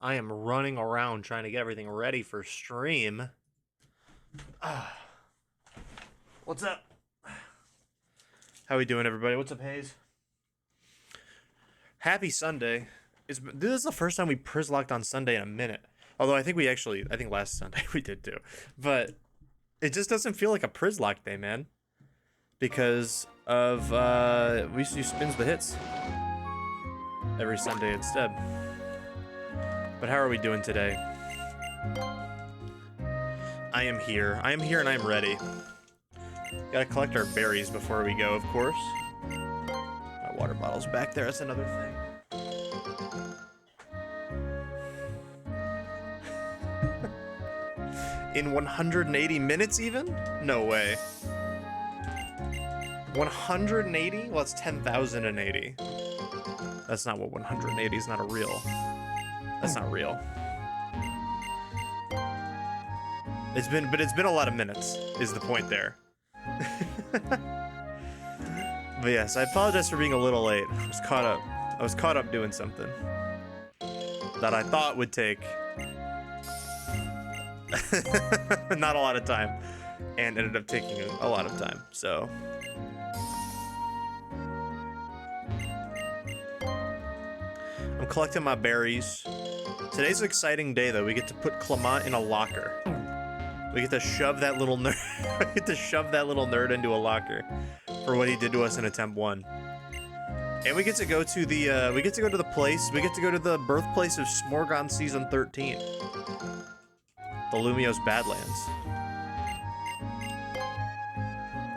I am running around trying to get everything ready for stream. What's up? How we doing, everybody? What's up, Hayes? Happy Sunday. This is the first time we Przzlocked on Sunday in a minute. Although I think last Sunday we did too. But it just doesn't feel like a Przzlocke day, man. Because of, we used to do spins the hits every Sunday instead. But how are we doing today? I am here and I am ready. Gotta collect our berries before we go, of course. My water bottle's back there, that's another thing. In 180 minutes even? No way. 180? Well, it's 10,080. That's not what 180 is, not a real. That's not real. It's been a lot of minutes, is the point there. But yes, I apologize for being a little late. I was caught up doing something that I thought would take not a lot of time, and ended up taking a lot of time, so. I'm collecting my berries. Today's an exciting day, though. We get to put Clemont in a locker. We get to shove that little nerd. We get to shove that little nerd into a locker for what he did to us in attempt 1. And we get to go to the we get to go to the birthplace of Smorgon season 13. The Lumiose Badlands.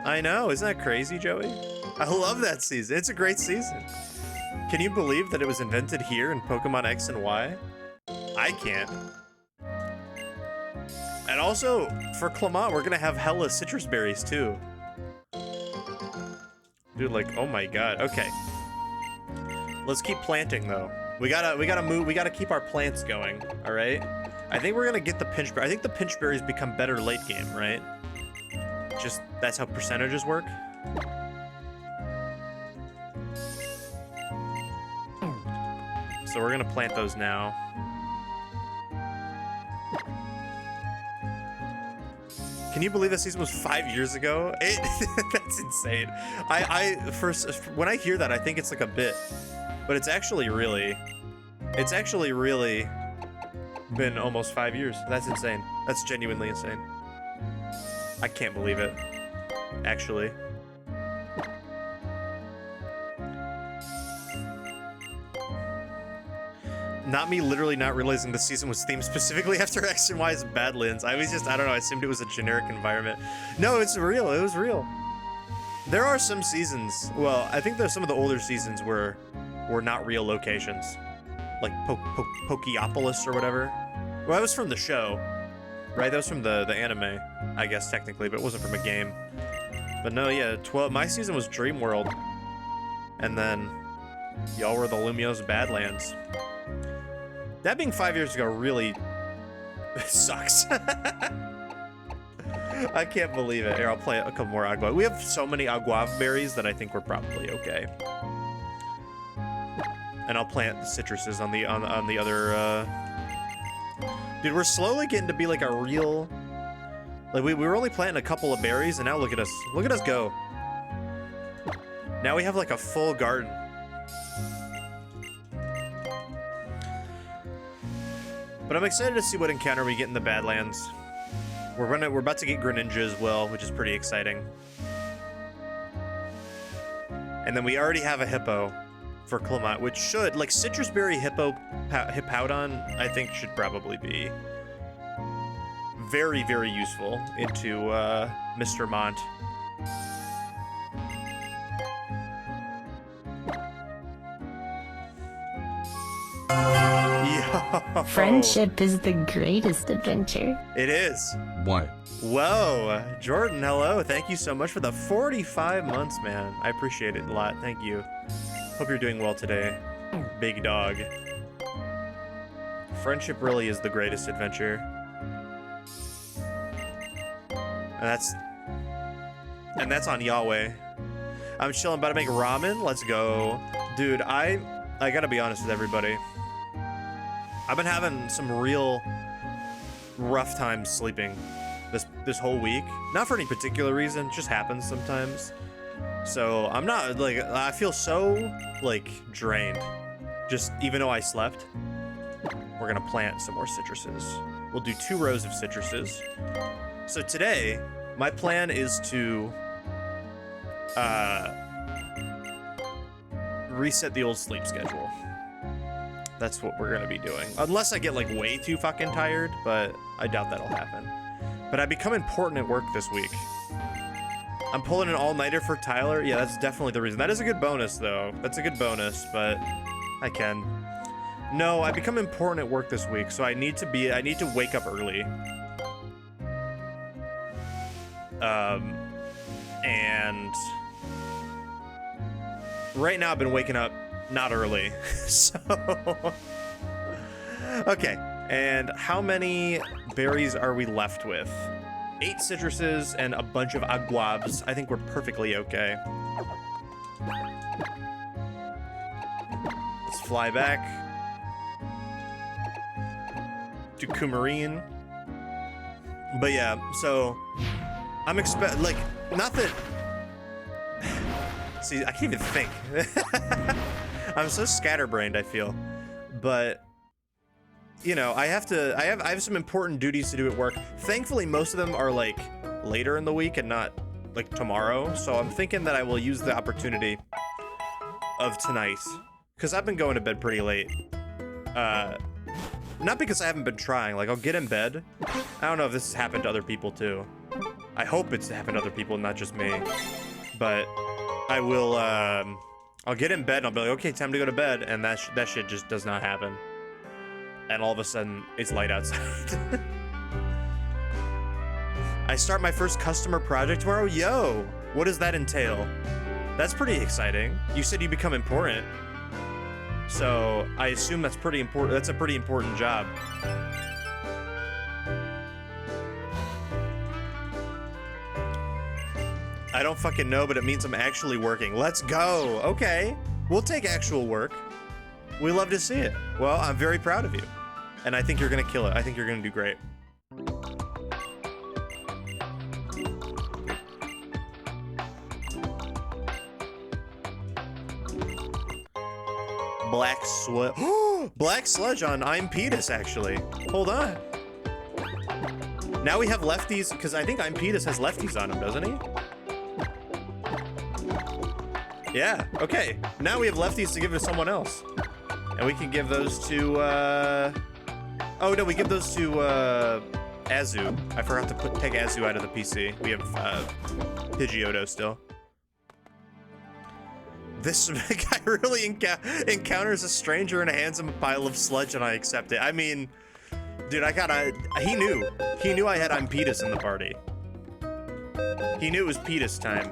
I know, isn't that crazy, Joey? I love that season. It's a great season. Can you believe that it was invented here in Pokémon X and Y? I can't. And also, for Clemont, we're gonna have hella citrus berries too. Dude, like, oh my god. Okay. Let's keep planting though. We gotta keep our plants going, alright? I think we're gonna get the pinchberry. I think the pinchberries become better late game, right? Just, that's how percentages work. So we're gonna plant those now. Can you believe that season was 5 years ago? That's insane. When I hear that, I think it's like a bit, but it's actually really been almost 5 years. That's insane. That's genuinely insane. I can't believe it, actually. Not me literally not realizing the season was themed specifically after X and Y's Badlands. I don't know, I assumed it was a generic environment. No, it's real, it was real. There are some seasons, well, I think there's some of the older seasons were not real locations. Like Pokeopolis or whatever. Well, that was from the show, right? That was from the anime, I guess, technically, but it wasn't from a game. But no, yeah, my season was Dream World. And then y'all were the Lumiose Badlands. That being 5 years ago really sucks. I can't believe it. Here, I'll play a couple more agua. We have so many aguave berries that I think we're probably okay. And I'll plant the citruses on the other. Dude, we're slowly getting to be like a real. Like we were only planting a couple of berries, and now look at us. Look at us go. Now we have like a full garden. But I'm excited to see what encounter we get in the Badlands. We're about to get Greninja as well, which is pretty exciting. And then we already have a Hippo for Clemont, which should, like, Citrus Berry Hippowdon, I think should probably be very, very useful into Mr. Mont. Friendship is the greatest adventure. It is. What? Whoa, Jordan, hello. Thank you so much for the 45 months, man. I appreciate it a lot. Thank you. Hope you're doing well today, big dog. Friendship really is the greatest adventure. And that's on Yahweh. I'm chilling, about to make ramen. Let's go. Dude, I gotta be honest with everybody. I've been having some real rough times sleeping this whole week. Not for any particular reason, it just happens sometimes. So I'm not like, I feel so like drained. Just even though I slept, we're gonna plant some more citruses. We'll do 2 rows of citruses. So today, my plan is to reset the old sleep schedule. That's what we're gonna be doing. Unless I get like way too fucking tired, but I doubt that'll happen. But I become important at work this week. I'm pulling an all-nighter for Tyler. Yeah, that's definitely the reason. That is a good bonus though. That's a good bonus, but I can. No, I become important at work this week, so I need to wake up early. And right now I've been waking up not early. So okay, and how many berries are we left with? 8 citruses and a bunch of aguavs. I think we're perfectly okay. Let's fly back to Coumarine. But yeah, so I'm like, not that. See, I can't even think. I'm so scatterbrained, I feel. But you know, I have some important duties to do at work. Thankfully, most of them are like later in the week and not like tomorrow. So I'm thinking that I will use the opportunity of tonight, because I've been going to bed pretty late. Not because I haven't been trying. Like, I'll get in bed. I don't know if this has happened to other people too. I hope it's happened to other people, not just me. But I will. I'll get in bed and I'll be like, okay, time to go to bed, and that shit just does not happen. And all of a sudden, it's light outside. I start my first customer project tomorrow? Yo, what does that entail? That's pretty exciting. You said you become important. So, I assume that's pretty important. That's a pretty important job. I don't fucking know, but it means I'm actually working. Let's go. Okay. We'll take actual work. We love to see it. Well, I'm very proud of you. And I think you're gonna kill it. I think you're gonna do great. Black sludge. Black sludge on I'm Petus, actually. Hold on. Now we have lefties, because I think I'm Petus has lefties on him, doesn't he? Yeah, okay. Now we have lefties to give to someone else. And we can give those to, oh no, we give those to, Azu. I forgot to take Azu out of the PC. We have, Pidgeotto still. This guy really encounters a stranger and hands him a pile of sludge, and I accept it. I mean, dude, he knew. He knew I had I'm Petus in the party. He knew it was Petus time.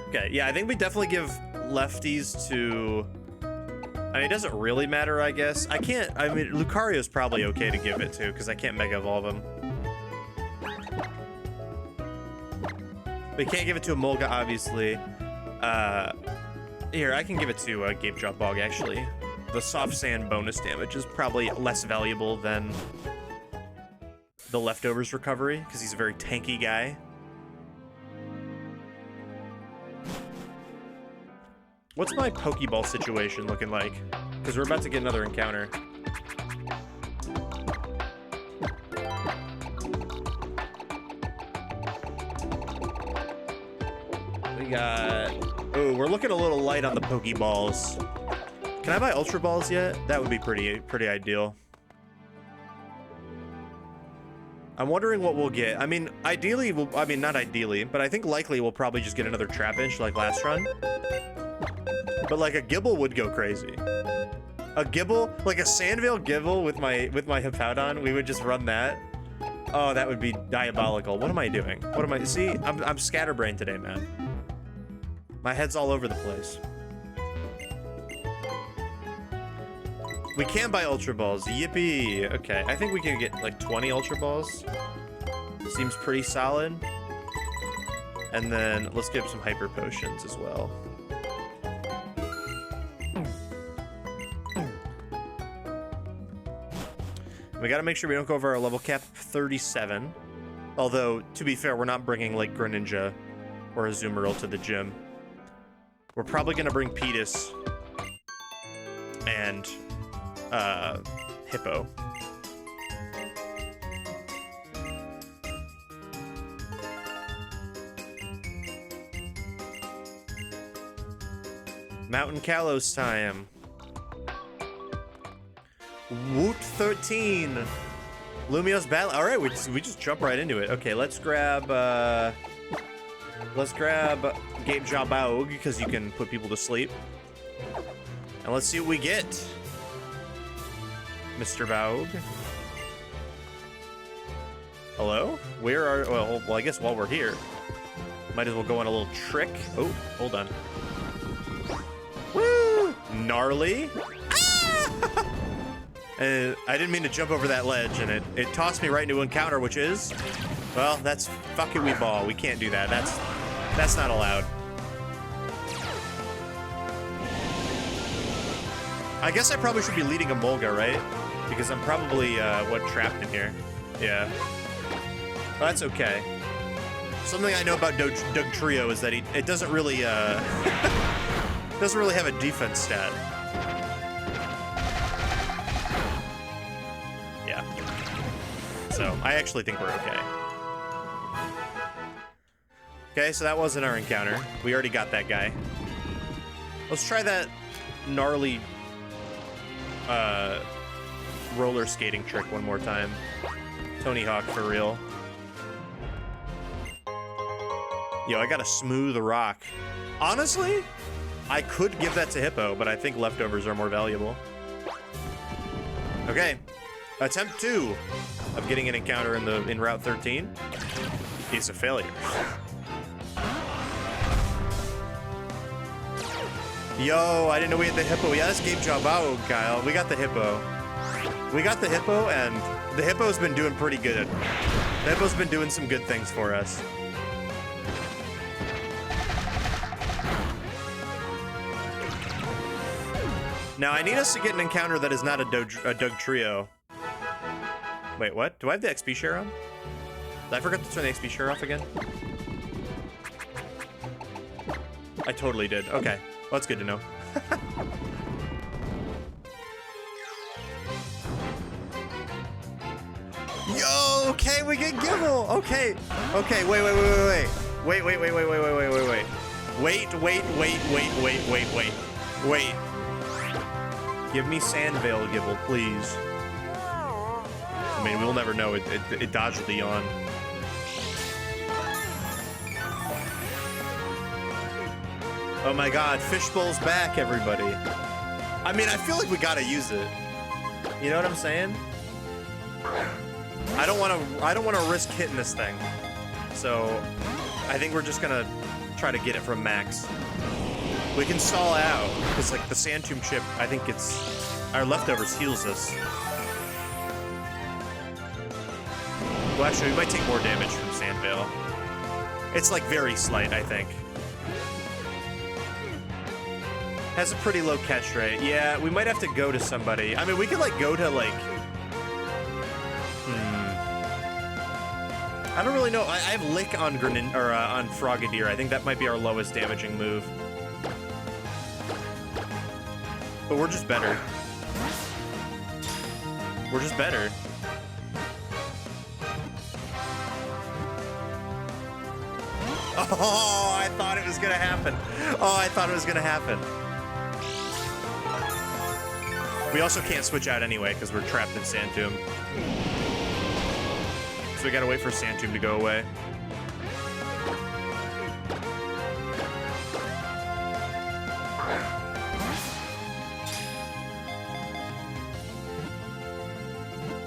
Okay, yeah, I think we definitely give lefties to... I mean, it doesn't really matter, I guess. I mean, Lucario's probably okay to give it to, because I can't Mega Evolve him. We can't give it to a Molga, obviously. Here, I can give it to Gape Drop Bog, actually. The soft sand bonus damage is probably less valuable than the leftovers recovery, because he's a very tanky guy. What's my Pokeball situation looking like? Because we're about to get another encounter. We got... Oh, we're looking a little light on the Pokeballs. Can I buy Ultra Balls yet? That would be pretty ideal. I'm wondering what we'll get. I mean, ideally, I mean, not ideally, but I think likely we'll probably just get another Trapinch like last run. But like a Gibble would go crazy. A Gibble, like a Sandvale Gibble with my Hippowdon, we would just run that. Oh, that would be diabolical. What am I doing? What am I? See, I'm scatterbrained today, man. My head's all over the place. We can buy Ultra Balls. Yippee. Okay, I think we can get like 20 Ultra Balls. Seems pretty solid. And then let's give some Hyper Potions as well. We gotta make sure we don't go over our level cap 37. Although, to be fair, we're not bringing, like, Greninja or Azumarill to the gym. We're probably gonna bring Pedus and, Hippo. Mountain Kalos time. Woot 13. Lumiose battle. All right, we just jump right into it. Okay, let's grab Gabe Jabaug because you can put people to sleep. And let's see what we get. Mr. Baug. Hello? Where are, well, I guess while we're here, might as well go on a little trick. Oh, hold on. Woo! Gnarly. Ah! I didn't mean to jump over that ledge, and it tossed me right into encounter, which is, well, that's fuck it, we ball. We can't do that. That's not allowed. I guess I probably should be leading a Molga, right? Because I'm probably, trapped in here. Yeah. Well, that's okay. Something I know about Doug Trio is that it doesn't really, doesn't really have a defense stat. Yeah. So, I actually think we're okay. Okay, so that wasn't our encounter. We already got that guy. Let's try that gnarly, roller skating trick one more time. Tony Hawk for real. Yo, I got a smooth rock. Honestly, I could give that to Hippo, but I think leftovers are more valuable. Okay, attempt 2 of getting an encounter in Route 13 is a failure. Yo, I didn't know we had the Hippo. Yeah, that's Gabe Jabao, Kyle. We got the Hippo. We got the Hippo, and the Hippo's been doing pretty good. The Hippo's been doing some good things for us. Now, I need us to get an encounter that is not a Doug Trio. Wait, what? Do I have the XP share on? Did I forget to turn the XP share off again? I totally did. Okay. Well, that's good to know. Yo, okay, we get Gibble. Okay. Okay, wait. Wait. Give me Sandvale, Gibble, please. I mean, we'll never know. It dodged the yawn. Oh my god, Fishbowl's back, everybody. I mean, I feel like we gotta use it. You know what I'm saying? I don't wanna risk hitting this thing. So I think we're just gonna try to get it from max. We can stall out, because like the Sand Tomb chip, I think our leftovers heals us. Well, actually, we might take more damage from Sandvale. It's like very slight, I think. Has a pretty low catch rate. Yeah, we might have to go to somebody. I mean, we could like go to like... I don't really know. I have Lick on on Frogadier. I think that might be our lowest damaging move. But we're just better. We're just better. Oh, I thought it was gonna happen. Oh, I thought it was gonna happen. We also can't switch out anyway because we're trapped in Sand Tomb. So we gotta wait for Sand Tomb to go away.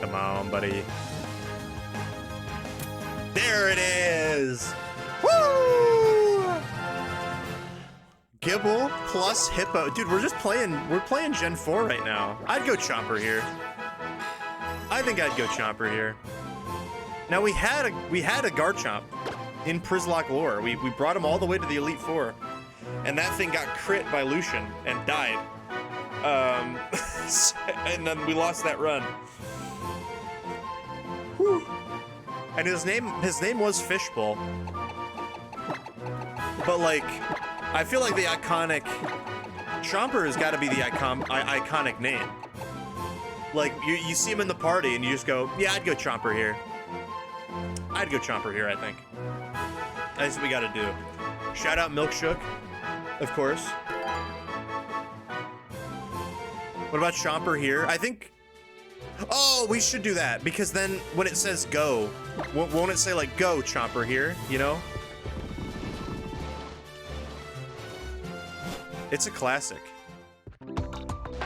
Come on, buddy. There it is! Woo! Gibble plus Hippo. Dude, we're playing Gen 4 right now. I'd go Chomper here. I think I'd go Chomper here. Now we had a Garchomp in Przzlocke lore. We brought him all the way to the Elite Four. And that thing got crit by Lucian and died. And then we lost that run. Whew. And his name was Fishbowl. But like, I feel like the iconic Chomper has got to be the iconic name. Like, you see him in the party and you just go, yeah, I'd go Chomper here. I'd go Chomper here, I think. That's what we gotta do. Shout out Milkshook, of course. What about Chomper here? I think... Oh, we should do that, because then when it says go, won't it say like, go Chomper here, you know? It's a classic.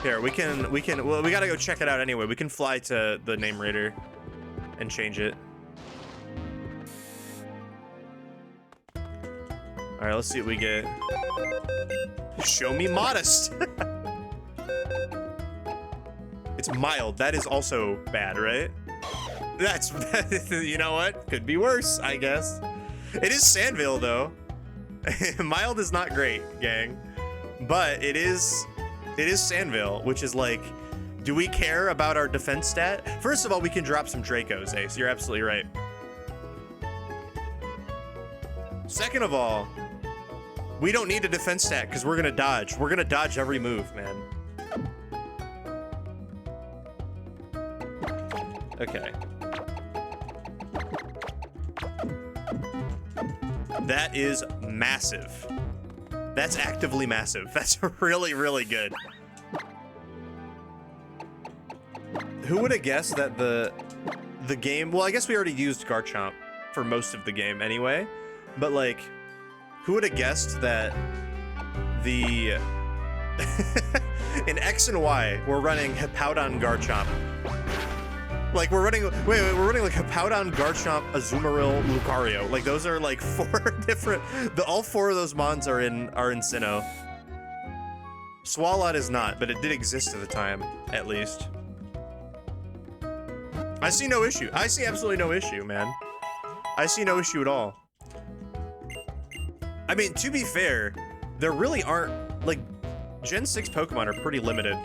Here, well, we gotta go check it out anyway. We can fly to the name raider and change it. All right, let's see what we get. Show me modest. It's mild. That is also bad, right? That's, you know what? Could be worse, I guess. It is Sandville, though. Mild is not great, gang. But it is Sandville, which is like, do we care about our defense stat? First of all, we can drop some Dracos, Ace. You're absolutely right. Second of all, we don't need a defense stat because we're gonna dodge. We're gonna dodge every move, man. Okay. That is massive. That's actively massive. That's really, really good. Who would have guessed that the game... Well, I guess we already used Garchomp for most of the game anyway. But, like, who would have guessed that the... in X and Y, we're running Hippowdon Garchomp. Like, we're running... We're running, like, Hippowdon, Garchomp, Azumarill, Lucario. Like, those are, like, 4 different... all 4 of those mons are in Sinnoh. Swalot is not, but it did exist at the time, at least. I see no issue. I see absolutely no issue, man. I see no issue at all. I mean, to be fair, there really aren't, like, Gen 6 Pokemon are pretty limited.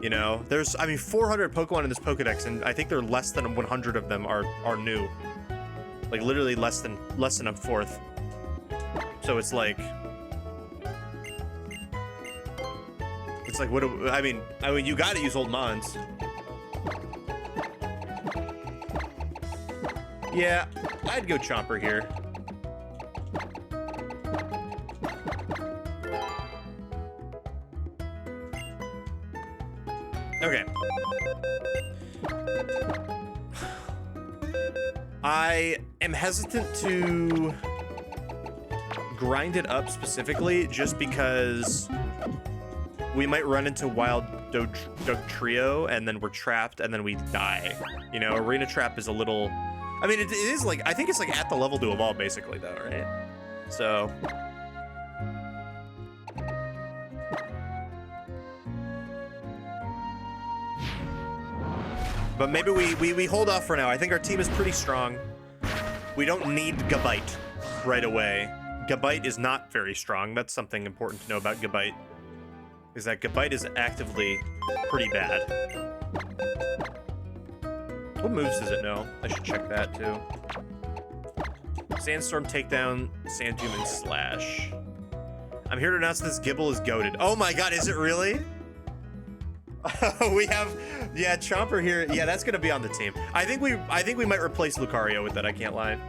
You know, there's, I mean, 400 Pokemon in this Pokedex, and I think there are less than 100 of them are new. Like, literally less than a fourth. So it's like, what do, I mean, you gotta use old mons. Yeah, I'd go Chomper here. Okay. I am hesitant to grind it up specifically just because we might run into Wild Dugtrio and then we're trapped and then we die. You know, Arena Trap is a little... I mean, it is like... I think it's like at the level to evolve basically though, right? So... But maybe we hold off for now. I think our team is pretty strong. We don't need Gabite right away. Gabite is not very strong. That's something important to know about Gabite. Is that Gabite is actively pretty bad. What moves does it know? I should check that too. Sandstorm, Takedown, Sand Tomb, and Slash. I'm here to announce this Gibble is goated. Oh my god, is it really? We have, yeah, Chomper here. Yeah, that's gonna be on the team. I think we might replace Lucario with that. I can't lie.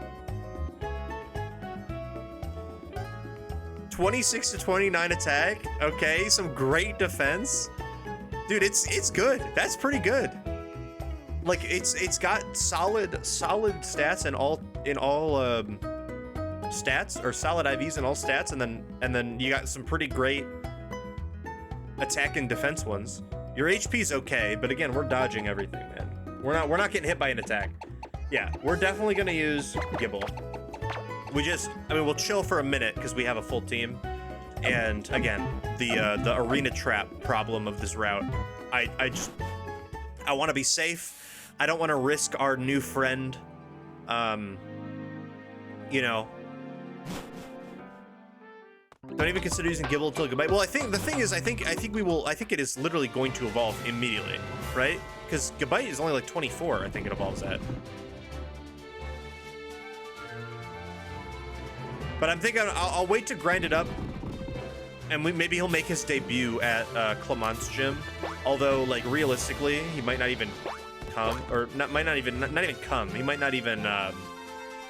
26 to 29 attack. Okay, some great defense, dude. It's good. That's pretty good. Like it's got solid stats in all stats, or solid IVs in all stats, and then you got some pretty great attack and defense ones. Your HP's okay, but again, we're dodging everything, man. We're not getting hit by an attack. Yeah, we're definitely gonna use Gibble. We'll chill for a minute because we have a full team. And again, the arena trap problem of this route. I want to be safe. I don't want to risk our new friend. You know. Don't even consider using Gibble until Goodbye. Well, I think the thing is, I think it is literally going to evolve immediately. right? Because Gabite is only like 24, I think it evolves at. But I'm thinking I'll wait to grind it up, and maybe he'll make his debut at Clemont's gym. Although, like, realistically, he might not even come, or not even come. He might not even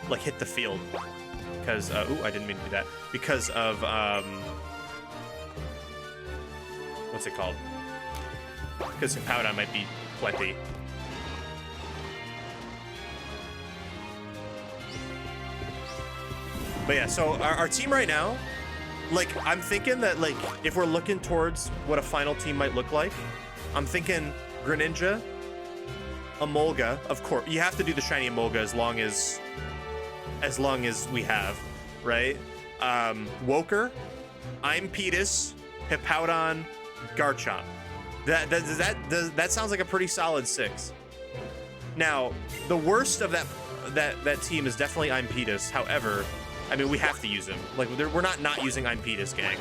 like hit the field because ooh, I didn't mean to do that, because of what's it called? Because Hippowdon might be plenty. But yeah, so our team right now, like, I'm thinking that, like, if we're looking towards what a final team might look like, I'm thinking Greninja, Emolga, of course. You have to do the shiny Emolga as long as we have, right? Woker, Impetus, Hippowdon, Garchomp. That sounds like a pretty solid 6. Now, the worst of that team is definitely Impetus. However, I mean, we have to use him. Like, we're not using Impetus, gang.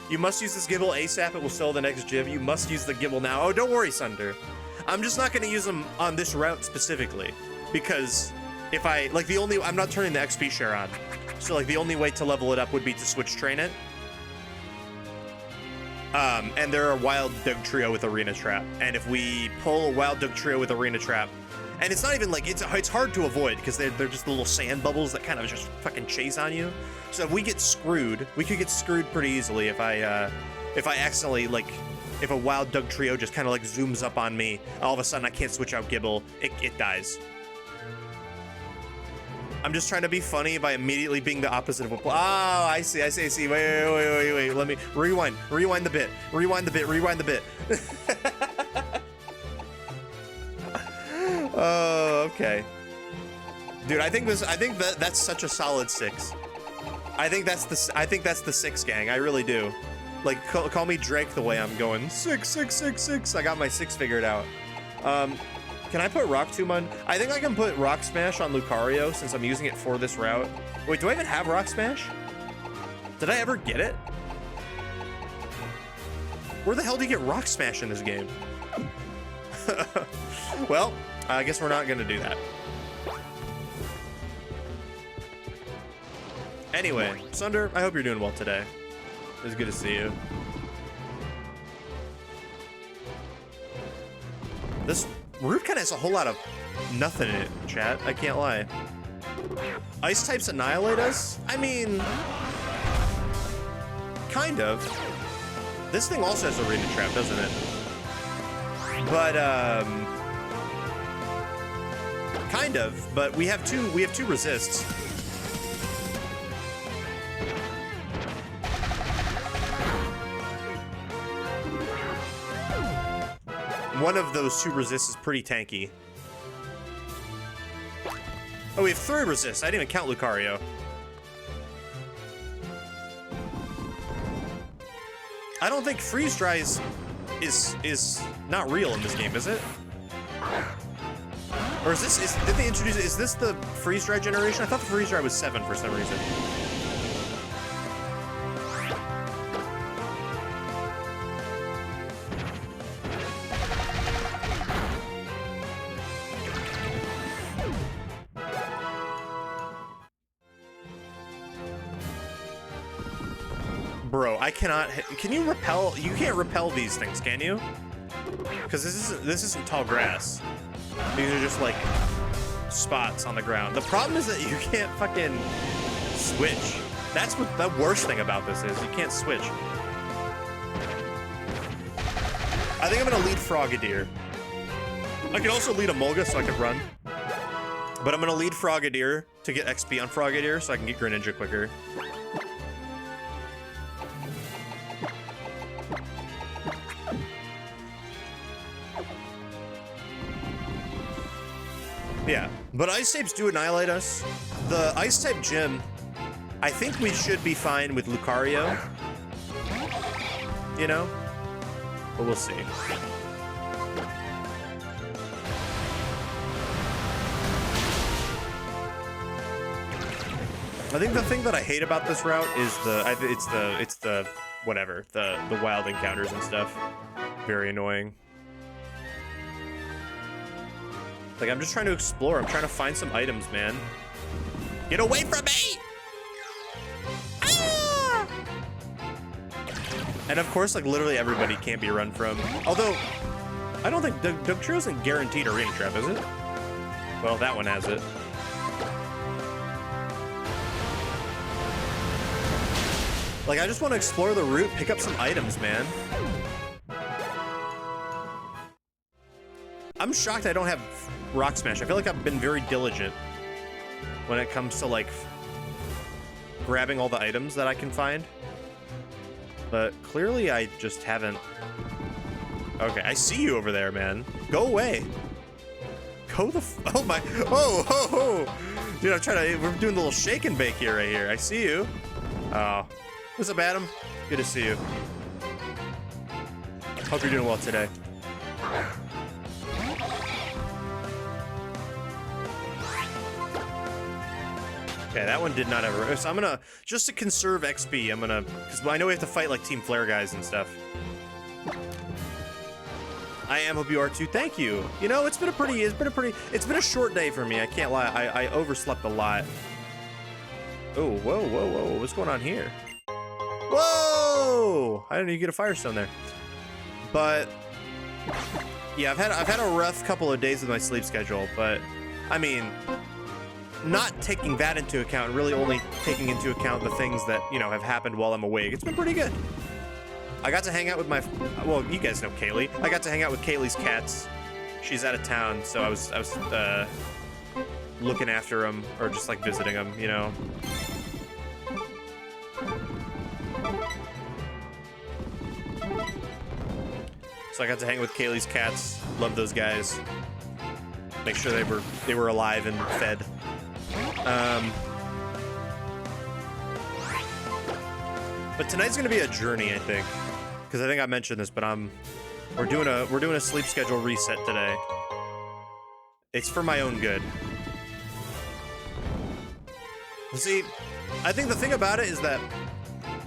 You must use this Gibble ASAP. It will sell the next Giv. You must use the Gibble now. Oh, don't worry, Sunder. I'm just not going to use him on this route specifically, because if I'm not turning the XP share on. So, like, the only way to level it up would be to switch train it. And there are Wild Dugtrio with Arena Trap. And if we pull a Wild Dugtrio with Arena Trap, and it's not even like, it's hard to avoid because they're just little sand bubbles that kind of just fucking chase on you. So if we get screwed, we could get screwed pretty easily if I accidentally, like, if a Wild Dugtrio just kind of like zooms up on me, all of a sudden I can't switch out Gibble, it dies. I'm just trying to be funny by immediately being the opposite of what. Oh, I see. Wait. Let me rewind the bit. Oh, okay. Dude, I think that's such a solid 6. I think that's the 6, gang. I really do. Like, call me Drake the way I'm going. 6. I got my 6 figured out. Can I put Rock Tomb on? I think I can put Rock Smash on Lucario since I'm using it for this route. Wait, do I even have Rock Smash? Did I ever get it? Where the hell do you get Rock Smash in this game? Well, I guess we're not gonna do that. Anyway, Sunder, I hope you're doing well today. It was good to see you. This route kind of has a whole lot of nothing in it, chat. I can't lie. Ice types annihilate us? I mean, kind of. This thing also has Arena Trap, doesn't it? But kind of. But we have two resists. One of those 2 resists is pretty tanky. Oh, we have 3 resists. I didn't even count Lucario. I don't think Freeze Dry is not real in this game, is it? Or is this, did they introduce it? Is this the Freeze Dry generation? I thought the Freeze Dry was 7 for some reason. Bro, I cannot. Can you repel? You can't repel these things, can you? Because this isn't tall grass. These are just like spots on the ground. The problem is that you can't fucking switch. That's what the worst thing about this is. You can't switch. I think I'm gonna lead Frogadier. I can also lead Emolga so I can run. But I'm gonna lead Frogadier to get XP on Frogadier so I can get Greninja quicker. Yeah, but Ice types do annihilate us. The Ice type gym, I think we should be fine with Lucario. You know? But we'll see. I think the thing that I hate about this route is it's the whatever, the wild encounters and stuff. Very annoying. Like, I'm just trying to explore. I'm trying to find some items, man. Get away from me! Ah! And of course, like, literally everybody can't be run from. Although, I don't think Dugtrio isn't guaranteed a rain trap, is it? Well, that one has it. Like, I just want to explore the route, pick up some items, man. I'm shocked I don't have Rock Smash. I feel like I've been very diligent when it comes to, like, grabbing all the items that I can find. But clearly I just haven't. Okay, I see you over there, man. Go away. Go the oh my, oh. Dude, I'm trying to, we're doing a little shake and bake here, right here. I see you. Oh. What's up, Adam? Good to see you. Hope you're doing well today. Okay, that one did not ever. So I'm gonna, just to conserve XP, I'm gonna, because I know we have to fight like Team Flare guys and stuff. I am, hope you are too. Thank you. You know, it's been a short day for me. I can't lie. I overslept a lot. Oh, whoa. What's going on here? Whoa! I didn't even get a Firestone there. But yeah, I've had a rough couple of days with my sleep schedule, but I mean, not taking that into account, really only taking into account the things that, you know, have happened while I'm awake, it's been pretty good. I got to hang out with my, well, you guys know Kaylee. I got to hang out with Kaylee's cats. She's out of town, so I was looking after them, or just like visiting them, you know. So I got to hang with Kaylee's cats. Love those guys. Make sure they were alive and fed. But tonight's gonna be a journey, I think, because I think I mentioned this, but we're doing a sleep schedule reset today. It's for my own good. See, I think the thing about it is that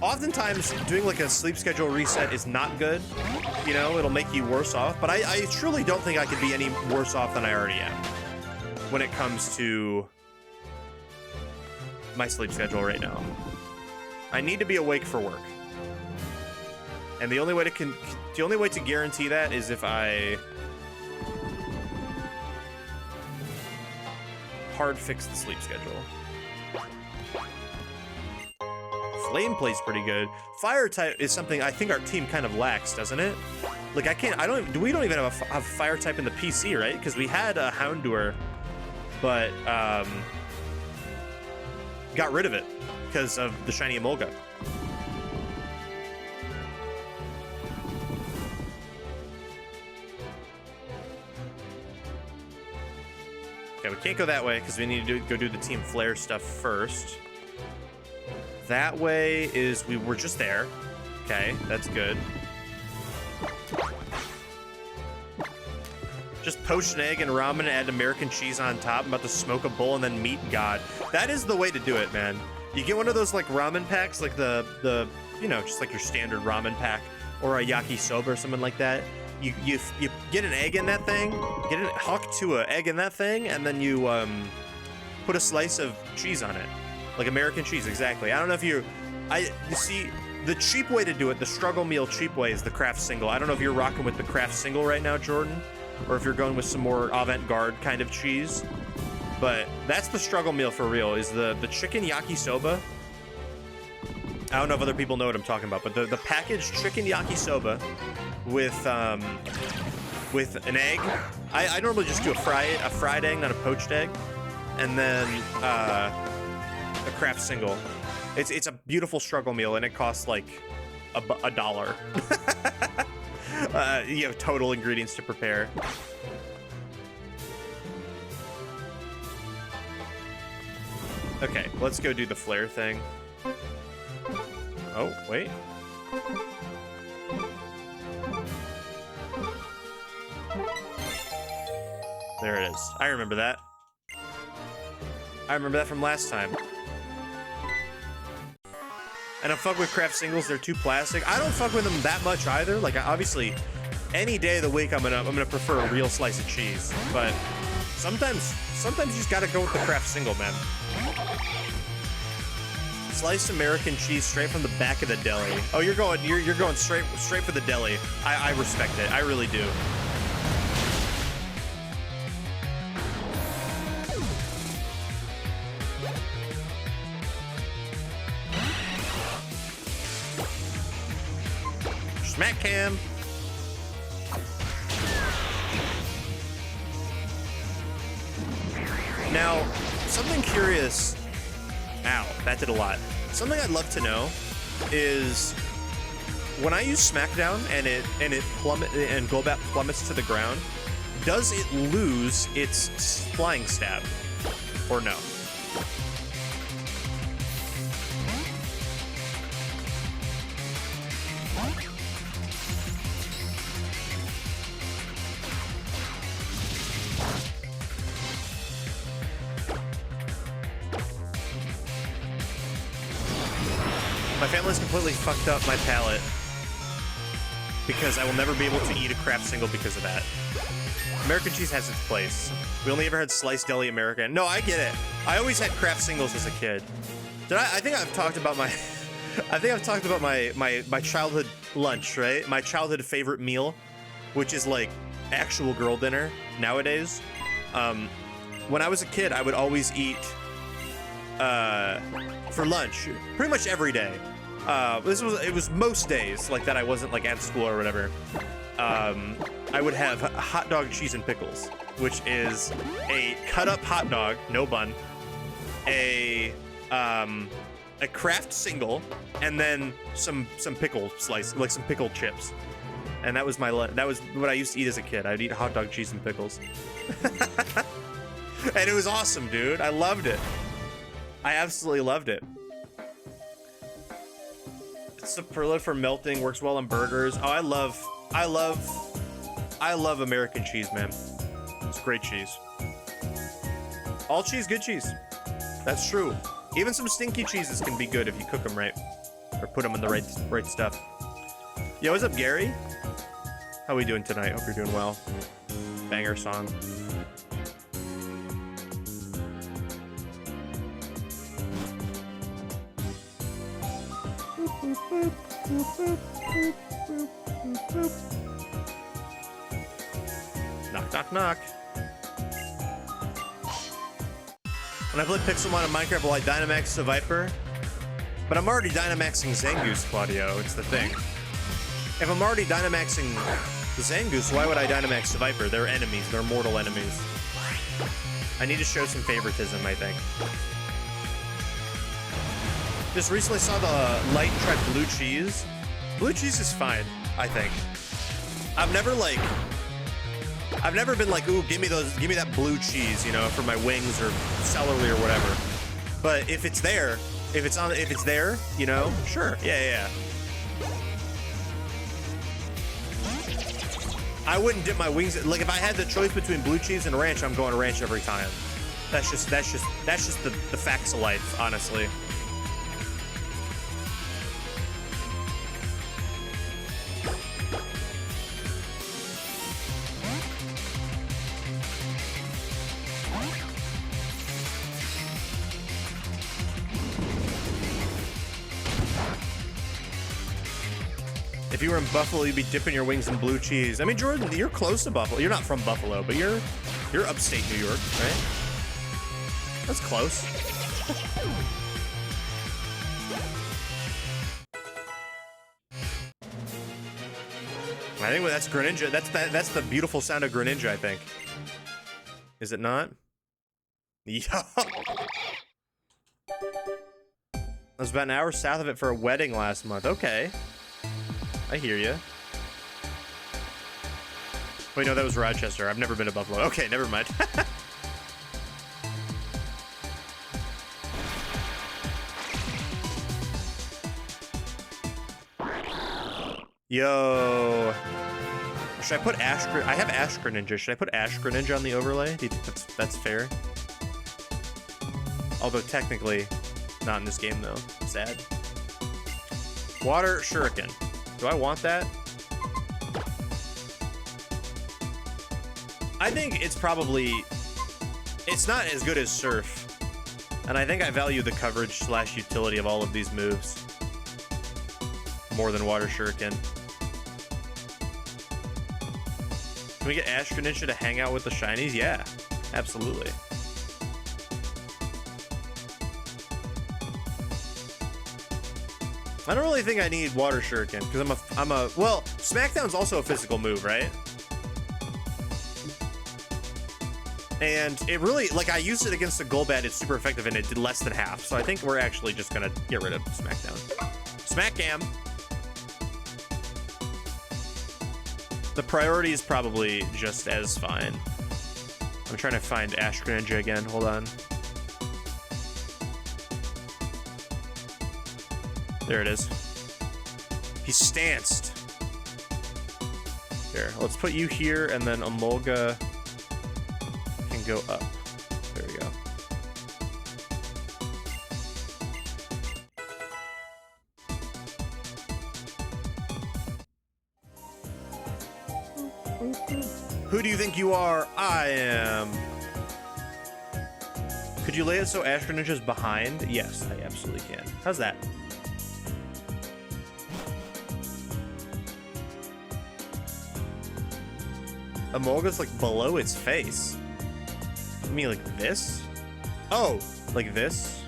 oftentimes doing like a sleep schedule reset is not good. You know, it'll make you worse off, but I truly don't think I could be any worse off than I already am when it comes to my sleep schedule right now. I need to be awake for work. And the only way to guarantee that is if I hard fix the sleep schedule. Flame plays pretty good. Fire type is something I think our team kind of lacks, doesn't it? Like we don't even have a fire type in the PC, right? Because we had a Houndour, but got rid of it because of the shiny Emolga. Okay, we can't go that way because we need to go do the Team Flare stuff first. That way is we're just there. Okay, that's good. Just poach an egg and ramen and add American cheese on top. I'm about to smoke a bowl and then meet God. That is the way to do it, man. You get one of those like ramen packs, like the you know, just like your standard ramen pack, or a yakisoba or something like that. You get an egg in that thing, hook to an egg in that thing, and then you put a slice of cheese on it. Like American cheese, exactly. I don't know if you see, the cheap way to do it, the struggle meal cheap way is the Kraft single. I don't know if you're rocking with the Kraft single right now, Jordan, or if you're going with some more avant-garde kind of cheese. But that's the struggle meal for real, is the chicken yakisoba. I don't know if other people know what I'm talking about, but the packaged chicken yakisoba with an egg. I normally just do a fried egg, not a poached egg, and then a Kraft single. It's a beautiful struggle meal, and it costs like $1. You have total ingredients to prepare. Okay, let's go do the flare thing. Oh, wait. There it is. I remember that. I remember that from last time. I don't fuck with Kraft singles, they're too plastic. I don't fuck with them that much either. Like, obviously, any day of the week I'm gonna prefer a real slice of cheese. But Sometimes you just gotta go with the craft single, man. Sliced American cheese straight from the back of the deli. Oh, you're going straight for the deli. I respect it. I really do. Smack cam. Now, something curious. Ow, that did a lot. Something I'd love to know is when I use Smackdown and it Golbat plummets to the ground, does it lose its flying stab or no? My family's completely fucked up my palate because I will never be able to eat a craft single because of that. American cheese has its place. We only ever had sliced deli American. No, I get it. I always had craft singles as a kid. I think I've talked about my my childhood lunch, right? My childhood favorite meal, which is like actual girl dinner nowadays. When I was a kid, I would always eat for lunch pretty much every day. It was most days like that I wasn't like at school or whatever. I would have hot dog, cheese, and pickles, which is a cut up hot dog, no bun, a craft single, and then some pickle slice, like some pickle chips. And that was what I used to eat as a kid. I'd eat hot dog, cheese, and pickles. And it was awesome, dude. I loved it. I absolutely loved it. Superlative for melting, works well on burgers. Oh, I love American cheese, man. It's great cheese. All cheese, good cheese. That's true. Even some stinky cheeses can be good if you cook them right, or put them in the right stuff. Yo, what's up, Gary? How we doing tonight? Hope you're doing well. Banger song. Knock, knock, knock. When I play Pixelmon in Minecraft, will I Dynamax the Viper? But I'm already Dynamaxing Zangoose, Claudio. It's the thing. If I'm already Dynamaxing the Zangoose, why would I Dynamax the Viper? They're enemies. They're mortal enemies. I need to show some favoritism, I think. Just recently saw the Light try blue cheese. Blue cheese is fine, I think. I've never been like, ooh, give me that blue cheese, you know, for my wings or celery or whatever. But if it's there, you know, sure, yeah. I wouldn't dip my wings. Like if I had the choice between blue cheese and ranch, I'm going ranch every time. That's just the facts of life, honestly. If you were in Buffalo, you'd be dipping your wings in blue cheese. I mean, Jordan, you're close to Buffalo. You're not from Buffalo, but you're upstate New York, right? That's close. I think that's Greninja. That's the beautiful sound of Greninja, I think. Is it not? Yeah. I was about an hour south of it for a wedding last month. Okay. I hear you. Wait, no, that was Rochester. I've never been to Buffalo. Okay, never mind. Yo. Should I put Ash... I have Ash Greninja. Should I put Ash Greninja on the overlay? Do you think that's fair? Although technically, not in this game, though. Sad. Water Shuriken. Do I want that? I think it's probably It's not as good as Surf. And I think I value the coverage / utility of all of these moves more than Water Shuriken. Can we get Ash Greninja to hang out with the shinies? Yeah, absolutely. I don't really think I need Water Shuriken because well, Smackdown's also a physical move, right? And it really, like, I used it against a Golbat, it's super effective, and it did less than half. So I think we're actually just gonna get rid of Smackdown. Smackdown. The priority is probably just as fine. I'm trying to find Ash Greninja again. Hold on. There it is. He's stanced. There. Let's put you here, and then Emolga can go up. There we go. Who do you think you are? I am. Could you lay it so Ash Greninja's behind? Yes, I absolutely can. How's that? Emolga's like below its face. I mean, like this? Oh, like this?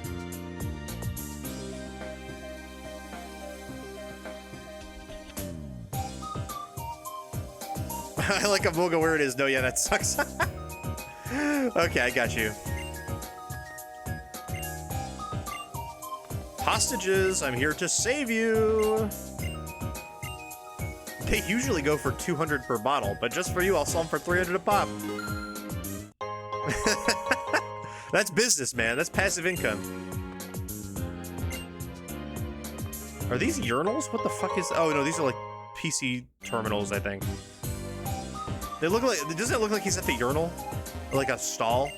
I like Emolga where it is. No, yeah, that sucks. Okay, I got you. Hostages, I'm here to save you. They usually go for 200 per bottle, but just for you, I'll sell them for 300 a pop. That's business, man. That's passive income. Are these urinals? What the fuck is... Oh, no, these are like PC terminals, I think. They look like... Doesn't it look like he's at the urinal? Or like a stall?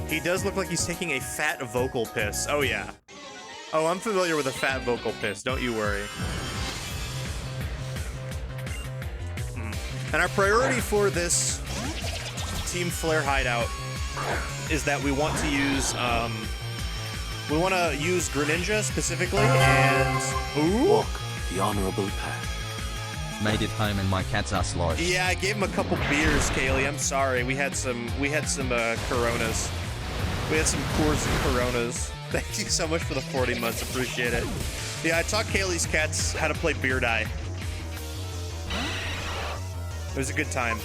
He does look like he's taking a fat vocal piss. Oh, yeah. Oh, I'm familiar with a fat vocal piss. Don't you worry. And our priority for this Team Flare hideout is that we want to use Greninja specifically, and Walk the honorable path. Made it home and my cats are sloshed. Yeah, I gave him a couple beers, Kaylee. I'm sorry. We had some Coronas. We had some Coors and Coronas. Thank you so much for the 40 months. Appreciate it. Yeah, I taught Kaylee's cats how to play Beer Die. It was a good time.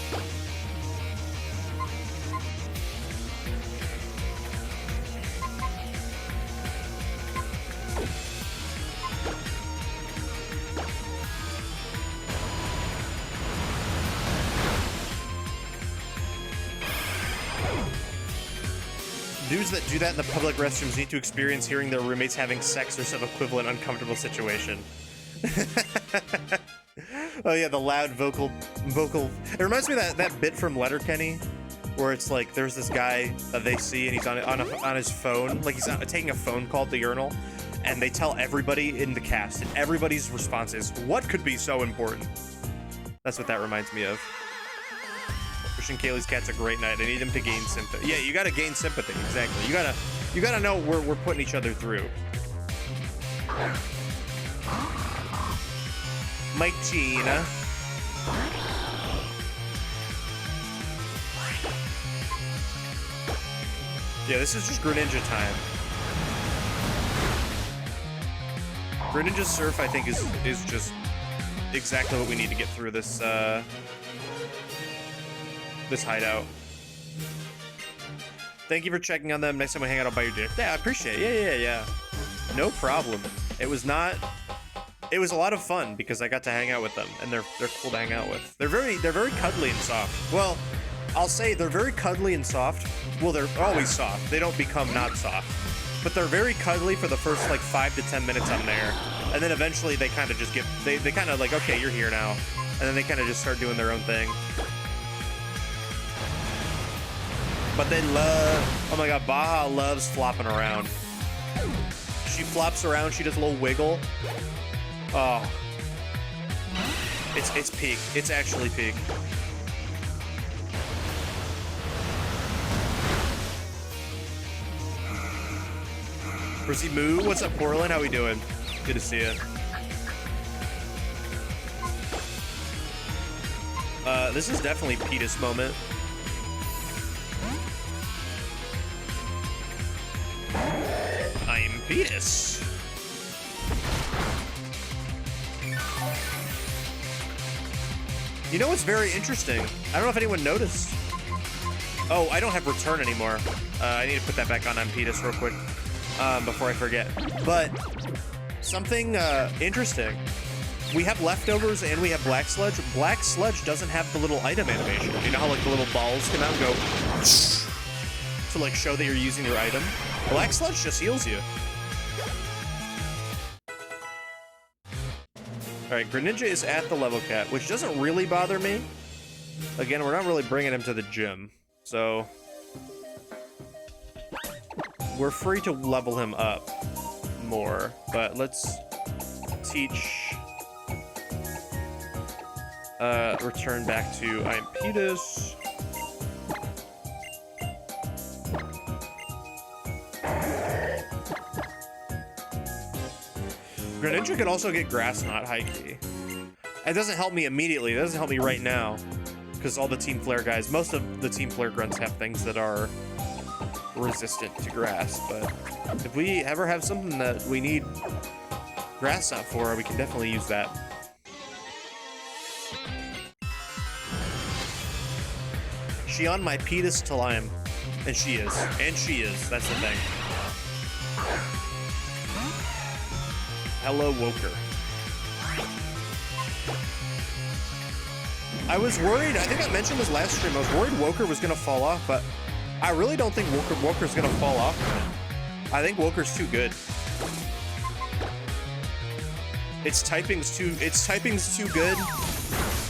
Dudes that do that in the public restrooms need to experience hearing their roommates having sex or some equivalent uncomfortable situation. Oh yeah, the loud vocal. It reminds me of that bit from Letterkenny, where it's like there's this guy that they see and he's on his phone, like he's taking a phone call at the urinal, and they tell everybody in the cast, and everybody's response is, "What could be so important?" That's what that reminds me of. Wishing Kaylee's cat's a great night. I need him to gain sympathy. Yeah, you gotta gain sympathy. Exactly. You gotta know we're putting each other through. Mike Gina. Yeah, this is just Greninja time. Greninja Surf, I think, is just exactly what we need to get through this this hideout. Thank you for checking on them. Next time we hang out, I'll buy your dinner. Yeah, I appreciate it. Yeah. No problem. It was a lot of fun because I got to hang out with them, and they're cool to hang out with. They're very cuddly and soft. Well, I'll say they're very cuddly and soft. Well, they're always soft. They don't become not soft. But they're very cuddly for the first like 5 to 10 minutes I'm there. And then eventually they kind of just get, they kind of like, okay, you're here now. And then they kind of just start doing their own thing. But they love, oh my god, Baja loves flopping around. She flops around, she does a little wiggle. Oh. It's peak. It's actually peak. Brizzy Moo, what's up, Portland? How we doing? Good to see you. This is definitely Petus moment. I'm Petus. You know what's very interesting? I don't know if anyone noticed. Oh, I don't have return anymore. I need to put that back on Petus real quick before I forget. But something interesting. We have leftovers and we have Black Sludge. Black Sludge doesn't have the little item animation. You know how like the little balls come out and go to like show that you're using your item? Black Sludge just heals you. Alright, Greninja is at the level cap, which doesn't really bother me. Again, we're not really bringing him to the gym, so we're free to level him up more, but let's teach return back to I'm Petus. Greninja could also get Grass Knot high key. It doesn't help me immediately. It doesn't help me right now. Because all the Team Flare guys, most of the Team Flare grunts have things that are resistant to grass. But if we ever have something that we need Grass Knot for, we can definitely use that. She on my Petus till I'm. And she is. And she is. That's the thing. Hello, Woker. I was worried, I think I mentioned this last stream, I was worried Woker was gonna fall off, but I really don't think Woker's gonna fall off. I think Woker's too good. Its typing's too good.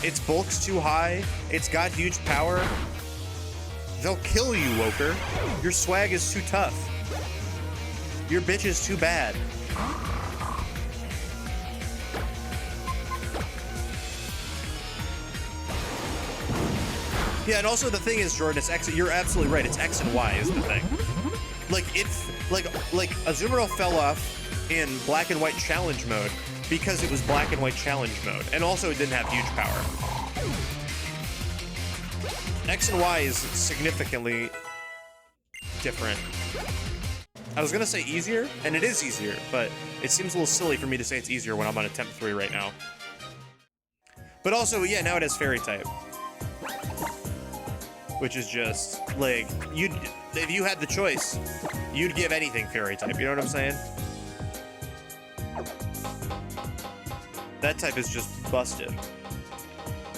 Its bulk's too high. It's got huge power. They'll kill you, Woker. Your swag is too tough. Your bitch is too bad. Yeah, and also the thing is, Jordan, it's X. You're absolutely right. It's X and Y is the thing. Like like Azumarill fell off in Black and White Challenge mode because it was Black and White Challenge mode, and also it didn't have huge power. X and Y is significantly different. I was gonna say easier, and it is easier, but it seems a little silly for me to say it's easier when I'm on attempt 3 right now. But also, yeah, now it has Fairy type. Which is just, like, if you had the choice, you'd give anything Fairy type, you know what I'm saying? That type is just busted.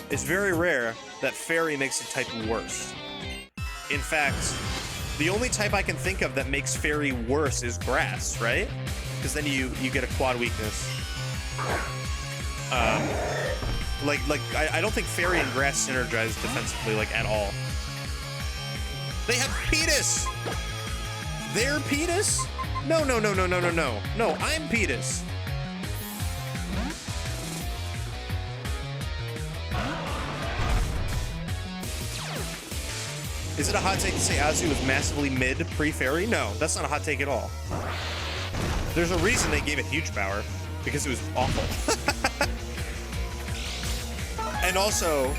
It's very rare that Fairy makes a type worse. In fact, the only type I can think of that makes Fairy worse is Grass, right? Because then you get a quad weakness. I don't think Fairy and Grass synergize defensively, like, at all. They have Petus! They're Petus? No. No, I'm Petus. Is it a hot take to say Azu was massively mid pre-Fairy? No, that's not a hot take at all. There's a reason they gave it huge power, because it was awful. And also,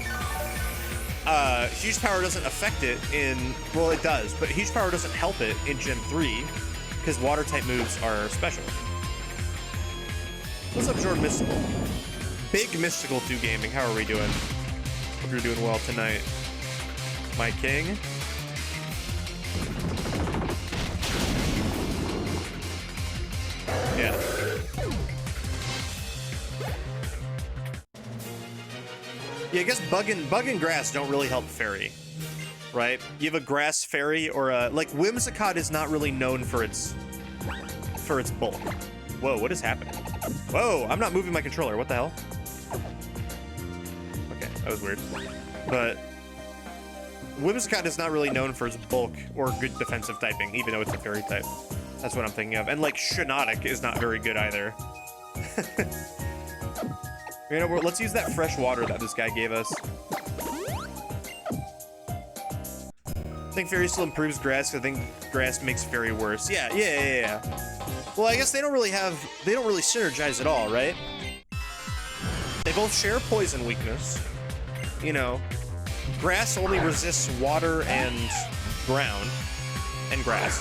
huge power doesn't affect it in, well, it does, but huge power doesn't help it in Gen 3 because water type moves are special. What's up, Jordan Mystical? Big Mystical 2 Gaming, how are we doing? Hope you're doing well tonight. My king. Yeah. Yeah, I guess bug and grass don't really help Fairy, right? You have a grass Fairy or a, like, Whimsicott is not really known for its bulk. Whoa, what is happening? Whoa, I'm not moving my controller. What the hell? Okay, that was weird. But Whimsicott is not really known for its bulk or good defensive typing, even though it's a Fairy type. That's what I'm thinking of. And like Shiinotic is not very good either. You know, let's use that fresh water that this guy gave us. I think Fairy still improves grass. I think grass makes Fairy worse. Yeah. Well, I guess they don't really synergize at all, right? They both share poison weakness. You know, grass only resists water and ground and grass,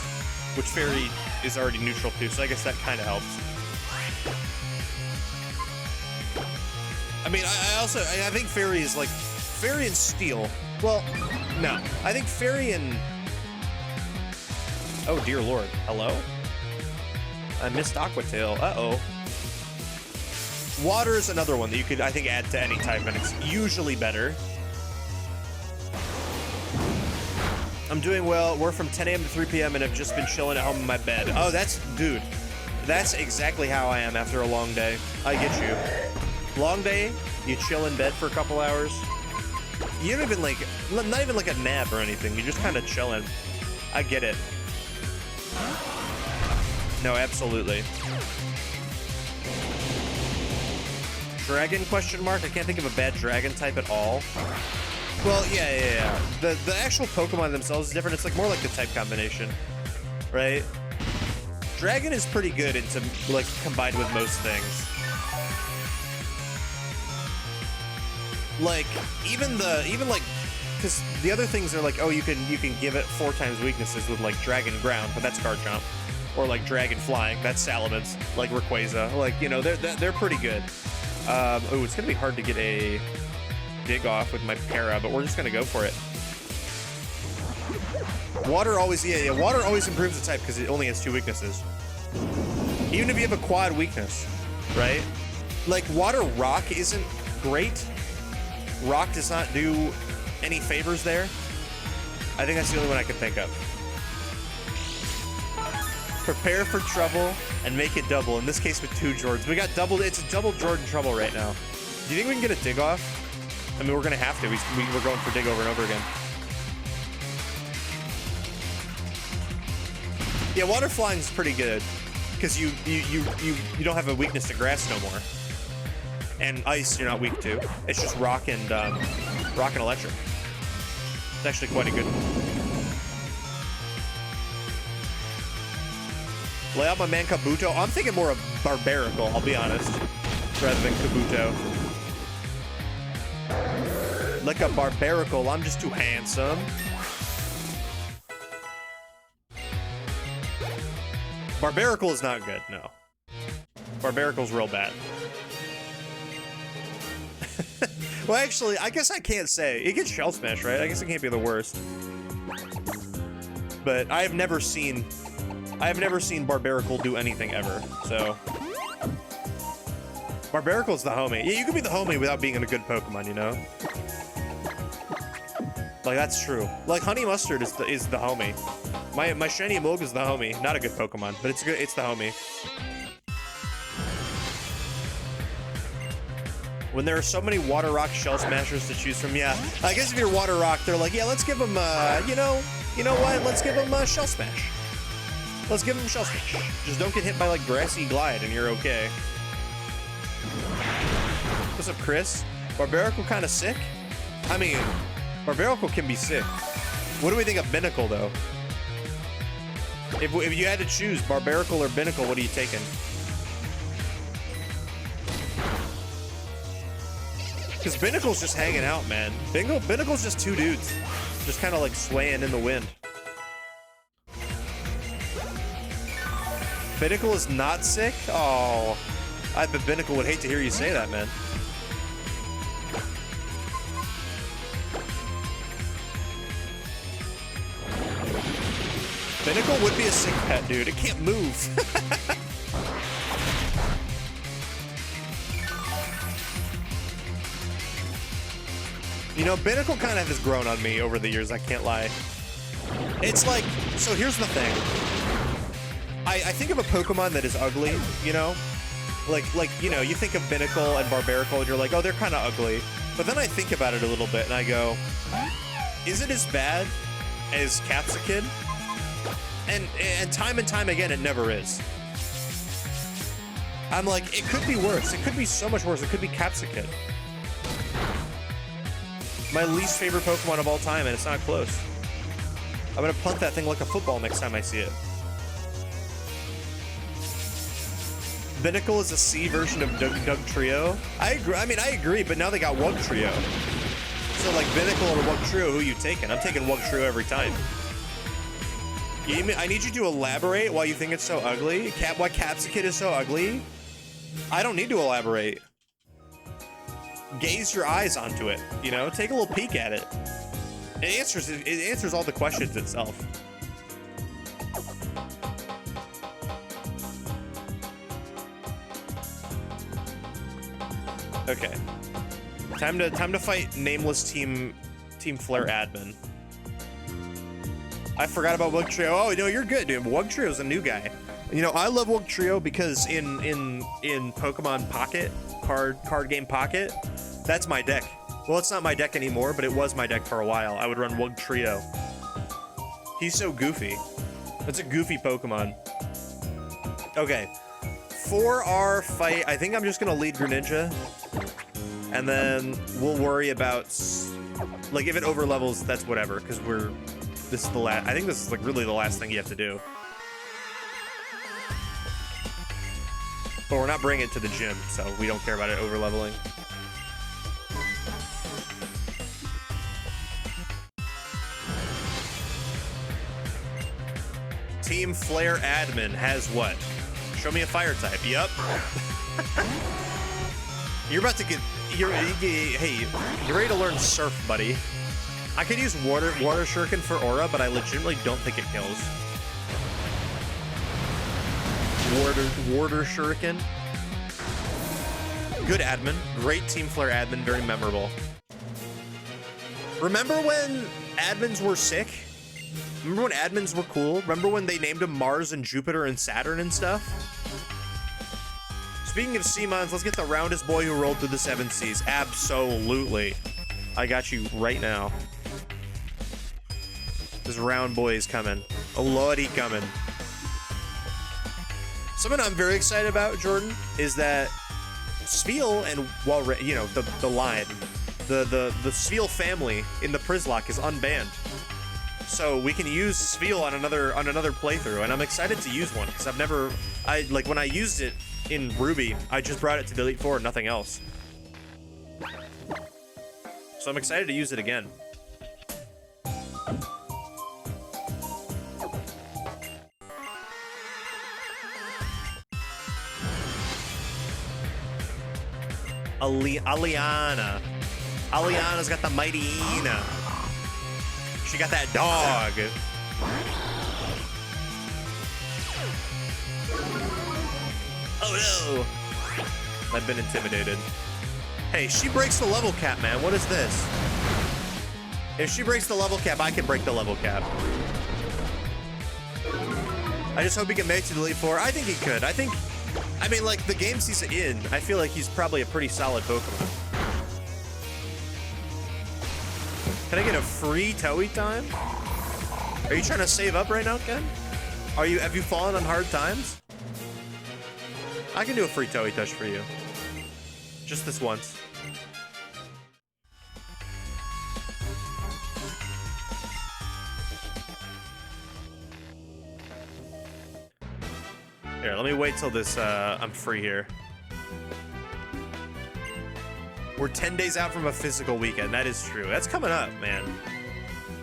which Fairy is already neutral to, so I guess that kind of helps. I mean, I think Fairy is like, Fairy and Steel. Well, no. I think Fairy and... Oh, dear lord. Hello? I missed Aquatail. Uh-oh. Water is another one that you could, I think, add to any type, and it's usually better. I'm doing well. We're from 10 a.m. to 3 p.m. and have just been chilling at home in my bed. Oh, dude, that's exactly how I am after a long day. I get you. Long day, you chill in bed for a couple hours. You don't even like, not even like a nap or anything. You're just kind of chilling. I get it. No, absolutely. Dragon question mark? I can't think of a bad dragon type at all. Well, yeah. The actual Pokemon themselves is different. It's like more like the type combination, right? Dragon is pretty good into like combined with most things. Like even like, because the other things are like, oh, you can give it 4 times weaknesses with like Dragon Ground, but that's Garchomp, or like Dragon Flying, that's Salamence, like Rayquaza, like, you know, they're pretty good. Oh, it's gonna be hard to get a dig off with my para, but we're just gonna go for it. Water always, water always improves the type because it only has 2 weaknesses. Even if you have a quad weakness, right? Like Water Rock isn't great. Rock does not do any favors there. I think that's the only one I can think of. Prepare for trouble and make it double. In this case with 2 Jordans. We got doubled. It's a double Jordan trouble right now. Do you think we can get a dig off? I mean, we're gonna have to. We're going for dig over and over again. Yeah, water flying is pretty good because you don't have a weakness to grass no more, and ice you're not weak to. It's just rock and electric. It's actually quite a good one. Lay out my man Kabuto. I'm thinking more of Barbarical, I'll be honest, rather than Kabuto. Like a Barbarical, I'm just too handsome. Barbarical is not good, no. Barbarical's real bad. Well, actually, I guess I can't say. It gets Shell Smash, right? I guess it can't be the worst. But I have never seen Barbarical do anything ever, so. Barbarical's the homie. Yeah, you can be the homie without being a good Pokemon, you know? Like, that's true. Like, Honey Mustard is the homie. My shiny Emolga is the homie. Not a good Pokemon, but it's good. It's the homie. When there are so many Water Rock Shell Smashers to choose from, yeah. I guess if you're Water Rock, they're like, yeah, let's give them, you know what? Let's give them Shell Smash. Let's give them Shell Smash. Just don't get hit by, like, Grassy Glide, and you're okay. What's up, Chris? Barbarical kind of sick? I mean, Barbarical can be sick. What do we think of Binnacle, though? If you had to choose Barbarical or Binnacle, what are you taking? Because Binnacle's just hanging out, man. Binnacle's just 2 dudes. Just kind of like swaying in the wind. Binnacle is not sick? Oh. I bet Binnacle would hate to hear you say that, man. Binnacle would be a sick pet, dude. It can't move. You know, Binnacle kind of has grown on me over the years, I can't lie. It's like, so here's the thing. I think of a Pokemon that is ugly, you know? Like, you know, you think of Binnacle and Barbarical and you're like, oh, they're kind of ugly. But then I think about it a little bit and I go, is it as bad as Capsicid? And time again, it never is. I'm like, it could be worse. It could be so much worse. It could be Capsicum. My least favorite Pokemon of all time, and it's not close. I'm gonna punt that thing like a football next time I see it. Binnacle is a C version of Doug Trio. I agree. I mean, I agree, but now they got Wug Trio. So like Binnacle or Wug Trio, who you taking? I'm taking Wug Trio every time. I need you to elaborate why you think it's so ugly. Why Capsicum is so ugly? I don't need to elaborate. Gaze your eyes onto it, you know? Take a little peek at it. It answers all the questions itself. Okay. Time to fight nameless Team Flare admin. I forgot about Wug Trio. Oh, no, you're good, dude. Wug Trio's a new guy. You know, I love Wug Trio because in Pokemon Pocket, card game Pocket, that's my deck. Well, it's not my deck anymore, but it was my deck for a while. I would run Wug Trio. He's so goofy. That's a goofy Pokemon. Okay. For our fight, I think I'm just gonna lead Greninja. And then we'll worry about, like, if it overlevels, that's whatever, because this is the last, I think this is, like, really the last thing you have to do. But we're not bringing it to the gym, so we don't care about it overleveling. Team Flare admin has what? Show me a fire type. Yup. You're about to get. Hey, you're ready to learn Surf, buddy. I could use Water Shuriken for Aura, but I legitimately don't think it kills. Water Shuriken. Good admin. Great Team Flare admin. Very memorable. Remember when admins were sick? Remember when admins were cool? Remember when they named them Mars and Jupiter and Saturn and stuff? Speaking of Seamons, let's get the roundest boy who rolled through the 7 seas. Absolutely. I got you right now. This round boy is coming. A lordy coming. Something I'm very excited about, Jordan, is that Spheal and, well, you know, the line, the Spheal family in the Przzlocke is unbanned. So we can use Spheal on another playthrough, and I'm excited to use one because like when I used it in Ruby, I just brought it to the Elite Four and nothing else. So I'm excited to use it again. Aliana's got the mighty Ina. She got that dog. Oh no! I've been intimidated. Hey, she breaks the level cap, man. What is this? If she breaks the level cap, I can break the level cap. I just hope he can make it to the Elite Four. I think he could. I mean, like, the games he's in, I feel like he's probably a pretty solid Pokemon. Can I get a free Toei time? Are you trying to save up right now, Ken? Have you fallen on hard times? I can do a free Toei touch for you. Just this once. Here, let me wait till this, I'm free here. We're 10 days out from a physical weekend. That is true. That's coming up, man.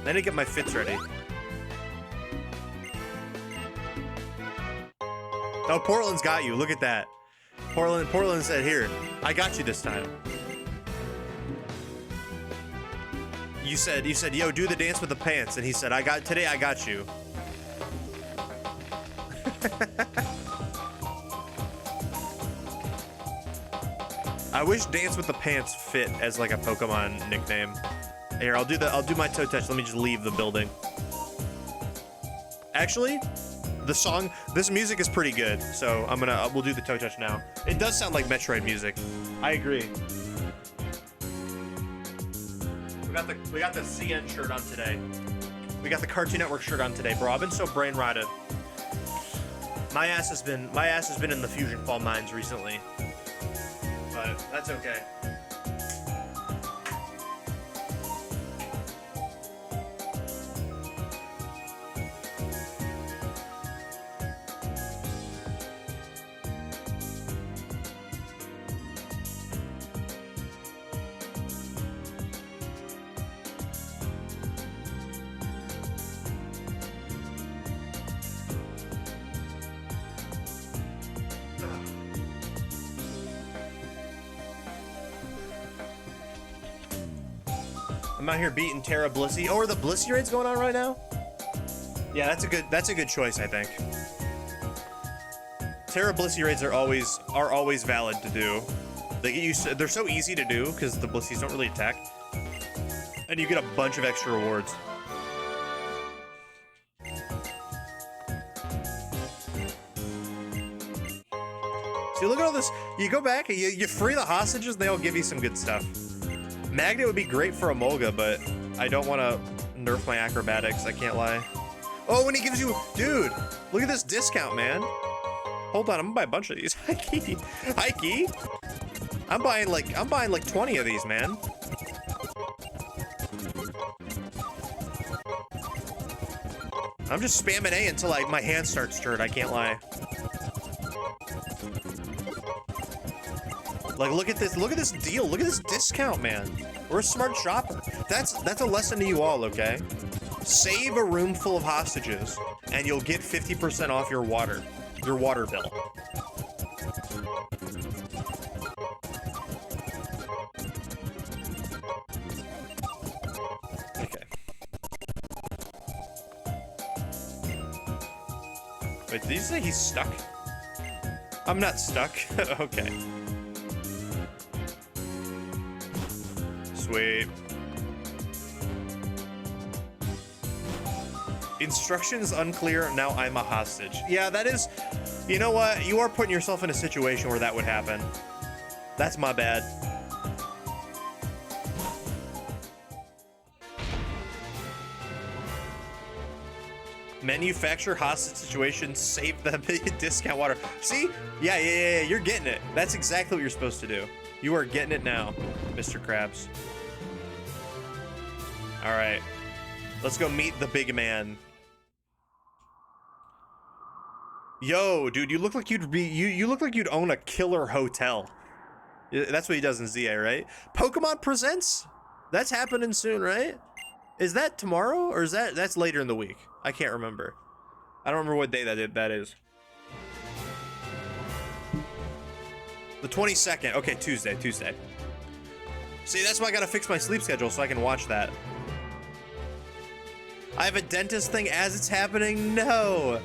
I need to get my fits ready. Oh, Portland's got you. Look at that. Portland said, here, I got you this time. You said, yo, do the dance with the pants. And he said, today I got you. I wish Dance with the Pants fit as like a Pokemon nickname. Here, I'll do my toe touch. Let me just leave the building. Actually, this music is pretty good, so we'll do the toe touch now. It does sound like Metroid music. I agree. We got the CN shirt on today. We got the Cartoon Network shirt on today, bro. I've been so brain rotted. My ass has been in the fusion fault mines recently, but that's okay. I'm out here beating Terra Blissey. Oh, are the Blissey raids going on right now? Yeah, that's a good choice, I think. Terra Blissey raids are always valid to do. They're so easy to do because the Blissies don't really attack, and you get a bunch of extra rewards. See, look at all this. You go back and you free the hostages, they all give you some good stuff. Magnet would be great for Emolga, but I don't want to nerf my acrobatics, I can't lie. Oh, when he gives you... Dude, look at this discount, man. Hold on, I'm gonna buy a bunch of these. Hikey. Hikey. I'm buying like 20 of these, man. I'm just spamming A until my hand starts stirred, I can't lie. Like, look at this deal. Look at this discount, man. We're a smart shopper. That's a lesson to you all, okay? Save a room full of hostages, and you'll get 50% off your water bill. Okay. Wait, did you say he's stuck? I'm not stuck. Okay. Sweet. Instructions unclear, now I'm a hostage. Yeah, that is... You know what? You are putting yourself in a situation where that would happen. That's my bad. Manufacture hostage situation, save them, discount water. See? Yeah, you're getting it. That's exactly what you're supposed to do. You are getting it now, Mr. Krabs. All right, let's go meet the big man. Yo, dude, you look like you look like you'd own a killer hotel. That's what he does in ZA, right? Pokemon Presents? That's happening soon, right? Is that tomorrow or is that's later in the week? I can't remember. I don't remember what day that is. The 22nd. Okay, Tuesday. See, that's why I gotta fix my sleep schedule so I can watch that. I have a dentist thing as it's happening? No.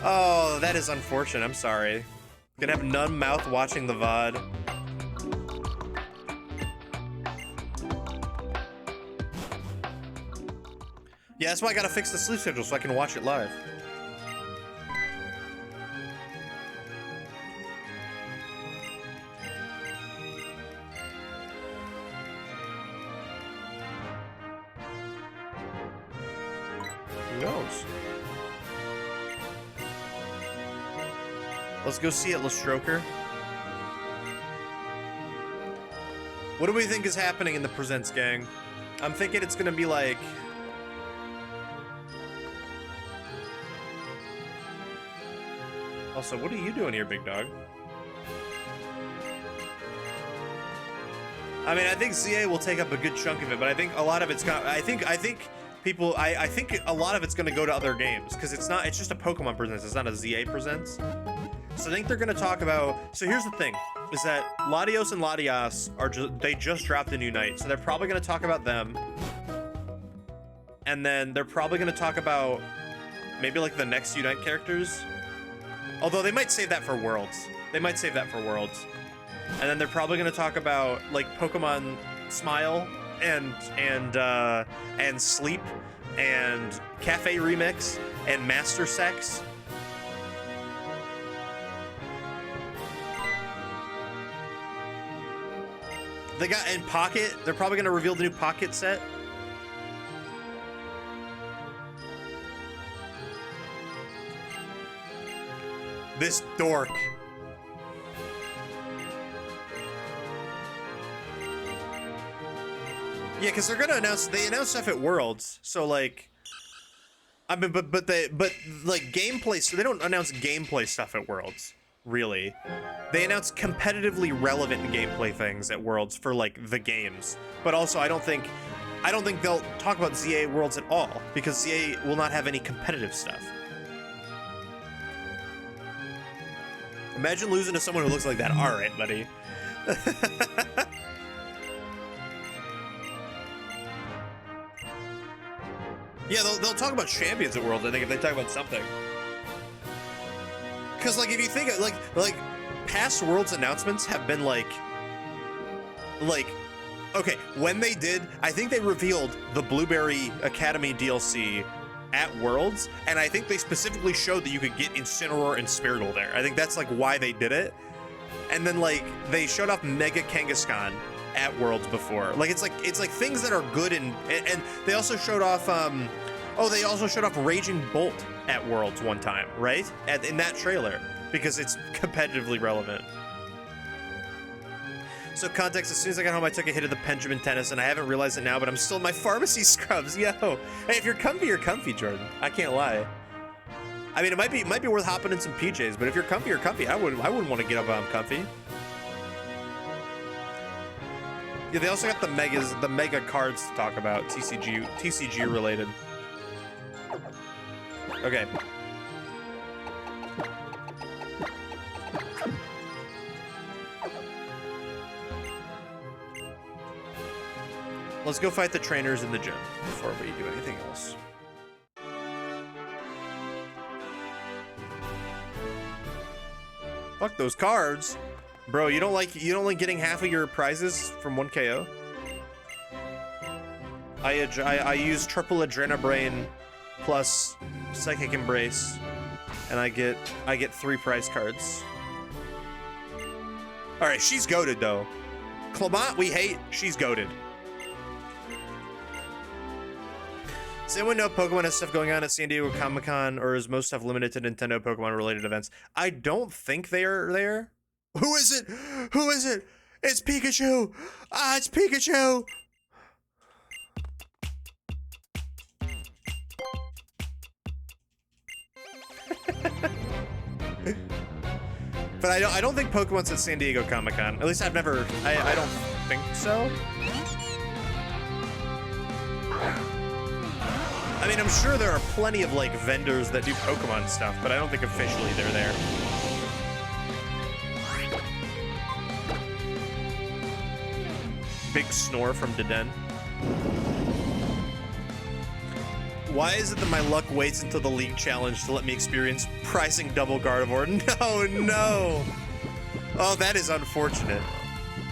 Oh, that is unfortunate. I'm sorry. Gonna have numb mouth watching the VOD. Yeah, that's why I gotta fix the sleep schedule so I can watch it live. Who knows? Let's go see it, Lestroker. What do we think is happening in the Presents gang? I'm thinking it's gonna be like... Also, what are you doing here, big dog? I mean, I think ZA will take up a good chunk of it, but I think a lot of it's gonna... I think a lot of it's gonna go to other games, because it's just a Pokemon Presents, it's not a ZA Presents. So I think they're gonna talk about... So here's the thing, is that Latios and Latias they just dropped a new night, so they're probably gonna talk about them. And then they're probably gonna talk about maybe like the next Unite characters. Although they might save that for Worlds. And then they're probably gonna talk about like Pokemon Smile and Sleep and Cafe Remix and Master Sex. They got in Pocket. They're probably gonna reveal the new Pocket set. This dork. Yeah, because they're gonna they announce stuff at Worlds, so like, I mean, but like gameplay, so they don't announce gameplay stuff at Worlds, really. They announce competitively relevant gameplay things at Worlds for like the games, but also I don't think they'll talk about ZA Worlds at all, because ZA will not have any competitive stuff. Imagine losing to someone who looks like that. All right, buddy. Yeah, they'll talk about champions at Worlds, I think, if they talk about something. Because, like, if you think, like, past Worlds announcements have been, like, okay, when they did, I think they revealed the Blueberry Academy DLC at Worlds, and I think they specifically showed that you could get Incineroar and Spearow there. I think that's, like, why they did it. And then, like, they showed off Mega Kangaskhan at Worlds before. Like, it's like things that are good, and they also showed off they also showed off Raging Bolt at Worlds one time, right? In that trailer, because it's competitively relevant. So context, as soon as I got home, I took a hit of the Benjamin tennis, and I haven't realized it now, but I'm still in my pharmacy scrubs. Yo, hey, if you're comfy, Jordan. I can't lie. I mean, it might be worth hopping in some PJs, but if you're comfy, you're comfy. I wouldn't want to get up on comfy. Yeah, they also got the mega cards to talk about, TCG related. Okay. Let's go fight the trainers in the gym before we do anything else. Fuck those cards. Bro, you don't like getting half of your prizes from 1 KO? I use triple Adrenabrain plus Psychic Embrace, and I get 3 prize cards. All right, she's goated though. Clemont, we hate. She's goated. Does anyone know if Pokemon has stuff going on at San Diego Comic-Con, or is most stuff limited to Nintendo Pokemon related events? I don't think they are there. Who is it? Who is it? It's Pikachu! Ah, it's Pikachu! But I don't think Pokemon's at San Diego Comic-Con. At least I don't think so. I mean, I'm sure there are plenty of, like, vendors that do Pokemon stuff, but I don't think officially they're there. Big snore from Deden. Why is it that my luck waits until the League Challenge to let me experience pricing double Gardevoir? No, no! Oh, that is unfortunate,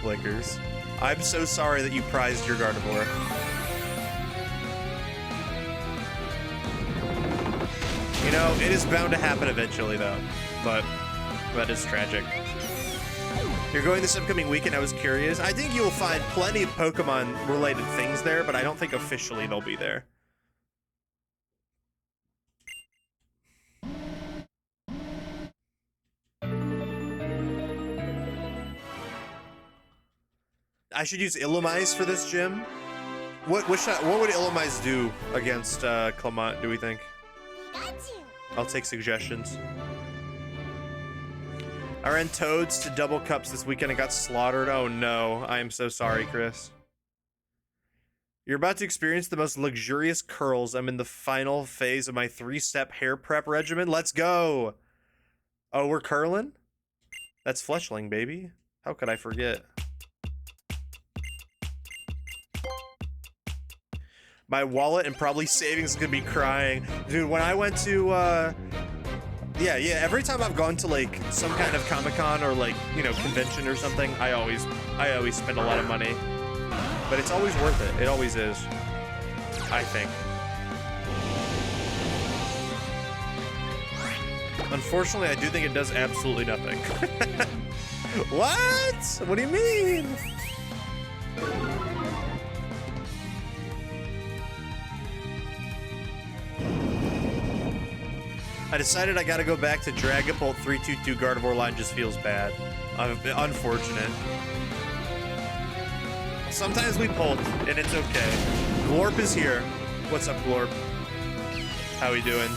Blickers. I'm so sorry that you prized your Gardevoir. You know, it is bound to happen eventually, though. But that is tragic. You're going this upcoming weekend, I was curious. I think you'll find plenty of Pokemon-related things there, but I don't think officially they'll be there. I should use Illumise for this gym. What would Illumise do against Clemont, do we think? I'll take suggestions. I ran Toads to double cups this weekend and got slaughtered. Oh no, I am so sorry, Chris. You're about to experience the most luxurious curls. I'm in the final phase of my 3-step hair prep regimen. Let's go. Oh, we're curling? That's Fletchling, baby. How could I forget? My wallet and probably savings is gonna be crying. Dude, when I went to, yeah, every time I've gone to, like, some kind of Comic-Con or, like, you know, convention or something, I always spend a lot of money. But it's always worth it. It always is. I think. Unfortunately, I do think it does absolutely nothing. What? What do you mean? I decided I gotta go back to Dragapult 322 Gardevoir line. Just feels bad. Unfortunate. Sometimes we pulled, and it's okay. Glorp is here. What's up, Glorp? How we doing?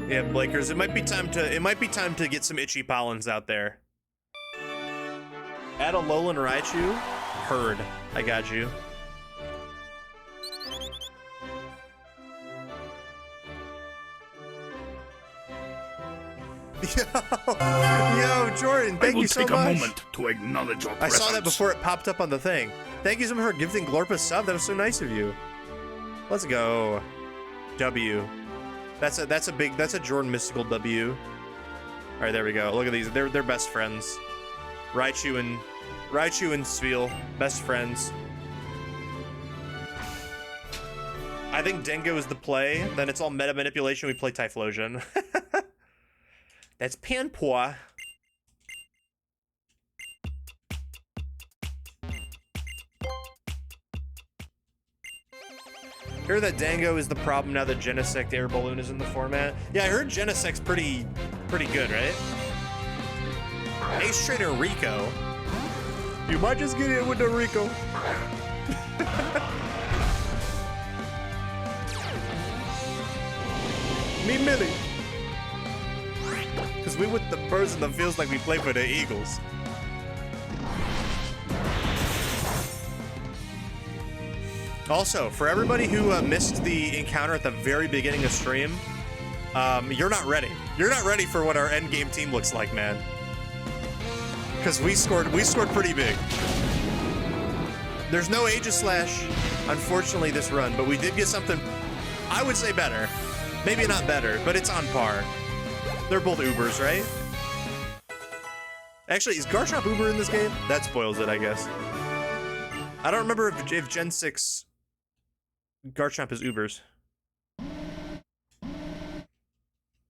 Yeah, Blakers, it might be time to get some itchy pollens out there. Add a Alolan Raichu? Heard. I got you. Yo, Jordan, thank you so much. I will take a moment to acknowledge your presence. I saw that before it popped up on the thing. Thank you so much for gifting Glorp a sub. That was so nice of you. Let's go. W. That's a Jordan mystical W. All right, there we go. Look at these. They're best friends. Raichu and Spheal, best friends. I think Dingo is the play. Then it's all meta manipulation. We play Typhlosion. That's Panpour. Hear that Dango is the problem now that Genesect Air Balloon is in the format. Yeah, I heard Genesect's pretty good, right? Ace Trainer Rico. You might just get in with the Rico. Me Millie. Because we with the birds in the fields like we play for the Eagles. Also, for everybody who missed the encounter at the very beginning of stream, you're not ready. You're not ready for what our endgame team looks like, man. Because we scored pretty big. There's no Aegislash, unfortunately, this run, but we did get something, I would say better. Maybe not better, but it's on par. They're both Ubers, right? Actually, is Garchomp Uber in this game? That spoils it, I guess. I don't remember if Gen 6 Garchomp is Ubers.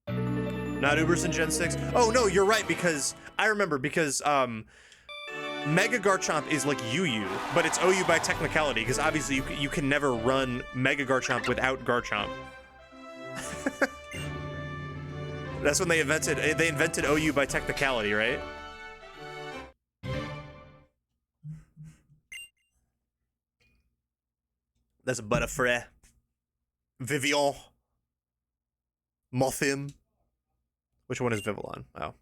Not Ubers in Gen 6? Oh, no, you're right, because I remember, because Mega Garchomp is like UU, but it's OU by technicality, because obviously you can never run Mega Garchomp without Garchomp. That's when they invented OU by technicality, right? That's a Butterfree. Vivian. Mothim. Which one is Vivillon? Oh.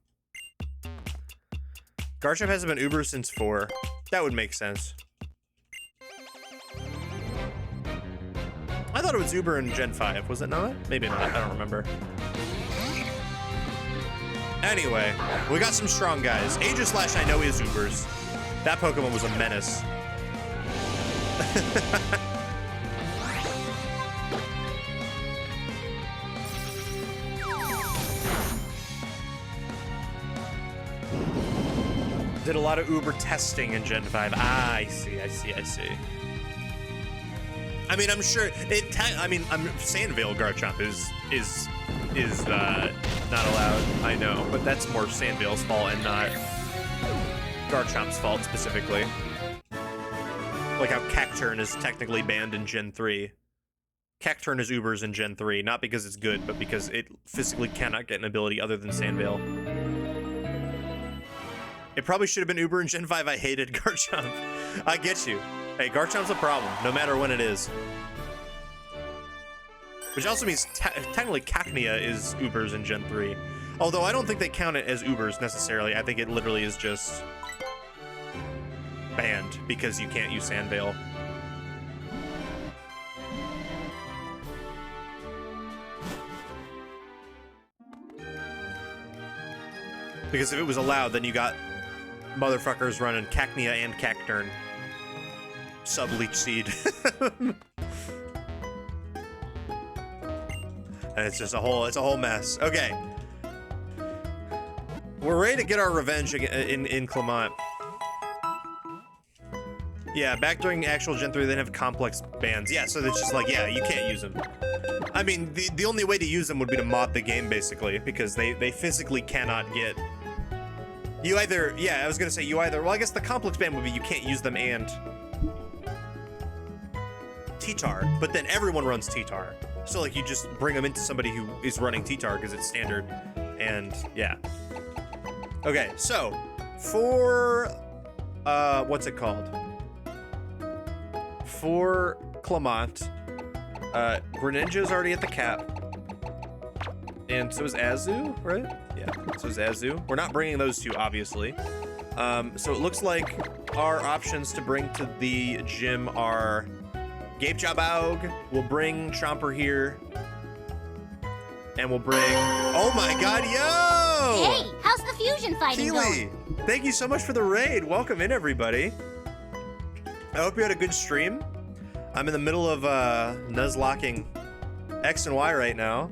Garchomp hasn't been Uber since 4. That would make sense. I thought it was Uber in Gen 5. Was it not? Maybe not. I don't remember. Anyway, we got some strong guys. Aegislash I know is Ubers. That Pokemon was a menace. Did a lot of Uber testing in Gen 5. Ah, I see. I mean, I'm sure Sandvale Garchomp is not allowed. I know, but that's more Sandvale's fault and not Garchomp's fault specifically. Like how Cacturn is technically banned in Gen 3. Cacturn is Ubers in Gen 3, not because it's good, but because it physically cannot get an ability other than Sandvale. It probably should have been Uber in Gen 5. I hated Garchomp. I get you. Hey, Garchomp's a problem, no matter when it is. Which also means technically Cacnea is Ubers in Gen 3. Although I don't think they count it as Ubers necessarily. I think it literally is just banned because you can't use Sandvale. Because if it was allowed, then you got motherfuckers running Cacnea and Cacturn. Sub-Leech Seed. And it's just a whole mess. Okay. We're ready to get our revenge in Clemont. Yeah, back during actual Gen 3, they didn't have complex bans. Yeah, so it's just like, yeah, you can't use them. I mean, the only way to use them would be to mod the game, basically, because they physically cannot get You either, yeah, I was gonna say you either, well, I guess the complex band would be you can't use them and T-Tar, but then everyone runs T-Tar. So like you just bring them into somebody who is running T-Tar because it's standard, and yeah. Okay, so for, what's it called? For Clemont, Greninja's already at the cap. And so is Azu, right? Yeah, so is Azu. We're not bringing those two, obviously. So it looks like our options to bring to the gym are Gabe Jabaug, we'll bring Chomper here, and we'll bring, oh my god, yo! Hey, how's the fusion fighting Keely, going? thank you so much for the raid. Welcome in, everybody. I hope you had a good stream. I'm in the middle of Nuzlocking X and Y right now.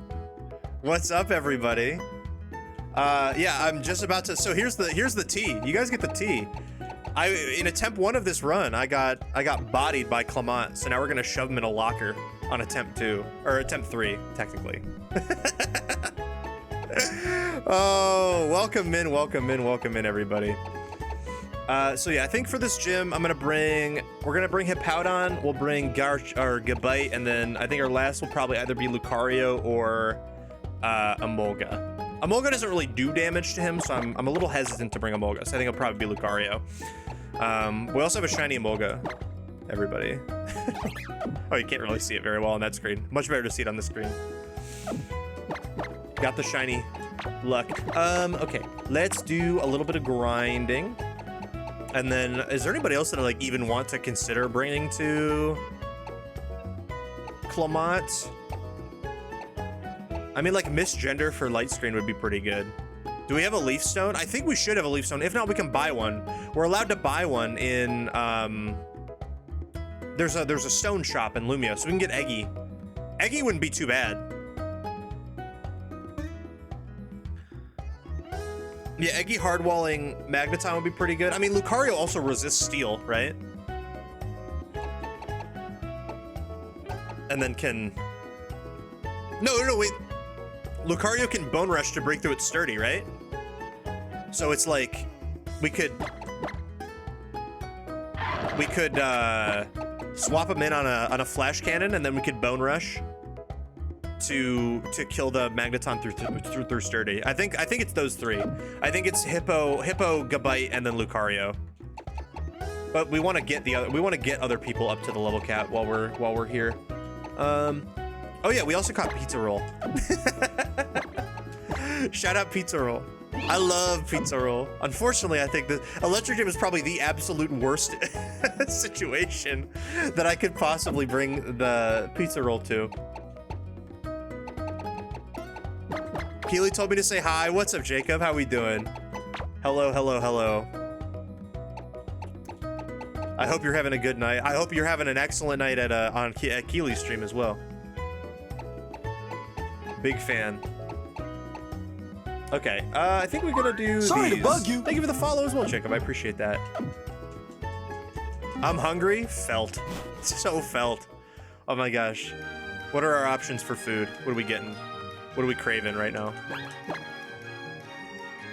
What's up, everybody? Yeah, I'm just about to. So here's the tea. You guys get the tea. In attempt 1 of this run, I got bodied by Clemont. So now we're gonna shove him in a locker on attempt 2 or attempt 3, technically. Oh, welcome in, everybody. So yeah, I think for this gym, we're gonna bring Hippowdon, we'll bring Gabite, and then I think our last will probably either be Lucario or Emolga. Emolga doesn't really do damage to him, so I'm a little hesitant to bring Emolga, so I think it'll probably be Lucario. We also have a shiny Emolga, everybody. Oh, you can't really see it very well on that screen. Much better to see it on the screen. Got the shiny luck. Okay, let's do a little bit of grinding. And then, is there anybody else that I like even want to consider bringing to Clemont? I mean, like Misgender for light screen would be pretty good. Do we have a leaf stone? I think we should have a leaf stone. If not, we can buy one. We're allowed to buy one in there's a stone shop in Lumia, so we can get Eggy. Eggy wouldn't be too bad. Yeah, Eggy hardwalling Magneton would be pretty good. I mean, Lucario also resists steel, right? And then can... No, wait. Lucario can Bone Rush to break through its sturdy, right? So it's like, we could swap him in on a Flash Cannon, and then we could Bone Rush to kill the Magneton through sturdy. I think it's those three. I think it's Hippo, Gabite, and then Lucario. But we want to get other people up to the level cap while we're here. Oh yeah, we also caught Pizza Roll. Shout out Pizza Roll. I love Pizza Roll. Unfortunately, I think the Electric Gym is probably the absolute worst situation that I could possibly bring the Pizza Roll to. Keely told me to say hi. What's up, Jacob? How we doing? Hello. I hope you're having a good night. I hope you're having an excellent night at Keely's stream as well. Big fan. Okay, I think we're gonna do Sorry these. to bug you. Thank you for the follow as well, Jacob. I appreciate that. I'm hungry. Felt. So felt. Oh my gosh. What are our options for food? What are we getting? What are we craving right now?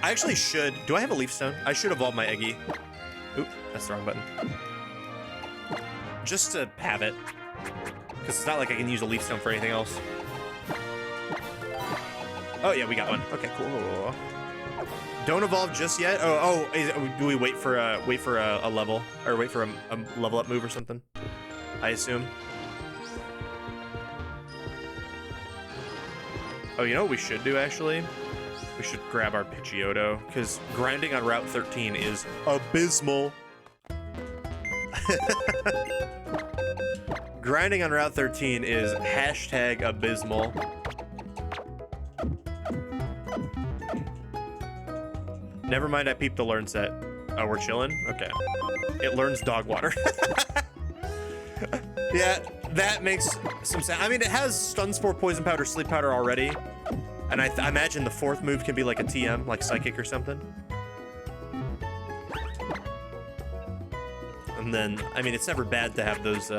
I actually should. Do I have a leaf stone? I should evolve my Eggy. Oop, that's the wrong button. Just to have it. Because it's not like I can use a leaf stone for anything else. Oh yeah, we got one. Okay, cool. Don't evolve just yet. Do we wait for a level, or wait for a level up move or something? I assume. Oh, you know what we should do actually? We should grab our Pidgeotto, because grinding on Route 13 is abysmal. Grinding on Route 13 is #abysmal. Never mind, I peeped the learn set. Oh, we're chilling? Okay. It learns dog water. Yeah, that makes some sense. I mean, it has Stun Spore, Poison Powder, Sleep Powder already. And I imagine the fourth move can be like a TM, like Psychic or something. And then, I mean, it's never bad to have those,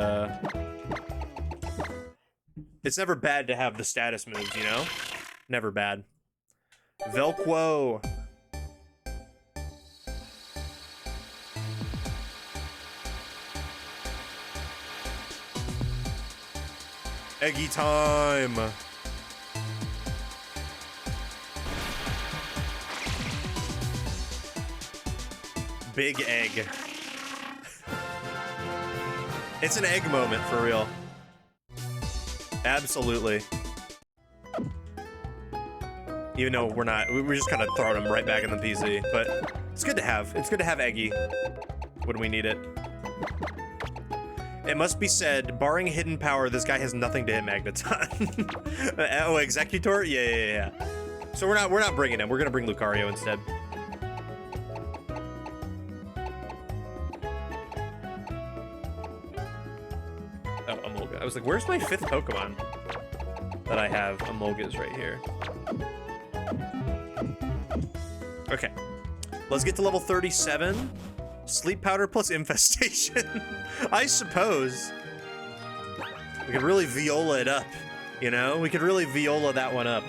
it's never bad to have the status moves, you know? Never bad. Velquo. Eggy time. Big egg. It's an egg moment for real. Absolutely. Even though we're not, we're just kind of throwing him right back in the PC, but it's good to have. It's good to have Eggy when we need it. It must be said, barring hidden power, this guy has nothing to hit Magneton. Oh, Executor? Yeah. So we're not bringing him. We're gonna bring Lucario instead. Oh, Emolga. I was like, where's my 5th Pokemon that I have? Emolga's right here. Okay. Let's get to level 37. Sleep powder plus infestation. I suppose. We could really Viola it up, you know? We could really Viola that one up.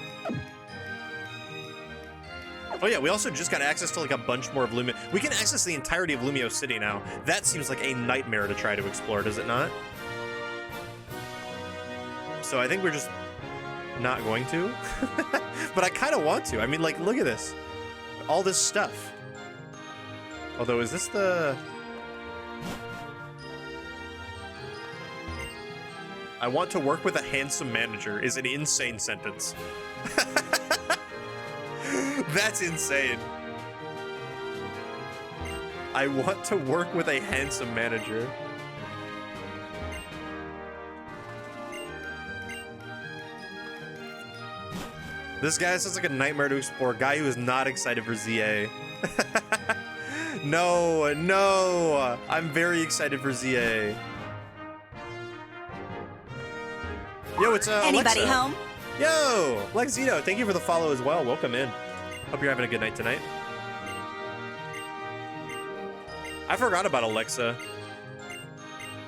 Oh yeah, we also just got access to like a bunch more of Lumio. We can access the entirety of Lumio City now. That seems like a nightmare to try to explore, does it not? So I think we're just not going to. But I kind of want to. I mean, like, look at this. All this stuff. Although, is this the... I want to work with a handsome manager is an insane sentence. That's insane. I want to work with a handsome manager. This guy sounds like a nightmare to explore. Guy who is not excited for ZA. No. I'm very excited for ZA. Yo, it's Anybody Alexa. home? Yo, Lexito, thank you for the follow as well. Welcome in. Hope you're having a good night tonight. I forgot about Alexa.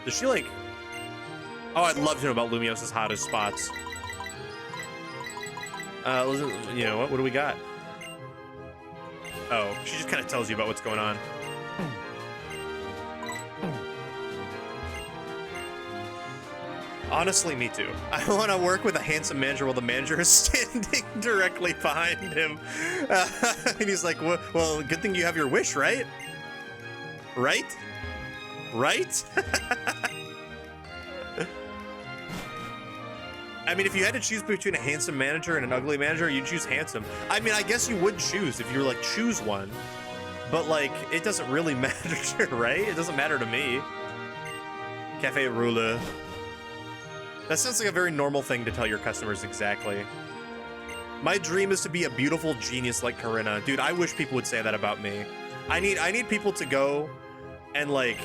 Does she like... Oh, I'd love to know about Lumios's hottest spots. Listen, you know what do we got? Oh, she just kind of tells you about what's going on. Honestly, me too. I want to work with a handsome manager while the manager is standing directly behind him. And he's like, well, good thing you have your wish, right? Right? Right? I mean, if you had to choose between a handsome manager and an ugly manager, you'd choose handsome. I mean, I guess you would choose if you were like, choose one. But like, it doesn't really matter, right? It doesn't matter to me. Cafe Roule. That sounds like a very normal thing to tell your customers exactly. My dream is to be a beautiful genius like Corinna. Dude, I wish people would say that about me. I need people to go and like...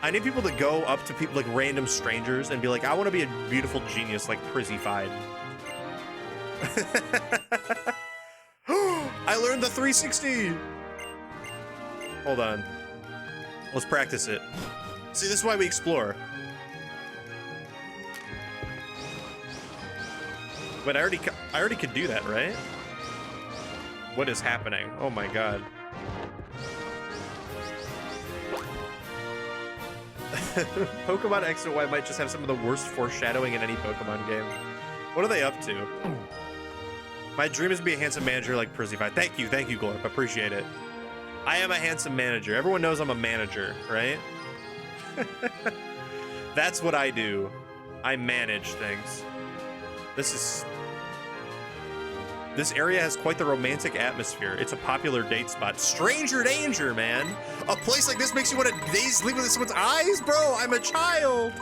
I need people to go up to people, like random strangers, and be like, I want to be a beautiful genius like Przzyfied. I learned the 360! Hold on. Let's practice it. See, this is why we explore. But I already could do that, right? What is happening? Oh my god. Pokemon X and Y might just have some of the worst foreshadowing in any Pokemon game. What are they up to? My dream is to be a handsome manager like Przzyfied. Thank you, Glorp. Appreciate it. I am a handsome manager. Everyone knows I'm a manager, right? That's what I do. I manage things. This area has quite the romantic atmosphere. It's a popular date spot. Stranger danger, man. A place like this makes you want to daze sleep with someone's eyes, bro. I'm a child.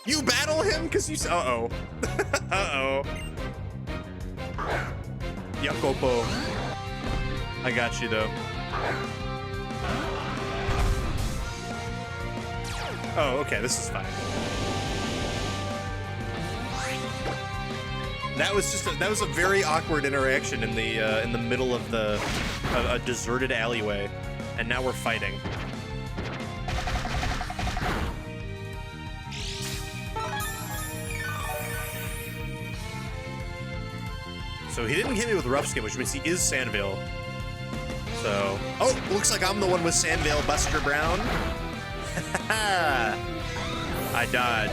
You battle him because you. Uh-oh. Uh-oh. Yakopo. I got you though. Oh, okay. This is fine. That was a very awkward interaction in the middle of a deserted alleyway, and now we're fighting. So he didn't hit me with Rough Skin, which means he is Sandvale. So, oh, looks like I'm the one with Sandvale, Buster Brown. I dodge.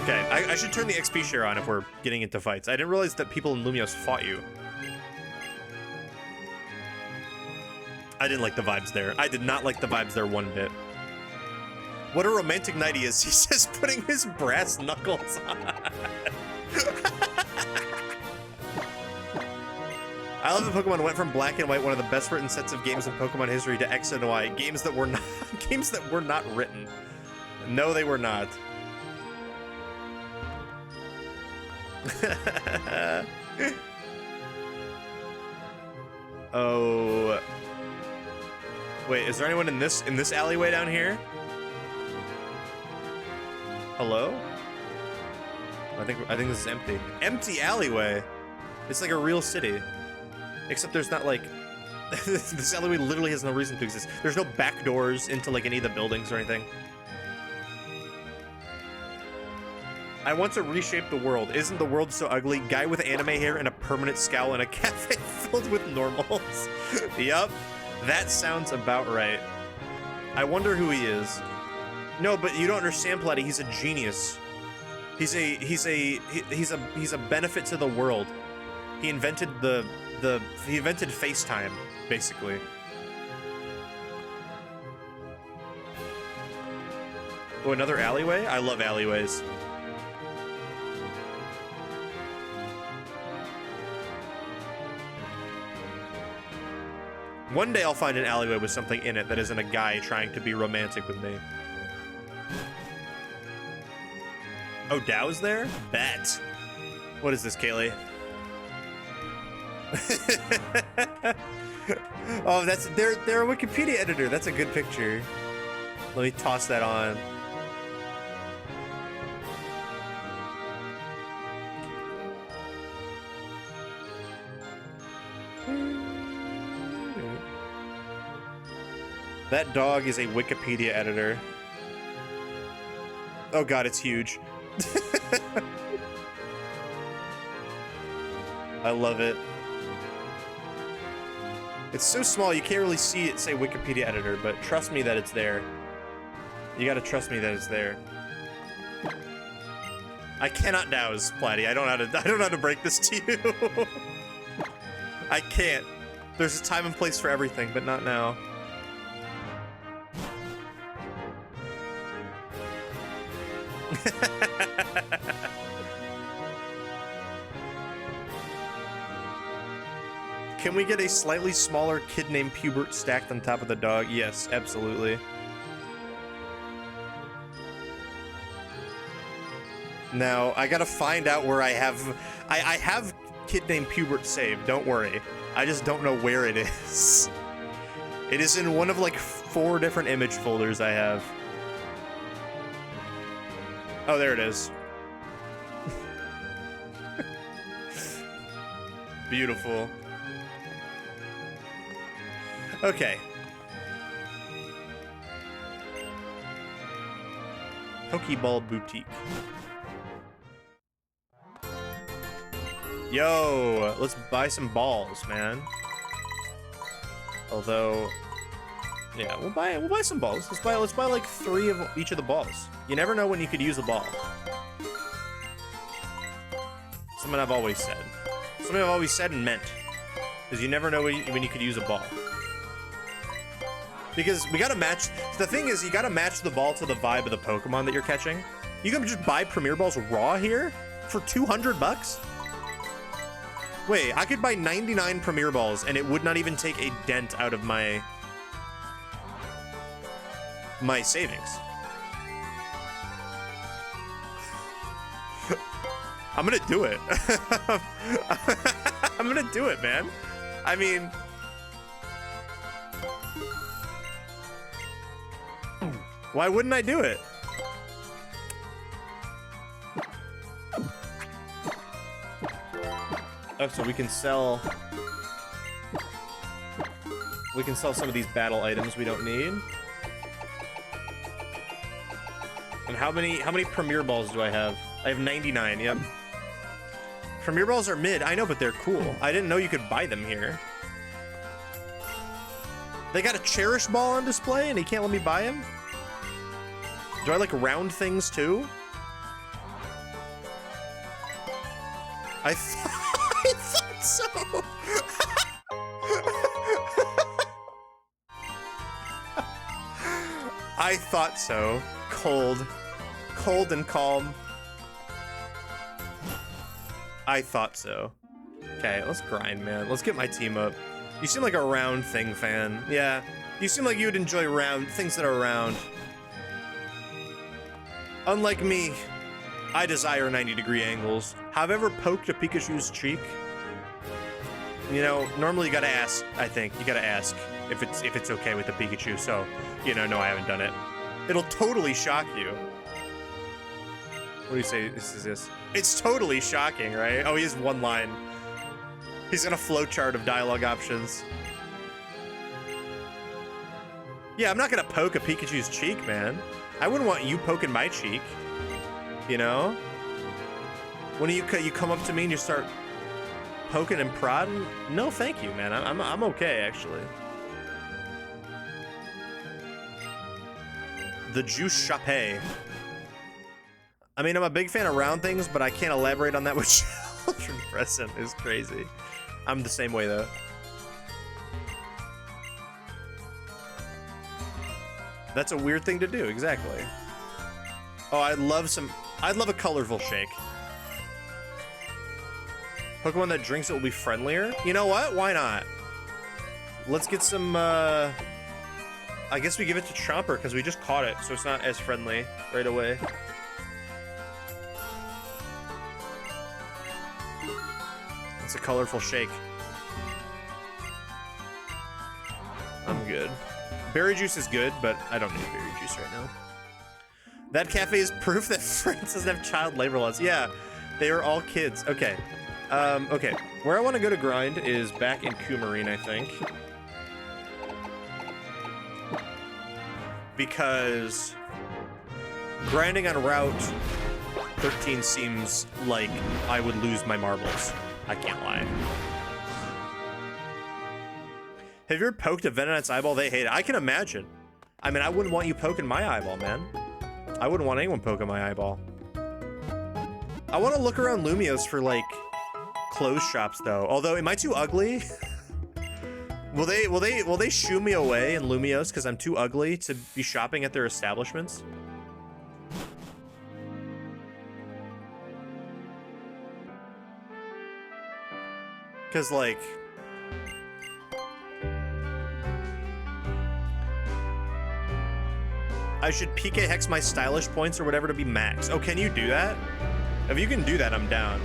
Okay, I should turn the XP share on if we're getting into fights. I didn't realize that people in Lumios fought you. I didn't like the vibes there. I did not like the vibes there one bit. What a romantic night he is. He says putting his brass knuckles on. I love that Pokemon went from Black and White, one of the best written sets of games in Pokemon history, to X and Y, games that were not written. No, they were not. Oh. Wait, is there anyone in this alleyway down here? Hello? I think this is empty. Empty alleyway. It's like a real city. Except there's not like this alleyway literally has no reason to exist. There's no back doors into like any of the buildings or anything. I want to reshape the world. Isn't the world so ugly? Guy with anime hair and a permanent scowl in a cafe filled with normals. Yup. That sounds about right. I wonder who he is. No, but you don't understand, Platty. He's a genius. He's a benefit to the world. He invented he invented FaceTime, basically. Oh, another alleyway? I love alleyways. One day I'll find an alleyway with something in it that isn't a guy trying to be romantic with me. Oh, Dow's there? Bet. What is this, Kaylee? Oh, they're a Wikipedia editor. That's a good picture. Let me toss that on. That dog is a Wikipedia editor. Oh god, it's huge. I love it. It's so small you can't really see it say Wikipedia editor, but trust me that it's there. You gotta trust me that it's there. I cannot douse, Platty. I don't know how to break this to you. I can't. There's a time and place for everything, but not now. Can we get a slightly smaller kid named Pubert stacked on top of the dog? Yes, absolutely. Now, I gotta find out where I have... I have kid named Pubert saved, don't worry. I just don't know where it is. It is in one of like 4 different image folders I have. Oh, there it is. Beautiful. Okay. Pokeball Boutique. Yo, let's buy some balls, man. Although, yeah, we'll buy some balls. Let's buy like 3 of each of the balls. You never know when you could use a ball. Something I've always said. Something I've always said and meant. Because you never know when you could use a ball. Because we gotta match... The thing is, you gotta match the ball to the vibe of the Pokemon that you're catching. You can just buy Premier Balls raw here for 200 bucks? Wait, I could buy 99 Premier Balls and it would not even take a dent out of my savings. I'm gonna do it. I'm gonna do it, man. I mean... Why wouldn't I do it? Oh, so we can sell some of these battle items we don't need. And how many Premier Balls do I have? I have 99, yep. Premier Balls are mid, I know, but they're cool. I didn't know you could buy them here. They got a Cherish Ball on display and he can't let me buy him? Do I like round things too? I thought so. I thought so. Cold. Cold and calm. I thought so. Okay, let's grind, man. Let's get my team up. You seem like a round thing fan. Yeah. You seem like you would enjoy round things that are round. Unlike me, I desire 90-degree angles. Have I ever poked a Pikachu's cheek? You know, normally you gotta ask, I think. You gotta ask if it's okay with the Pikachu, so, you know, no, I haven't done it. It'll totally shock you. What do you say this is this? It's totally shocking, right? Oh, he has one line. He's in a flowchart of dialogue options. Yeah, I'm not gonna poke a Pikachu's cheek, man. I wouldn't want you poking my cheek. You know? When you come up to me and you start poking and prodding, no thank you, man. I'm okay, actually. The Juice Chape. I mean, I'm a big fan of round things, but I can't elaborate on that with children present. It's crazy. I'm the same way, though. That's a weird thing to do, exactly. Oh, I'd love a colorful shake. Pokemon that drinks it will be friendlier? You know what? Why not? Let's get some, I guess we give it to Chomper, because we just caught it, so it's not as friendly right away. It's a colorful shake. I'm good. Berry juice is good, but I don't need berry juice right now. That cafe is proof that France doesn't have child labor laws. Yeah, they are all kids. Okay. Okay. Where I want to go to grind is back in Coumarine, I think. Because grinding on Route 13 seems like I would lose my marbles. I can't lie. Have you ever poked a Venonat's eyeball? They hate it. I can imagine. I mean, I wouldn't want you poking my eyeball, man. I wouldn't want anyone poking my eyeball. I want to look around Lumios for, like, clothes shops, though. Although, am I too ugly? Will they shoo me away in Lumios because I'm too ugly to be shopping at their establishments? Because, like... I should PK Hex my stylish points or whatever to be max. Oh, can you do that? If you can do that, I'm down.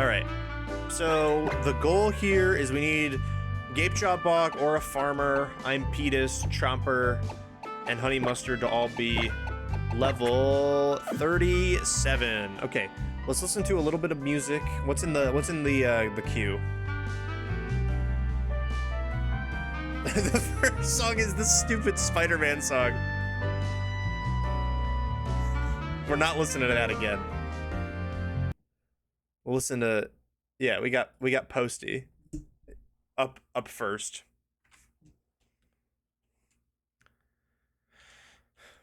Alright. So, the goal here is we need Gape Bog or a Farmer, I'm Petus, Chomper, and Honey Mustard to all be level 37. Okay. Let's listen to a little bit of music. What's in the queue? The first song is the stupid Spider-Man song. We're not listening to that again. We'll listen to, yeah, we got Posty up first.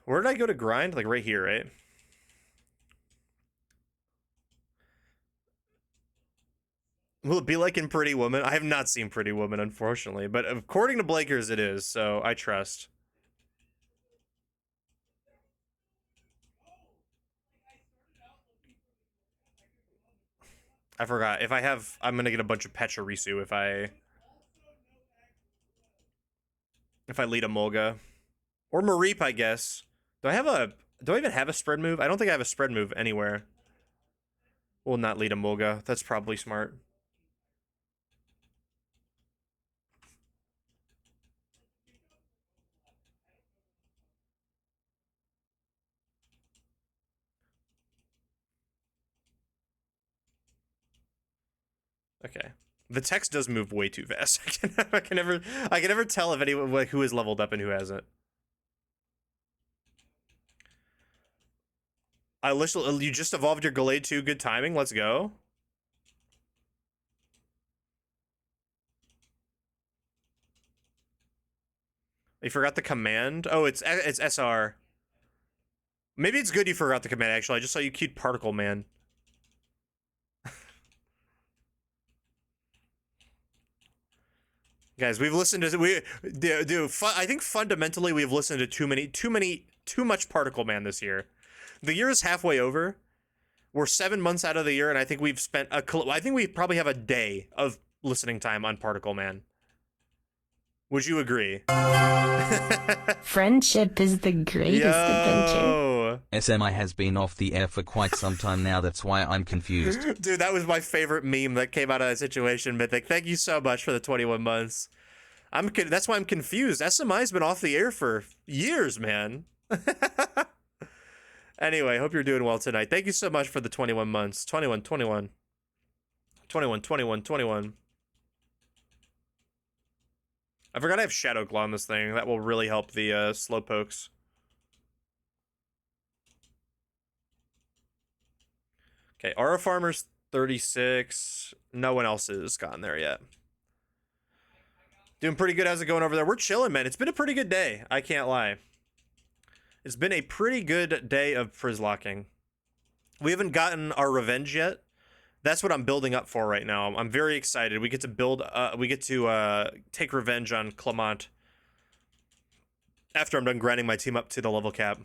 Where did I go to grind? Like right here, right? Will it be like in Pretty Woman? I have not seen Pretty Woman, unfortunately, but according to Blakers, it is, so I trust. I forgot. If I have, I'm gonna get a bunch of Pachirisu if I lead a Mulga. Or Mareep, I guess. Do I even have a spread move? I don't think I have a spread move anywhere. We'll not lead a Mulga. That's probably smart. Okay. The text does move way too fast. I can never tell if anyone like who is leveled up and who hasn't. You just evolved your Gallade 2. Good timing. Let's go. You forgot the command? Oh, it's SR. Maybe it's good you forgot the command, actually. I just saw you cute Particle Man. Guys, we've listened to I think fundamentally we've listened to too much Particle Man this year. The year is halfway over. We're 7 months out of the year, and I think we've spent I think we probably have a day of listening time on Particle Man. Would you agree? Friendship is the greatest adventure. Yo! SMI has been off the air for quite some time now, that's why I'm confused. Dude, that was my favorite meme that came out of that situation, Mythic. Thank you so much for the 21 months. That's why I'm confused. SMI's been off the air for years, man. Anyway, hope you're doing well tonight. Thank you so much for the 21 months. 21. 21. I forgot I have Shadow Claw on this thing. That will really help the Slowpokes. Okay, Aura Farmer's 36. No one else has gotten there yet. Doing pretty good. How's it going over there? We're chilling, man. It's been a pretty good day. I can't lie. It's been a pretty good day of Przzlocking. We haven't gotten our revenge yet. That's what I'm building up for right now. I'm very excited. We get to take revenge on Clemont after I'm done grinding my team up to the level cap.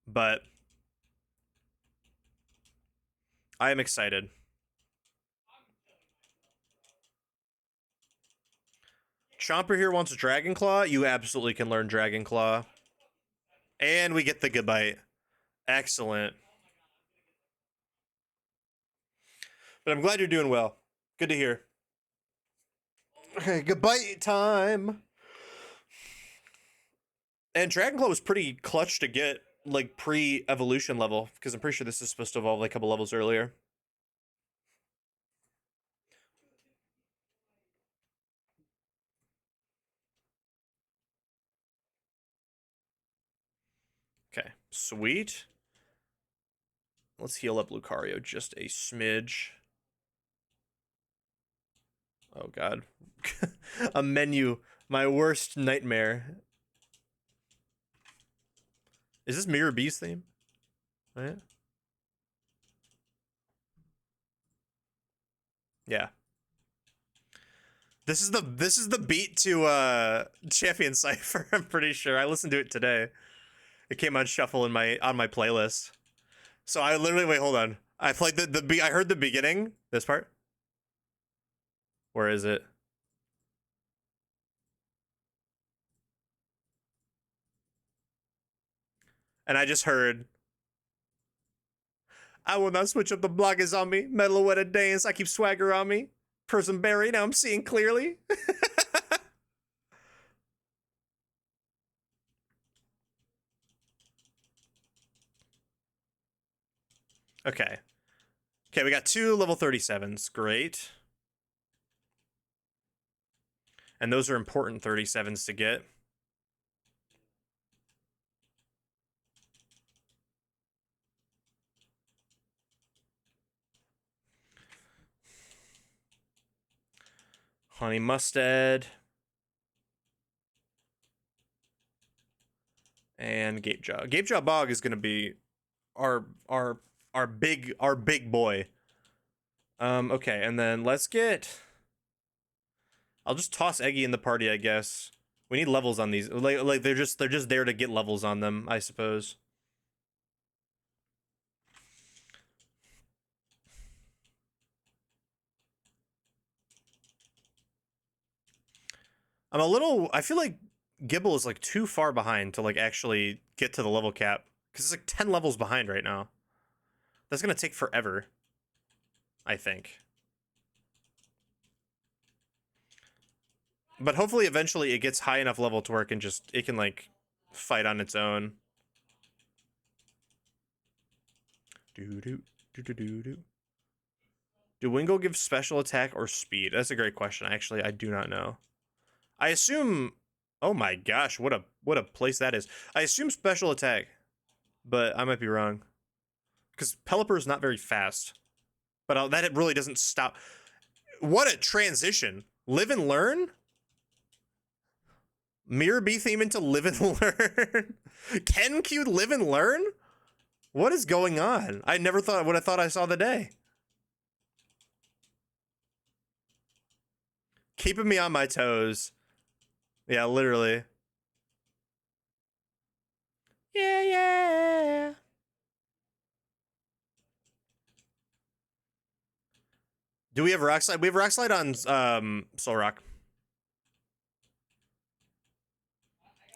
But I am excited. Chomper here wants a Dragon Claw. You absolutely can learn Dragon Claw. And we get the good bite. Excellent. But I'm glad you're doing well. Good to hear. Okay, goodbye time. And Dragon Claw was pretty clutch to get, like, pre-evolution level, because I'm pretty sure this is supposed to evolve like a couple levels earlier. Okay, sweet. Let's heal up Lucario just a smidge. Oh god. A menu. My worst nightmare. Is this Mirror B's theme? Oh, yeah. Yeah. This is the beat to Champion Cypher, I'm pretty sure. I listened to it today. It came on shuffle on my playlist. So I literally wait, hold on. I played the beat. I heard the beginning. This part. Where is it? And I just heard, I will not switch up, the block is on me. Metal with a dance, I keep swagger on me. Person buried, now I'm seeing clearly. Okay. Okay, we got 2 level 37s. Great. And those are important 37s to get. Honey Mustard. And Gapejaw. Gapejaw Bog is gonna be our big boy. Okay, and then let's get, I'll just toss Eggy in the party, I guess. We need levels on these. Like they're just there to get levels on them, I suppose. I feel like Gibble is like too far behind to like actually get to the level cap, because it's like 10 levels behind right now. That's gonna take forever, I think. But hopefully eventually it gets high enough level to where it can like fight on its own. Do Wingo give special attack or speed? That's a great question. Actually, I do not know. I assume, oh my gosh, what a place that is. I assume special attack. but I might be wrong. Because Pelipper is not very fast. But that it really doesn't stop. What a transition. Live and learn? Mirror B theme into live and learn? Ken Q live and learn? What is going on? I never thought what I thought I saw the day. Keeping me on my toes. Yeah, literally. Yeah, yeah. Do we have Rock Slide? We have Rock Slide on Solrock.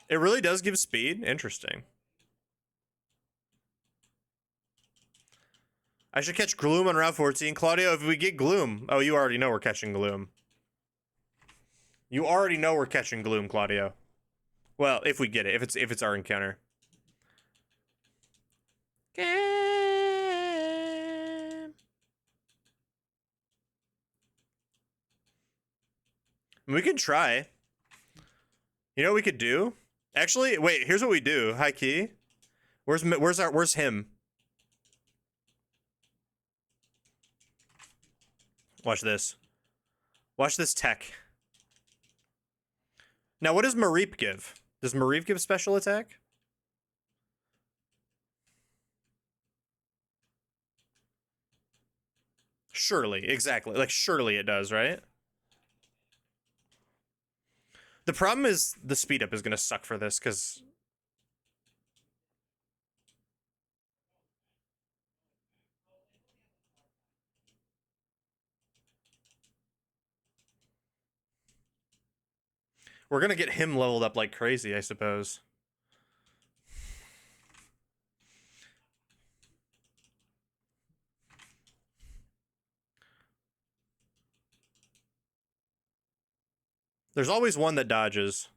It really does give speed. Interesting. I should catch Gloom on Route 14. Claudio, if we get Gloom... Oh, you already know we're catching Gloom. You already know we're catching Gloom, Claudio. Well, if we get it. If it's our encounter. We could try. You know what we could do? Actually, wait, here's what we do. High key. Where's him? Watch this. Watch this tech. Now, what does Mareep give? Does Mareep give special attack? Surely, exactly. Like, surely it does, right? The problem is the speed up is going to suck for this, because... We're going to get him leveled up like crazy, I suppose. There's always one that dodges.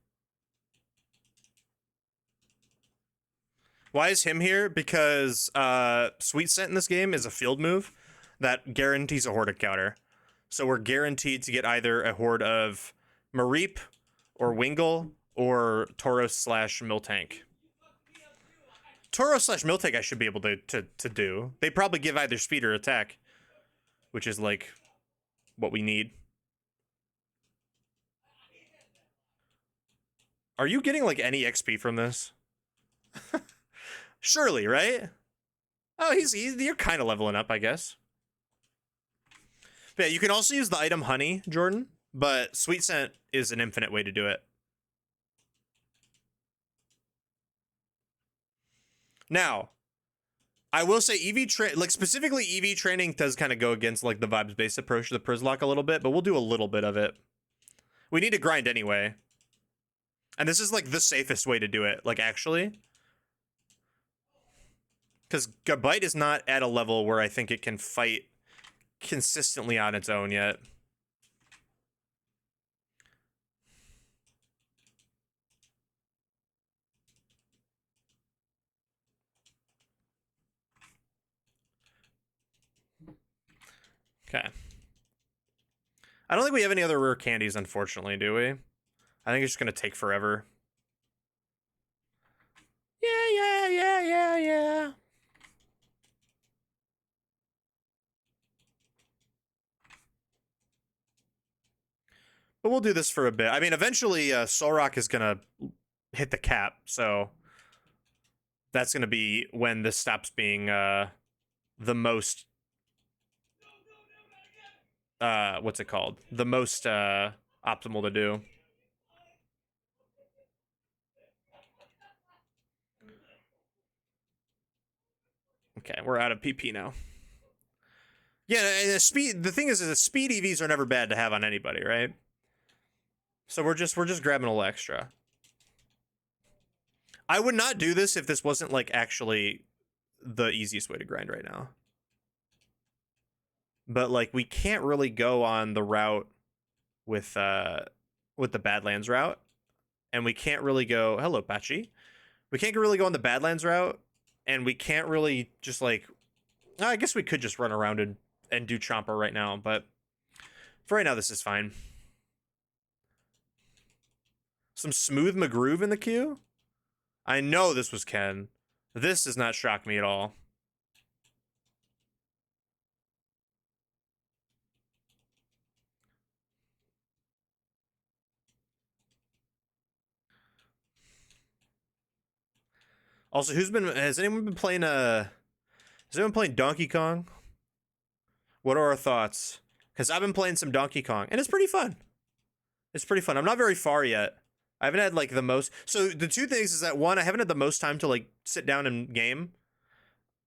Why is him here? Because Sweet Scent in this game is a field move that guarantees a horde counter. So we're guaranteed to get either a horde of Mareep or Wingull or Tauros slash Miltank. Tauros slash Miltank I should be able to do. They probably give either speed or attack, which is like what we need. Are you getting like any XP from this? Surely, right? Oh, you're kind of leveling up, I guess. But yeah, you can also use the item Honey, Jordan, but Sweet Scent is an infinite way to do it. Now, I will say specifically EV training does kind of go against like the vibes-based approach to the Przzlocke a little bit, but we'll do a little bit of it. We need to grind anyway. And this is like the safest way to do it, like actually. Because Gabite is not at a level where I think it can fight consistently on its own yet. Okay. I don't think we have any other rare candies, unfortunately, do we? I think it's just going to take forever. Yeah. But we'll do this for a bit. I mean, eventually, Solrock is going to hit the cap, so that's going to be when this stops being the most... what's it called? The most optimal to do. Okay, we're out of PP now. Yeah, and the thing is the speed EVs are never bad to have on anybody, right? So we're just grabbing a little extra. I would not do this if this wasn't like actually the easiest way to grind right now. But like we can't really go on the route with the Badlands route, and we can't really go. Hello, Patchy. We can't really go on the Badlands route, and we can't really just like. I guess we could just run around and do Chomper right now, but for right now this is fine. Some smooth McGroove in the queue. I know this was Ken. This does not shock me at all. Also, has anyone been playing Donkey Kong? What are our thoughts? Because I've been playing some Donkey Kong, and it's pretty fun. It's pretty fun. I'm not very far yet. I haven't had like the most. So the two things is that one, I haven't had the most time to like sit down and game.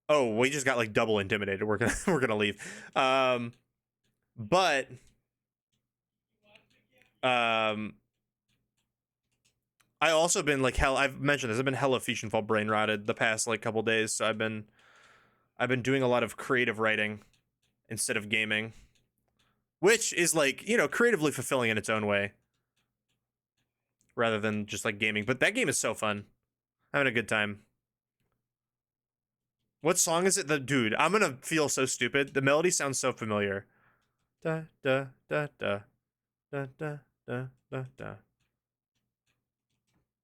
Oh, we just got like double intimidated. We're gonna leave. But I also been like I've mentioned this. I've been hella feature fall brain rotted the past like couple days. So I've been doing a lot of creative writing instead of gaming, which is like, you know, creatively fulfilling in its own way, rather than just like gaming. But that game is so fun. I'm having a good time. What song is it? Dude, I'm gonna feel so stupid. The melody sounds so familiar. Da da da da da da da da da.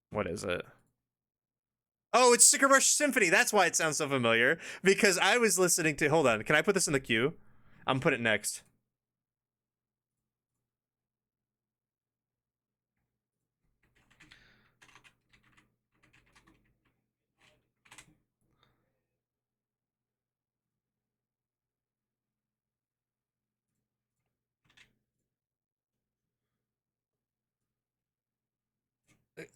What is it? Oh, it's Sticker Brush Symphony. That's why it sounds so familiar. Because I was listening to. Hold on. Can I put this in the queue? I'm put it next.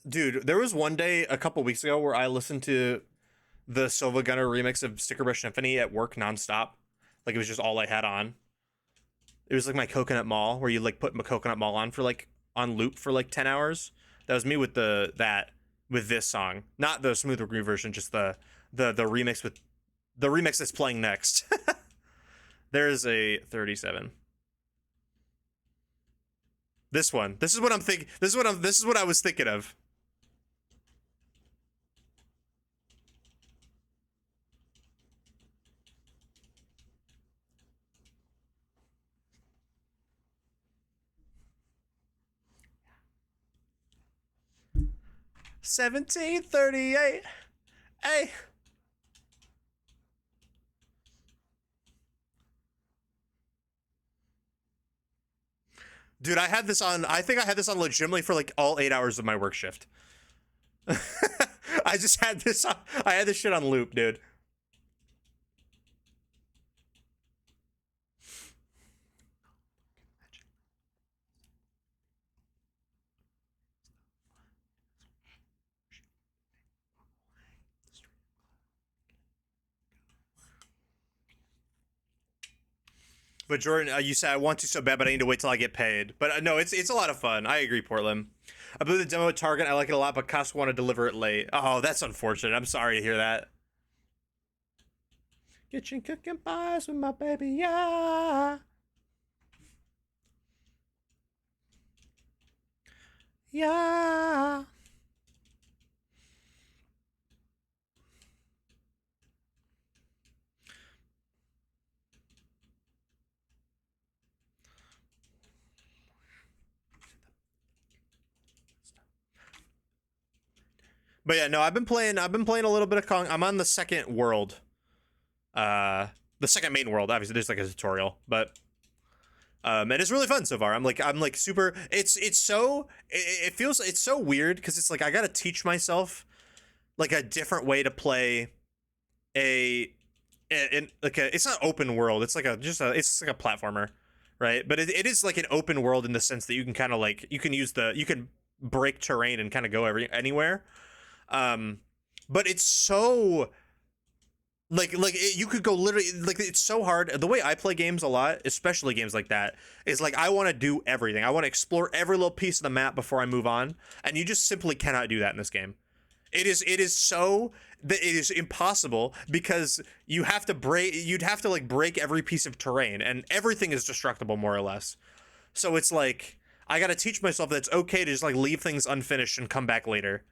Dude, there was one day a couple weeks ago where I listened to the Silva Gunner remix of Sticker Brush Symphony at work nonstop. Like, it was just all I had on. It was like my Coconut Mall, where you like put my Coconut Mall on for like on loop for like 10 hours. That was me with with this song, not the Smooth Groove version, just the remix with the remix that's playing next. There's a 37. This one. This is what I'm thinking. This is what I was thinking of. $17.38. Hey. Dude, I had this on. I think I had this on legitimately for like all 8 hours of my work shift. I just had this on. I had this shit on loop, dude. But Jordan, you said I want to so bad, but I need to wait till I get paid. But no, it's a lot of fun. I agree, Portland. I believe the demo at Target. I like it a lot, but Costco want to deliver it late. Oh, that's unfortunate. I'm sorry to hear that. Kitchen cooking pies with my baby, yeah. Yeah. But yeah, no, I've been playing a little bit of Kong. I'm on the second world. The second main world. Obviously there's like a tutorial, but and it's really fun so far. I'm like super it feels it's so weird because it's like I got to teach myself like a different way to play it's not open world. It's like it's like a platformer, right? But it is like an open world in the sense that you can kind of like you can break terrain and kind of go anywhere. But it's so you could go literally like it's so hard. The way I play games a lot, especially games like that, is like I want to do everything. I want to explore every little piece of the map before I move on, and you just simply cannot do that in this game. It is impossible because you'd have to like break every piece of terrain, and everything is destructible more or less. So it's like I got to teach myself that it's okay to just like leave things unfinished and come back later,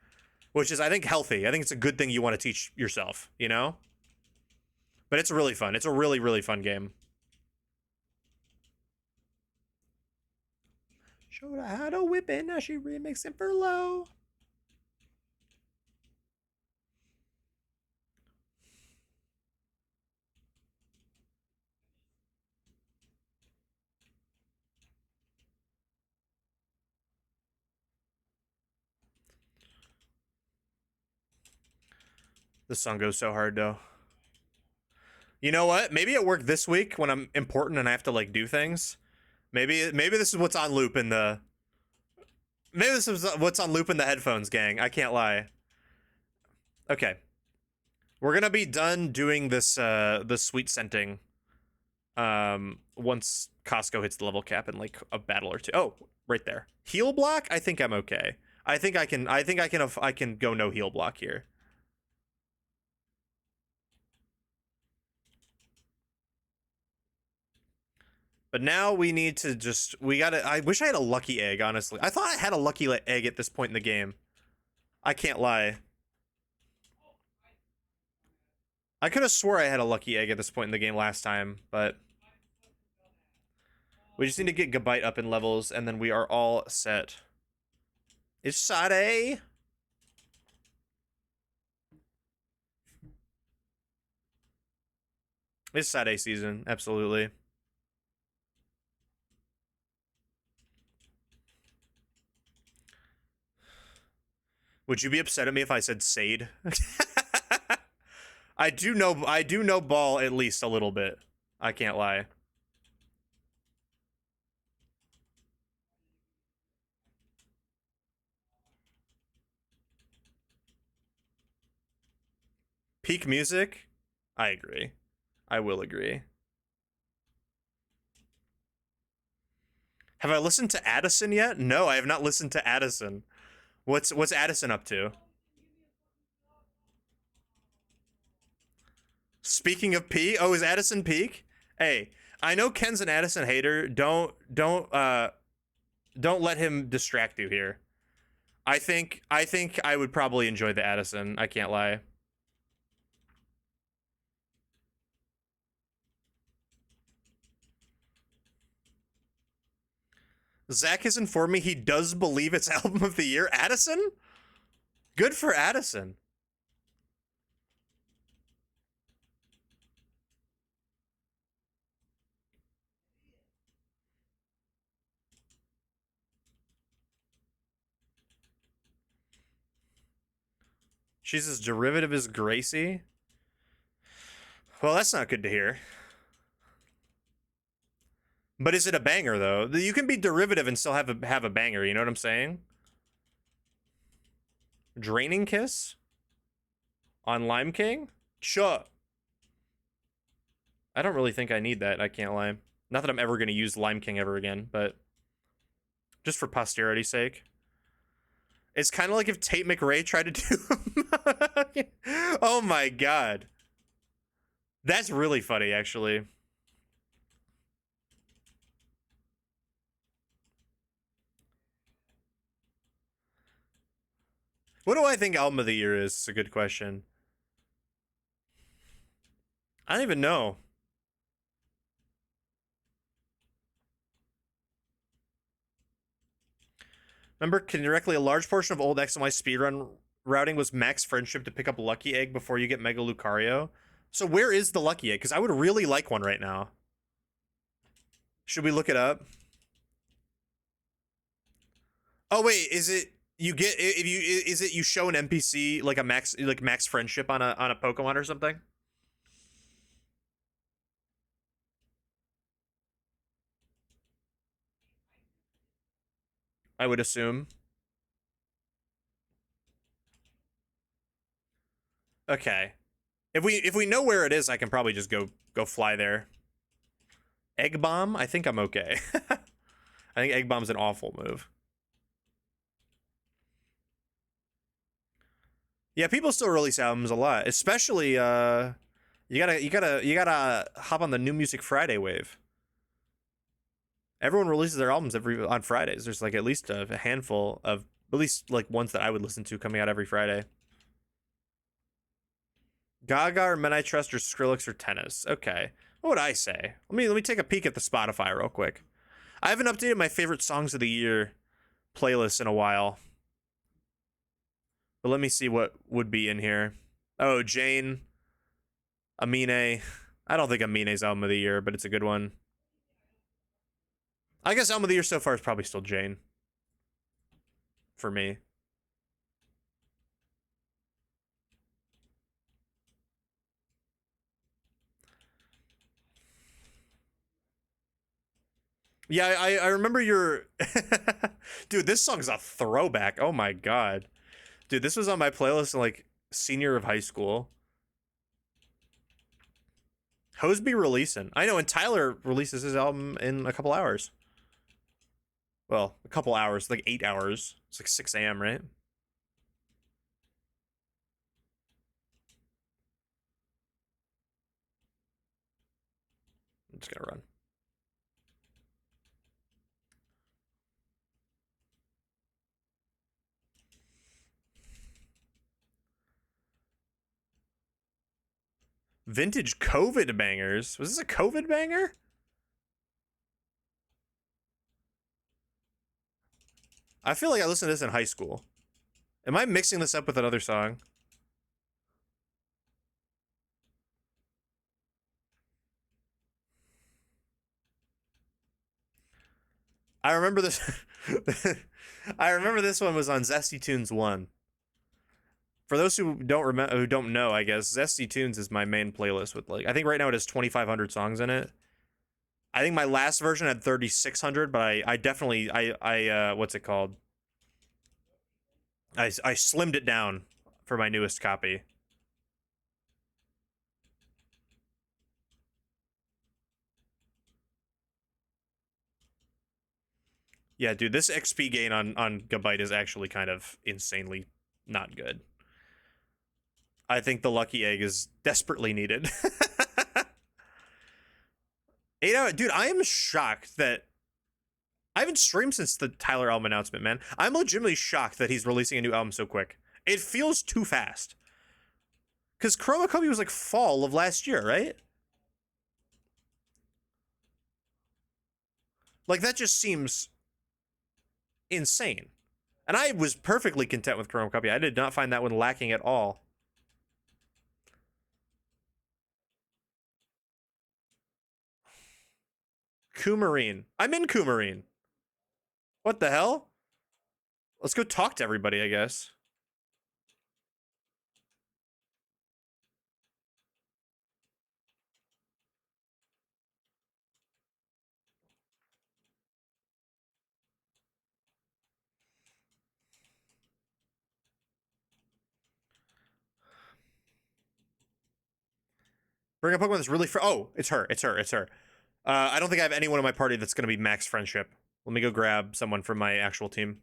which is I think healthy. I think it's a good thing you want to teach yourself, you know? But it's really fun. It's a really, really fun game. Showed her how to whip it, now she remixing for low. This song goes so hard though. You know what? Maybe it worked this week when I'm important and I have to like do things. Maybe this is what's on loop in the. Maybe this is what's on loop in the headphones, gang. I can't lie. Okay, we're gonna be done doing this the sweet scenting. Once Costco hits the level cap in like a battle or two. Oh, right there. Heal block. I think I'm okay. I think I can go no heal block here. But now we need to just, I wish I had a lucky egg, honestly. I thought I had a lucky egg at this point in the game. I can't lie. I could have swore I had a lucky egg at this point in the game last time, but we just need to get Gabite up in levels, and then we are all set. It's Sade. It's Sade season, absolutely. Would you be upset at me if I said Sade? I do know ball at least a little bit. I can't lie. Peak music? I agree. I will agree. Have I listened to Addison yet? No, I have not listened to Addison. What's Addison up to? Speaking of P, oh, is Addison peak? Hey, I know Ken's an Addison hater. Don't let him distract you here. I think I would probably enjoy the Addison. I can't lie. Zach has informed me he does believe it's album of the year. Addison? Good for Addison. She's as derivative as Gracie. Well, that's not good to hear. But is it a banger though? You can be derivative and still have a banger. You know what I'm saying? Draining Kiss on Lime King. Sure. I don't really think I need that. I can't lie. Not that I'm ever gonna use Lime King ever again, but just for posterity's sake. It's kind of like if Tate McRae tried to do. Oh my god. That's really funny, actually. What do I think album of the year is? It's a good question. I don't even know. Remember, correctly, a large portion of old X and Y speedrun routing was max friendship to pick up Lucky Egg before you get Mega Lucario. So where is the Lucky Egg? Because I would really like one right now. Should we look it up? Oh wait, is it you get if you is it you show an NPC like a max friendship on a Pokemon or something? I would assume. Okay. If we know where it is, I can probably just go fly there. Egg Bomb? I think I'm okay. I think Egg Bomb's an awful move. Yeah, people still release albums a lot, especially you gotta hop on the New Music Friday wave. Everyone releases their albums on Fridays. There's like at least a handful of at least like ones that I would listen to coming out every Friday. Gaga or Men I Trust or Skrillex or Tennis. Okay. What would I say? Let me take a peek at the Spotify real quick. I haven't updated my favorite songs of the year playlist in a while. But let me see what would be in here. Oh, Jane. Amine. I don't think Amine's album of the year, but it's a good one. I guess album of the year so far is probably still Jane. For me. Yeah, I remember your... Dude, this song's a throwback. Oh my god. Dude, this was on my playlist in, like, senior of high school. Hosby releasing. I know, and Tyler releases his album in a couple hours. Well, a couple hours, like 8 hours. It's like 6 a.m., right? I'm just gonna run. Vintage COVID bangers. Was this a COVID banger? I feel like I listened to this in high school. Am I mixing this up with another song? I remember this. I remember this one was on Zesty Tunes 1. For those who don't know, I guess Zesty Tunes is my main playlist with, like, I think right now it has 2,500 songs in it. I think my last version had 3,600, but I definitely what's it called? I slimmed it down for my newest copy. Yeah, dude, this XP gain on Gabite is actually kind of insanely not good. I think the lucky egg is desperately needed. 8 hour, dude, I am shocked that I haven't streamed since the Tyler album announcement, man. I'm legitimately shocked that he's releasing a new album so quick. It feels too fast. Because Chroma Copy was like fall of last year, right? Like, that just seems insane. And I was perfectly content with Chroma Copy. I did not find that one lacking at all. Coumarine. I'm in Coumarine. What the hell? Let's go talk to everybody, I guess. Bring a Pokemon that's really oh, it's her. It's her. It's her. I don't think I have anyone in my party that's going to be max friendship. Let me go grab someone from my actual team.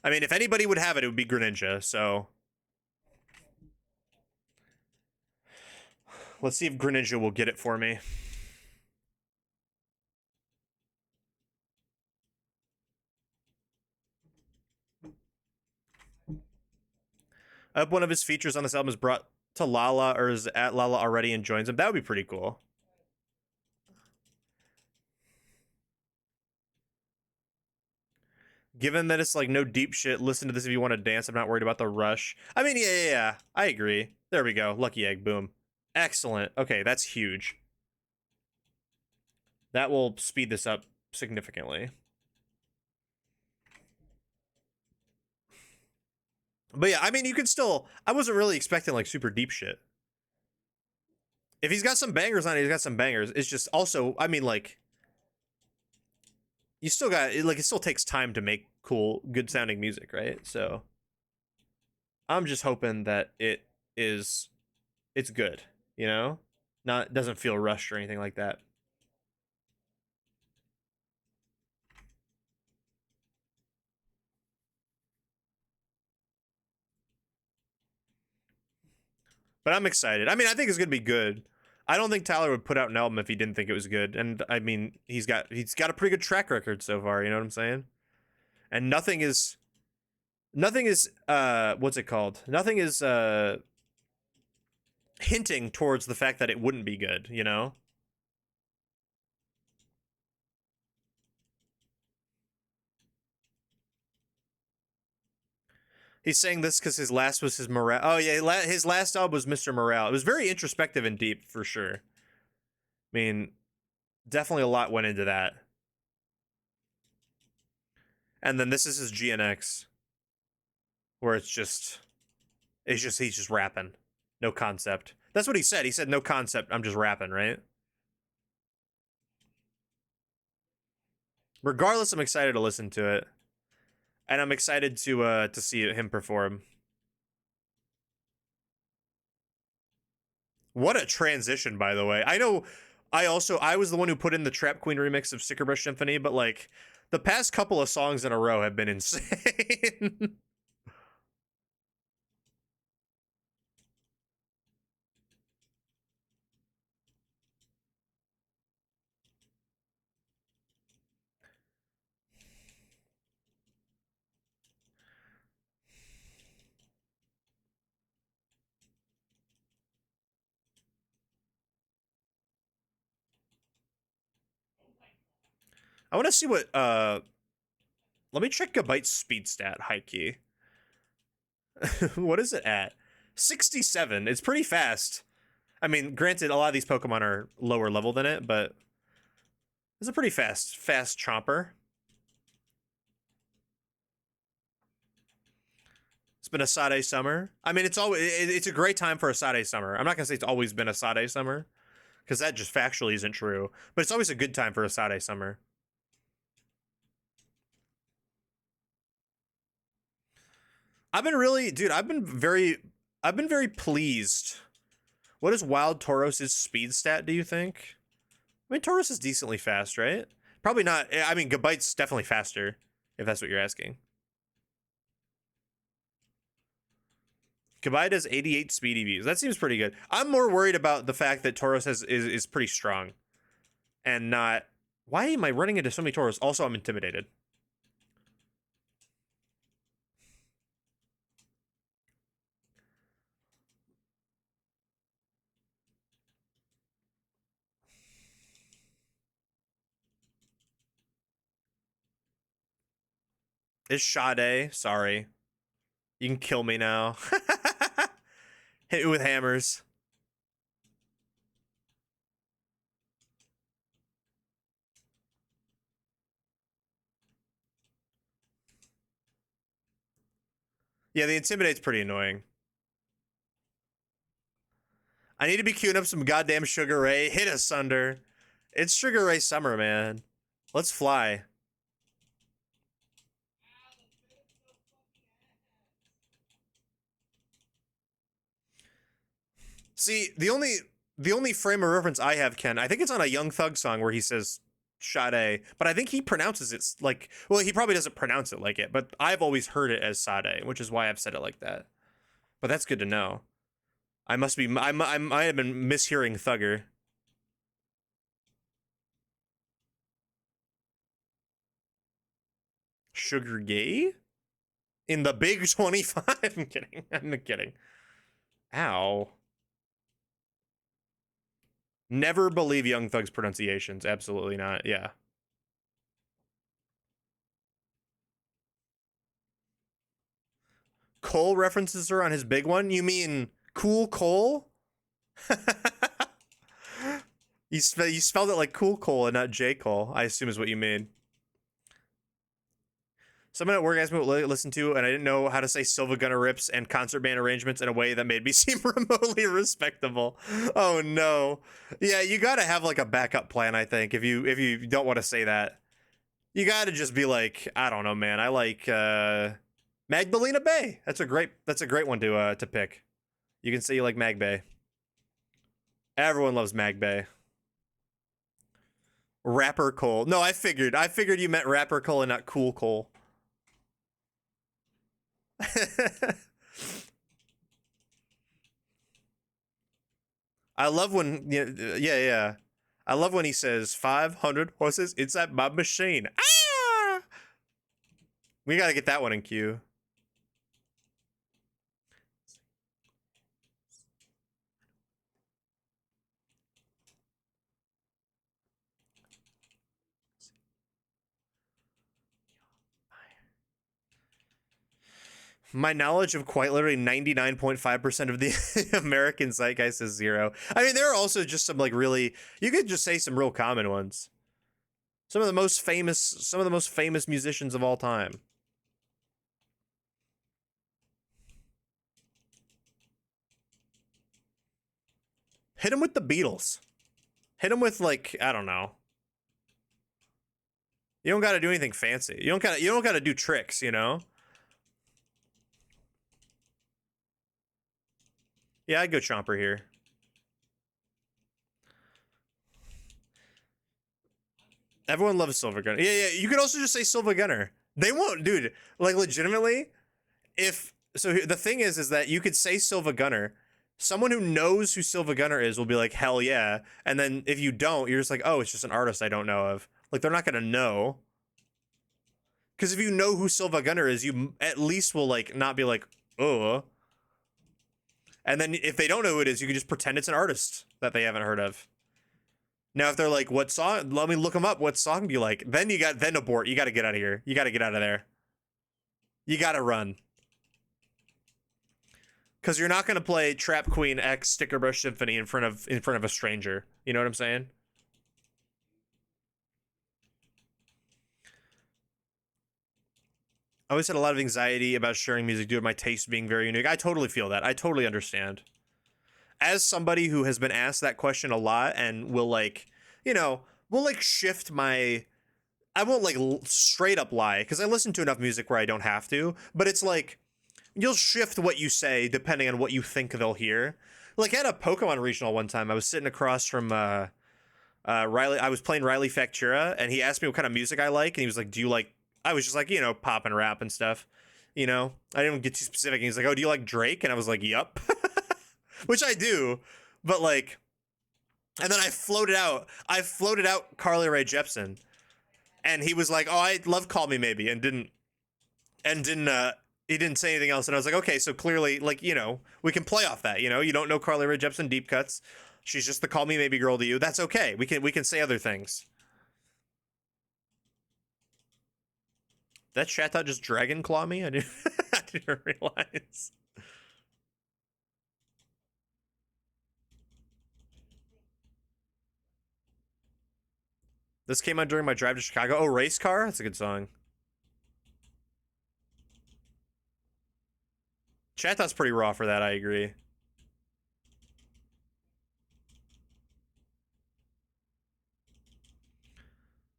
I mean, if anybody would have it, it would be Greninja, so... Let's see if Greninja will get it for me. I hope one of his features on this album is brought to Lala or is at Lala already and joins him. That would be pretty cool. Given that it's like no deep shit, listen to this if you want to dance. I'm not worried about the rush. I mean, yeah. I agree. There we go. Lucky egg. Boom. Excellent. Okay, that's huge. That will speed this up significantly. But yeah, I mean, you could still... I wasn't really expecting, like, super deep shit. If he's got some bangers on it, he's got some bangers. It's just also... I mean, like... You still got... Like, it still takes time to make cool, good-sounding music, right? So... I'm just hoping that it's good, you know? Doesn't feel rushed or anything like that. But I'm excited. I mean, I think it's gonna be good. I don't think Tyler would put out an album if he didn't think it was good. And I mean, he's got a pretty good track record so far, you know what I'm saying? And nothing is what's it called? Nothing is hinting towards the fact that it wouldn't be good, you know? He's saying this because his last was his morale. Oh yeah, his last album was Mr. Morale. It was very introspective and deep for sure. I mean, definitely a lot went into that. And then this is his GNX, where he's just rapping, no concept. That's what he said. He said no concept. I'm just rapping, right? Regardless, I'm excited to listen to it, and I'm excited to see him perform. What a transition, by the way. I know I was the one who put in the Trap Queen remix of Sticker Brush Symphony, but like the past couple of songs in a row have been insane. I want to see what let me check Gabite's speed stat, high key. What is it at? 67. It's pretty fast. I mean, granted, a lot of these Pokemon are lower level than it, but it's a pretty fast chomper. It's been a Sade summer. I mean, it's a great time for a Sade summer. I'm not gonna say it's always been a Sade summer, because that just factually isn't true. But it's always a good time for a Sade summer. I've been very pleased. What is Wild Tauros' speed stat, do you think? I mean, Tauros is decently fast, right? Probably not. I mean, Gabite's definitely faster, if that's what you're asking. Gabite has 88 speed EVs. That seems pretty good. I'm more worried about the fact that Tauros is pretty strong. And not... Why am I running into so many Tauros? Also, I'm intimidated. It's Sade. Sorry. You can kill me now. Hit it with hammers. Yeah, the Intimidate's pretty annoying. I need to be queuing up some goddamn Sugar Ray. Hit us, Sunder. It's Sugar Ray summer, man. Let's fly. See, the only frame of reference I have, Ken, I think it's on a Young Thug song where he says Sade, but I think he pronounces it like, well, he probably doesn't pronounce it like it, but I've always heard it as Sade, which is why I've said it like that. But that's good to know. I might have been mishearing Thugger. Sugar Gay? In the Big 25? I'm kidding. I'm kidding. Ow. Never believe Young Thug's pronunciations. Absolutely not. Yeah. Cole references her on his big one? You mean Cool Cole? You spelled it like Cool Cole and not J. Cole, I assume is what you mean. Someone at work asked me what to listen to, and I didn't know how to say Silva Gunner rips and concert band arrangements in a way that made me seem remotely respectable. Oh no. Yeah, you gotta have like a backup plan, I think, if you don't want to say that. You gotta just be like, I don't know, man. I like Magdalena Bay. That's a great one to pick. You can say you like Mag Bay. Everyone loves Mag Bay. Rapper Cole. No, I figured you meant Rapper Cole and not Cool Cole. I love when yeah. I love when he says 500 horses inside my machine. Ah! We gotta get that one in queue. My knowledge of quite literally 99.5% of the American zeitgeist is 0. I mean, there are also just some like really, you could just say some real common ones. Some of the most famous musicians of all time. Hit him with the Beatles. Hit him with like, I don't know. You don't gotta do anything fancy. You don't gotta do tricks, you know? Yeah, I'd go Chomper here. Everyone loves Silver Gunner. Yeah, you could also just say Silver Gunner. They won't, dude. Like, legitimately, the thing is that you could say Silver Gunner. Someone who knows who Silver Gunner is will be like, hell yeah. And then if you don't, you're just like, oh, it's just an artist I don't know of. Like, they're not gonna know. Because if you know who Silver Gunner is, you at least will, like, not be like, oh. And then if they don't know who it is, you can just pretend it's an artist that they haven't heard of. Now, if they're like, what song? Let me look them up. What song do you like? Then abort. You got to get out of here. You got to get out of there. You got to run. Because you're not going to play Trap Queen X Sticker Brush Symphony in front of a stranger. You know what I'm saying? I always had a lot of anxiety about sharing music due to my taste being very unique. I totally feel that. I totally understand. As somebody who has been asked that question a lot and will, like, you know, will, like, shift my... I won't, like, straight up lie, because I listen to enough music where I don't have to, but it's like, you'll shift what you say depending on what you think they'll hear. Like, at a Pokemon regional one time, I was sitting across from Riley. I was playing Riley Factura, and he asked me what kind of music I like, and he was like, do you like... I was just like, you know, pop and rap and stuff, you know? I didn't get too specific. And he's like, oh, do you like Drake? And I was like, yup. Which I do, but, like... And then I floated out Carly Rae Jepsen. And he was like, oh, I love Call Me Maybe, and he didn't say anything else. And I was like, okay, so clearly, like, you know, we can play off that, you know? You don't know Carly Rae Jepsen deep cuts. She's just the Call Me Maybe girl to you. That's okay. We can say other things. That chat thought just Dragon Claw me? I didn't realize. This came out during my drive to Chicago. Oh, Race Car? That's a good song. Chat thought's pretty raw for that, I agree.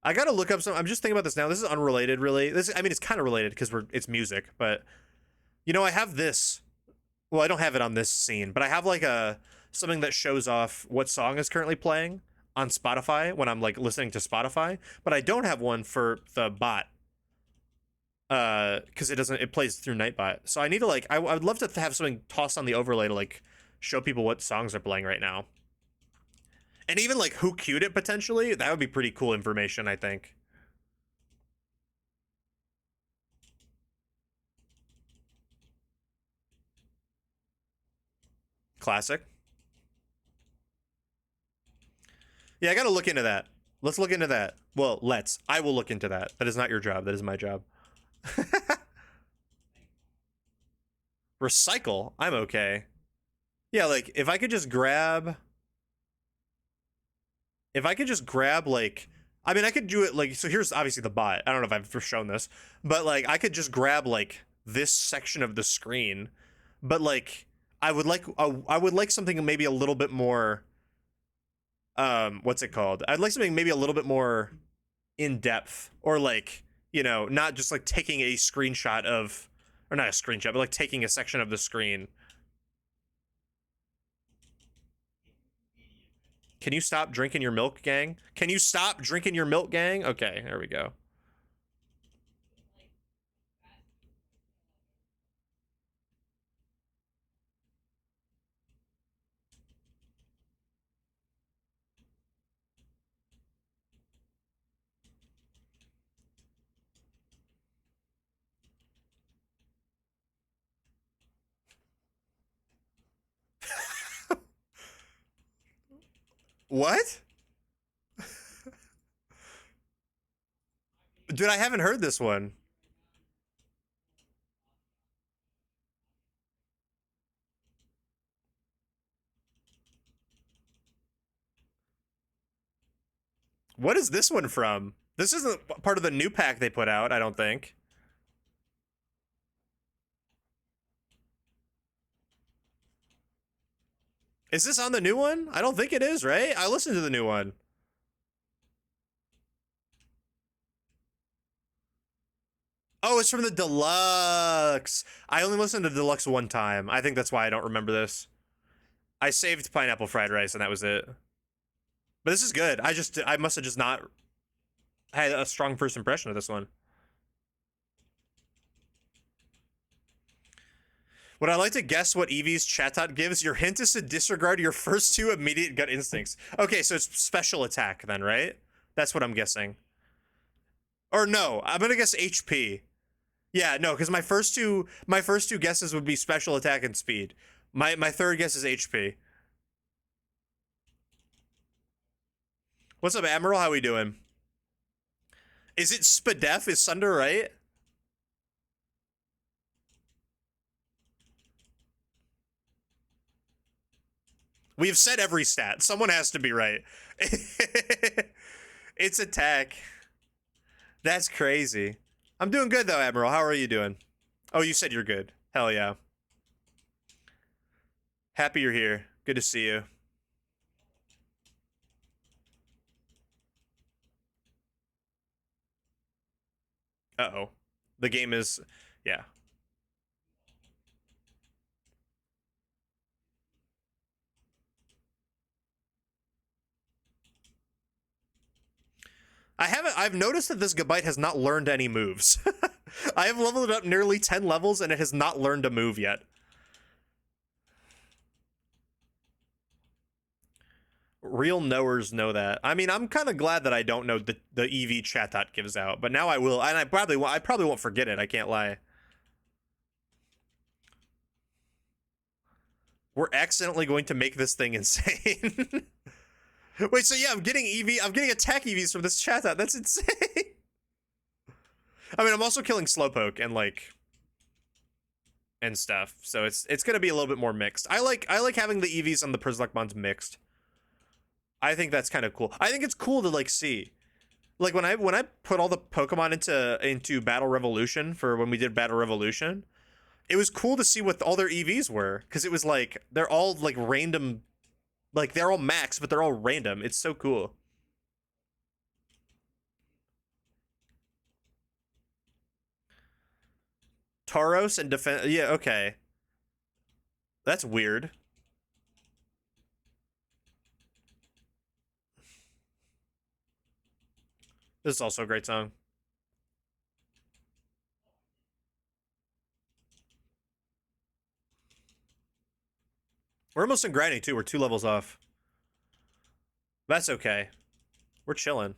I gotta look up some. I'm just thinking about this now. This is unrelated, really. I mean, it's kind of related because it's music, but you know, I have this. Well, I don't have it on this scene, but I have like something that shows off what song is currently playing on Spotify when I'm like listening to Spotify. But I don't have one for the bot because it plays through Nightbot. So I need to like I would love to have something tossed on the overlay to like show people what songs are playing right now. And even, like, who queued it, potentially? That would be pretty cool information, I think. Classic. Yeah, I gotta look into that. Let's look into that. Well, I will look into that. That is not your job. That is my job. Recycle? I'm okay. Yeah, like, if I could just grab, like, I mean, I could do it, like, so here's obviously the bot. I don't know if I've ever shown this, but, like, I could just grab, like, this section of the screen, but, like, I would like something maybe a little bit more, what's it called? I'd like something maybe a little bit more in-depth, or, like, you know, not just, like, taking a screenshot of, or not a screenshot, but, like, taking a section of the screen. Can you stop drinking your milk, gang? Can you stop drinking your milk, gang? Okay, there we go. What? Dude, I haven't heard this one. What is this one from? This isn't part of the new pack they put out, I don't think. Is this on the new one? I don't think it is, right? I listened to the new one. Oh, it's from the deluxe. I only listened to the deluxe one time. I think that's why I don't remember this. I saved pineapple fried rice and that was it. But this is good. I must have just not had a strong first impression of this one. Would I like to guess what Eevee's chatot gives? Your hint is to disregard your first two immediate gut instincts. Okay, so it's special attack then, right? That's what I'm guessing. Or no, I'm gonna guess HP. Yeah, no, because my first two guesses would be special attack and speed. My third guess is HP. What's up, Admiral? How we doing? Is it Spadef? Is Sunder right? We've said every stat. Someone has to be right. It's attack. That's crazy. I'm doing good though, Admiral. How are you doing? Oh, you said you're good. Hell yeah. Happy you're here. Good to see you. Uh-oh. The game is... yeah. I've noticed that this Gabite has not learned any moves. I have leveled it up nearly 10 levels and it has not learned a move yet. Real knowers know that. I mean, I'm kind of glad that I don't know the Eevee chatot gives out, but now I will, and I probably won't forget it. I can't lie. We're accidentally going to make this thing insane. Wait, so yeah, I'm getting attack EVs from this chatot. That's insane. I mean, I'm also killing Slowpoke and stuff, so it's gonna be a little bit more mixed. I like having the EVs on the Przzlocke mixed. I think that's kind of cool. I think it's cool to like see, like when I put all the Pokemon into Battle Revolution for when we did Battle Revolution, it was cool to see what all their EVs were, because it was like they're all like random, like they're all max, but they're all random. It's so cool. Tauros and defense. Yeah, okay. That's weird. This is also a great song. We're almost in grinding too. We're 2 levels off. That's okay. We're chilling.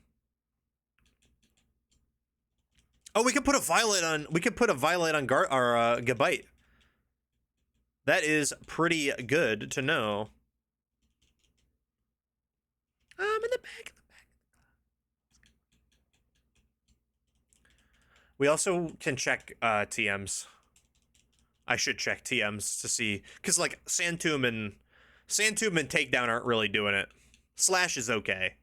Oh, we could put a violet on. We could put a violet on Gabite. That is pretty good to know. I'm in the back. We also can check TMs. I should check TMs to see, because like Sandtomb and Takedown aren't really doing it. Slash is okay.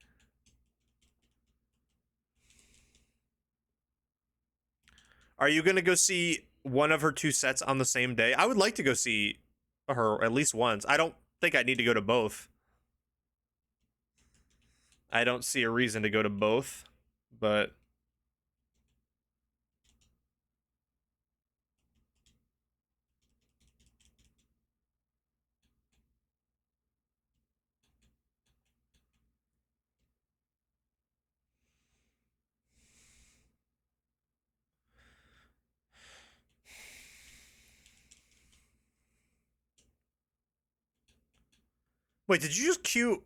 Are you gonna go see one of her 2 sets on the same day? I would like to go see her at least once. I don't think I need to go to both. I don't see a reason to go to both, but... Wait, did you just queue...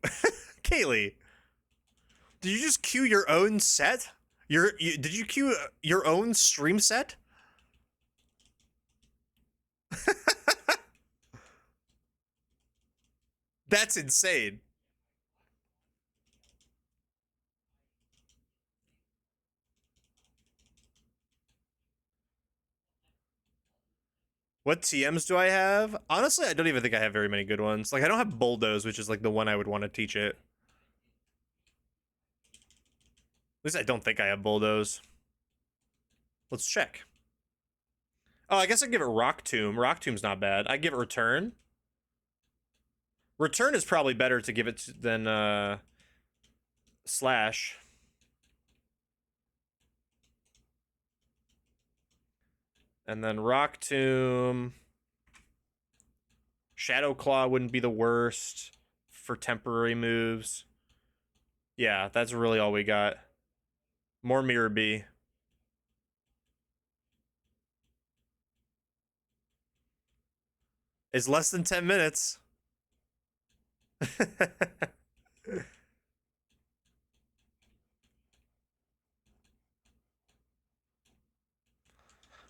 Kaylee, did you just queue your own set? Did you queue your own stream set? That's insane. What TMs do I have? Honestly, I don't even think I have very many good ones. Like, I don't have Bulldoze, which is like the one I would want to teach it. At least I don't think I have Bulldoze. Let's check. Oh, I guess I'd give it Rock Tomb. Rock Tomb's not bad. I'd give it Return. Return is probably better to give it than Slash. And then Rock Tomb. Shadow Claw wouldn't be the worst for temporary moves. Yeah, that's really all we got. More Mirror B. It's less than 10 minutes.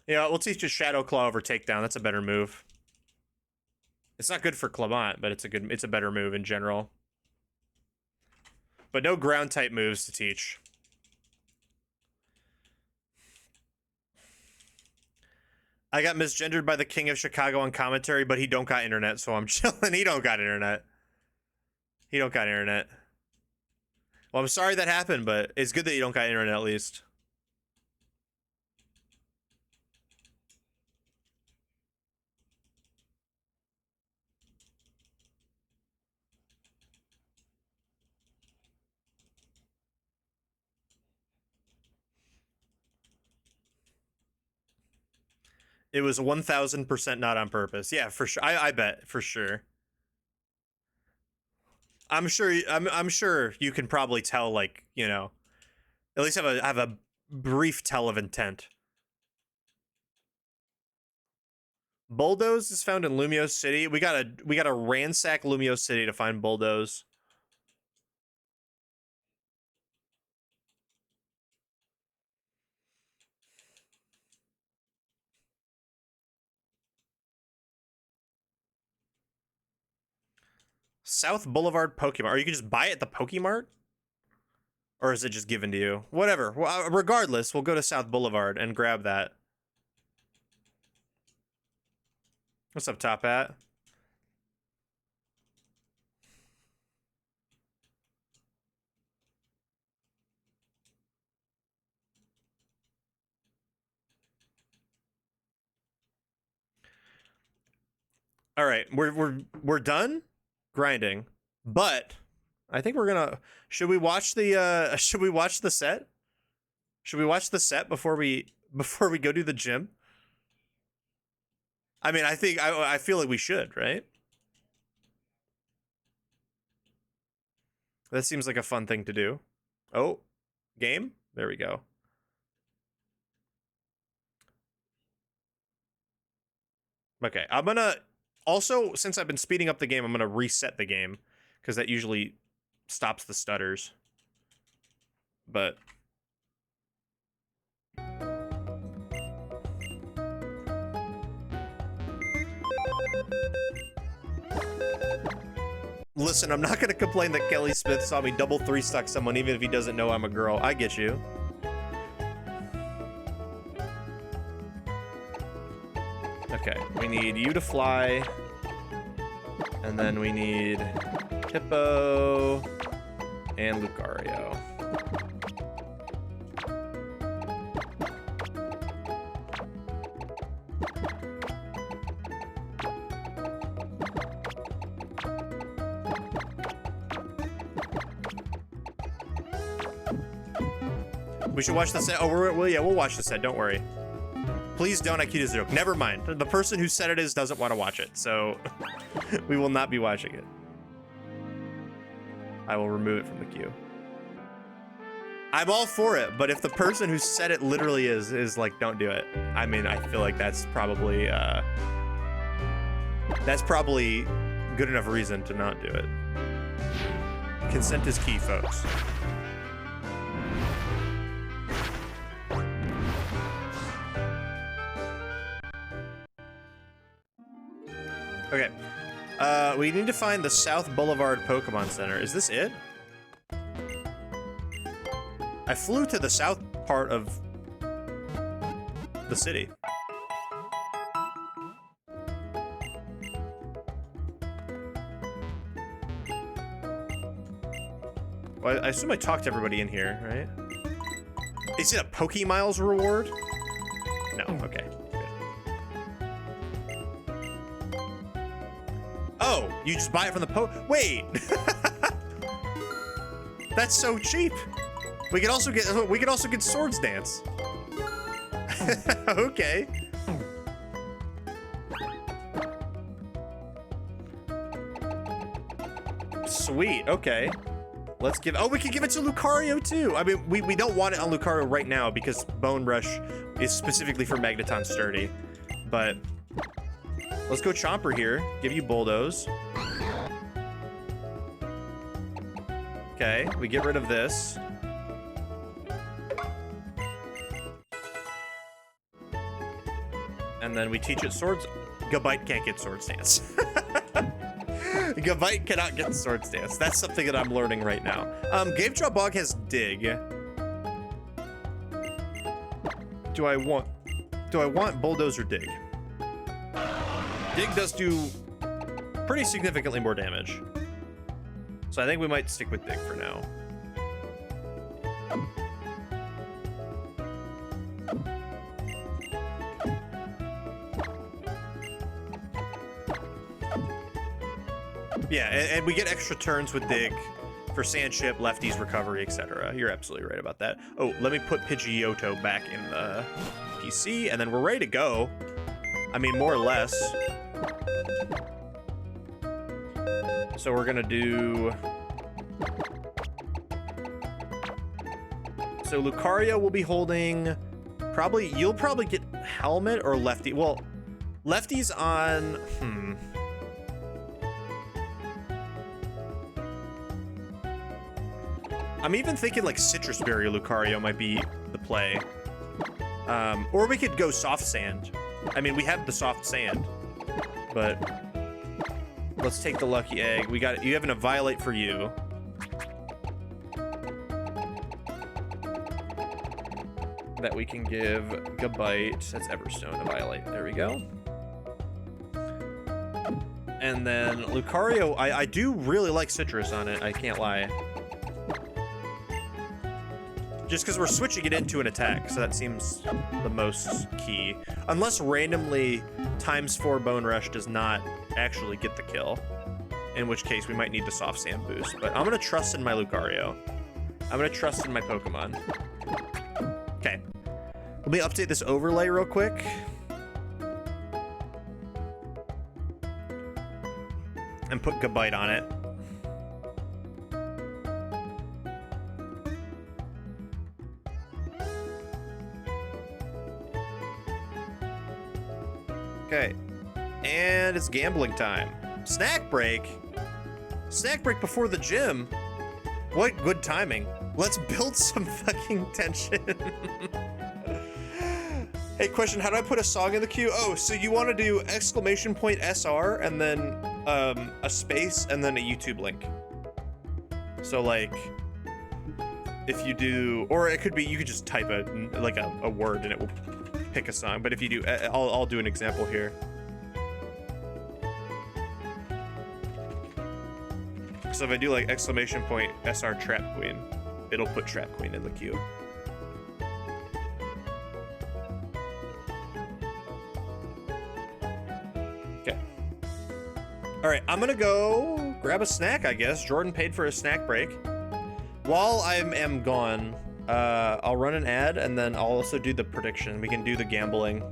Yeah, we'll teach you Shadow Claw over Takedown. That's a better move. It's not good for Clemont, but it's a better move in general. But no ground type moves to teach. I got misgendered by the King of Chicago on commentary, but he don't got internet, so I'm chilling. He don't got internet. He don't got internet. Well, I'm sorry that happened, but it's good that you don't got internet at least. It was 1000% not on purpose. Yeah, for sure. I bet for sure. I'm sure you can probably tell, like, you know, at least have a brief tell of intent. Bulldoze is found in Lumiose City. We gotta ransack Lumiose City to find Bulldoze. South Boulevard Pokemon. Or you can just buy it at the Pokemart? Or is it just given to you? Whatever. Well, regardless, we'll go to South Boulevard and grab that. What's up, Top Hat? All right, we're done grinding, but I think we're gonna. Should we watch the Should we watch the set? Should we watch the set before we go to the gym? I mean, I feel like we should, right? That seems like a fun thing to do. Oh, game? There we go. Okay, I'm gonna also, since I've been speeding up the game, I'm gonna reset the game because that usually stops the stutters. But listen, I'm not gonna complain that Kelly Smith saw me double 3-stock someone even if he doesn't know I'm a girl. I get you. Okay, we need you to fly, and then we need Hippo and Lucario. We should watch the set. Oh, we'll watch the set. Don't worry. Please don't IQ to 0. Never mind. The person who said it doesn't want to watch it, so we will not be watching it. I will remove it from the queue. I'm all for it, but if the person who said it literally is like, don't do it. I mean, I feel like that's probably good enough reason to not do it. Consent is key, folks. Okay, we need to find the South Boulevard Pokemon Center. Is this it? I flew to the south part of the city. Well, I assume I talked to everybody in here, right? Is it a Pokemiles reward? No, okay. Oh, you just buy it from the wait. That's so cheap. We could also get Swords Dance. Okay. Sweet, okay. Let's give, oh, we can give it to Lucario too. I mean, we don't want it on Lucario right now because Bone Rush is specifically for Magneton Sturdy. But let's go Chomper here. Give you Bulldoze. Okay, we get rid of this. And then we teach it swords. Gabite can't get Sword Stance. Gabite cannot get Sword Stance. That's something that I'm learning right now. Game Drop Bog has Dig. Do I want Bulldoze or Dig? Dig does do pretty significantly more damage. So I think we might stick with Dig for now. Yeah, and we get extra turns with Dig for Sandship, Lefty's Recovery, etc. You're absolutely right about that. Oh, let me put Pidgeotto back in the PC, and then we're ready to go. I mean, more or less. So we're gonna do... So Lucario will be holding... You'll probably get Helmet or Lefty. Well, Lefty's on... I'm even thinking like Citrus Berry Lucario might be the play. Or we could go Soft Sand. I mean, we have the Soft Sand, but let's take the Lucky Egg. You have a Violate for you. That we can give Gabite. That's Everstone, a Violate. There we go. And then Lucario, I do really like Citrus on it, I can't lie. Just because we're switching it into an attack, so that seems the most key. Unless randomly ×4 Bone Rush does not actually get the kill. In which case, we might need the Soft Sand boost. But I'm going to trust in my Lucario. I'm going to trust in my Pokemon. Okay. Let me update this overlay real quick. And put Gabite on it. Okay, and it's gambling time. Snack break? Snack break before the gym? What good timing. Let's build some fucking tension. Hey, question, how do I put a song in the queue? Oh, so you want to do !SR and then a space and then a YouTube link. So like, if you do, or it could be, you could just type a word and it will pick a song, but if you do, I'll do an example here. So if I do like !SR Trap Queen, it'll put Trap Queen in the queue. Okay. All right, I'm gonna go grab a snack, I guess. Jordan paid for a snack break. While I am gone, I'll run an ad, and then I'll also do the prediction. We can do the gambling.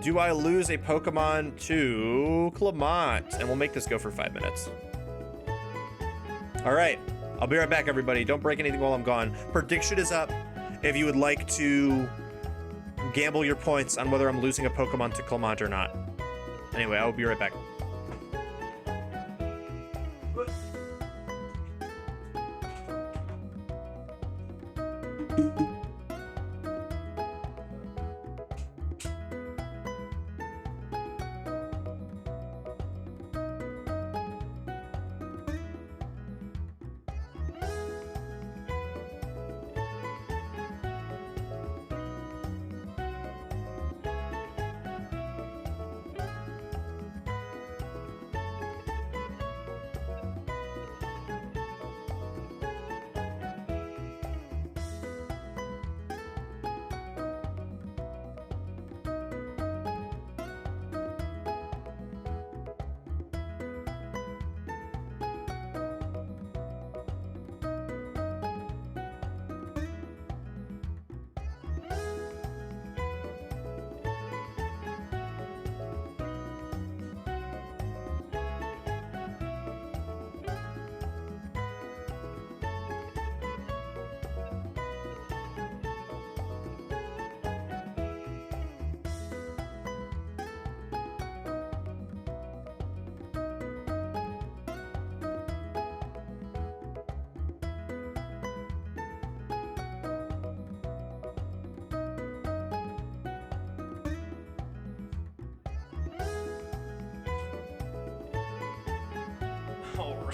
Do I lose a Pokemon to Clemont? And we'll make this go for 5 minutes. All right, I'll be right back, everybody. Don't break anything while I'm gone. Prediction is up. If you would like to gamble your points on whether I'm losing a Pokemon to Clemont or not. Anyway, I will be right back.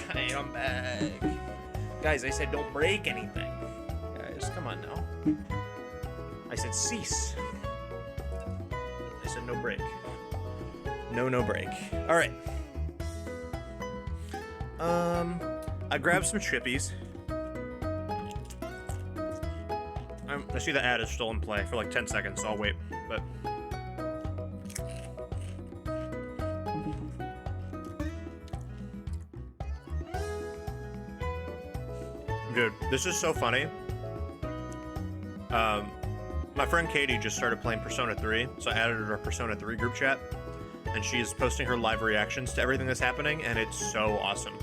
Alright, I'm back. Guys, I said don't break anything. Guys, come on now. I said cease. I said no break. No break. Alright. I grabbed some chippies. I see the ad is still in play for like 10 seconds, so I'll wait, but... Dude, this is so funny. My friend Katie just started playing Persona 3, so I added her to our Persona 3 group chat, and she is posting her live reactions to everything that's happening, and it's so awesome.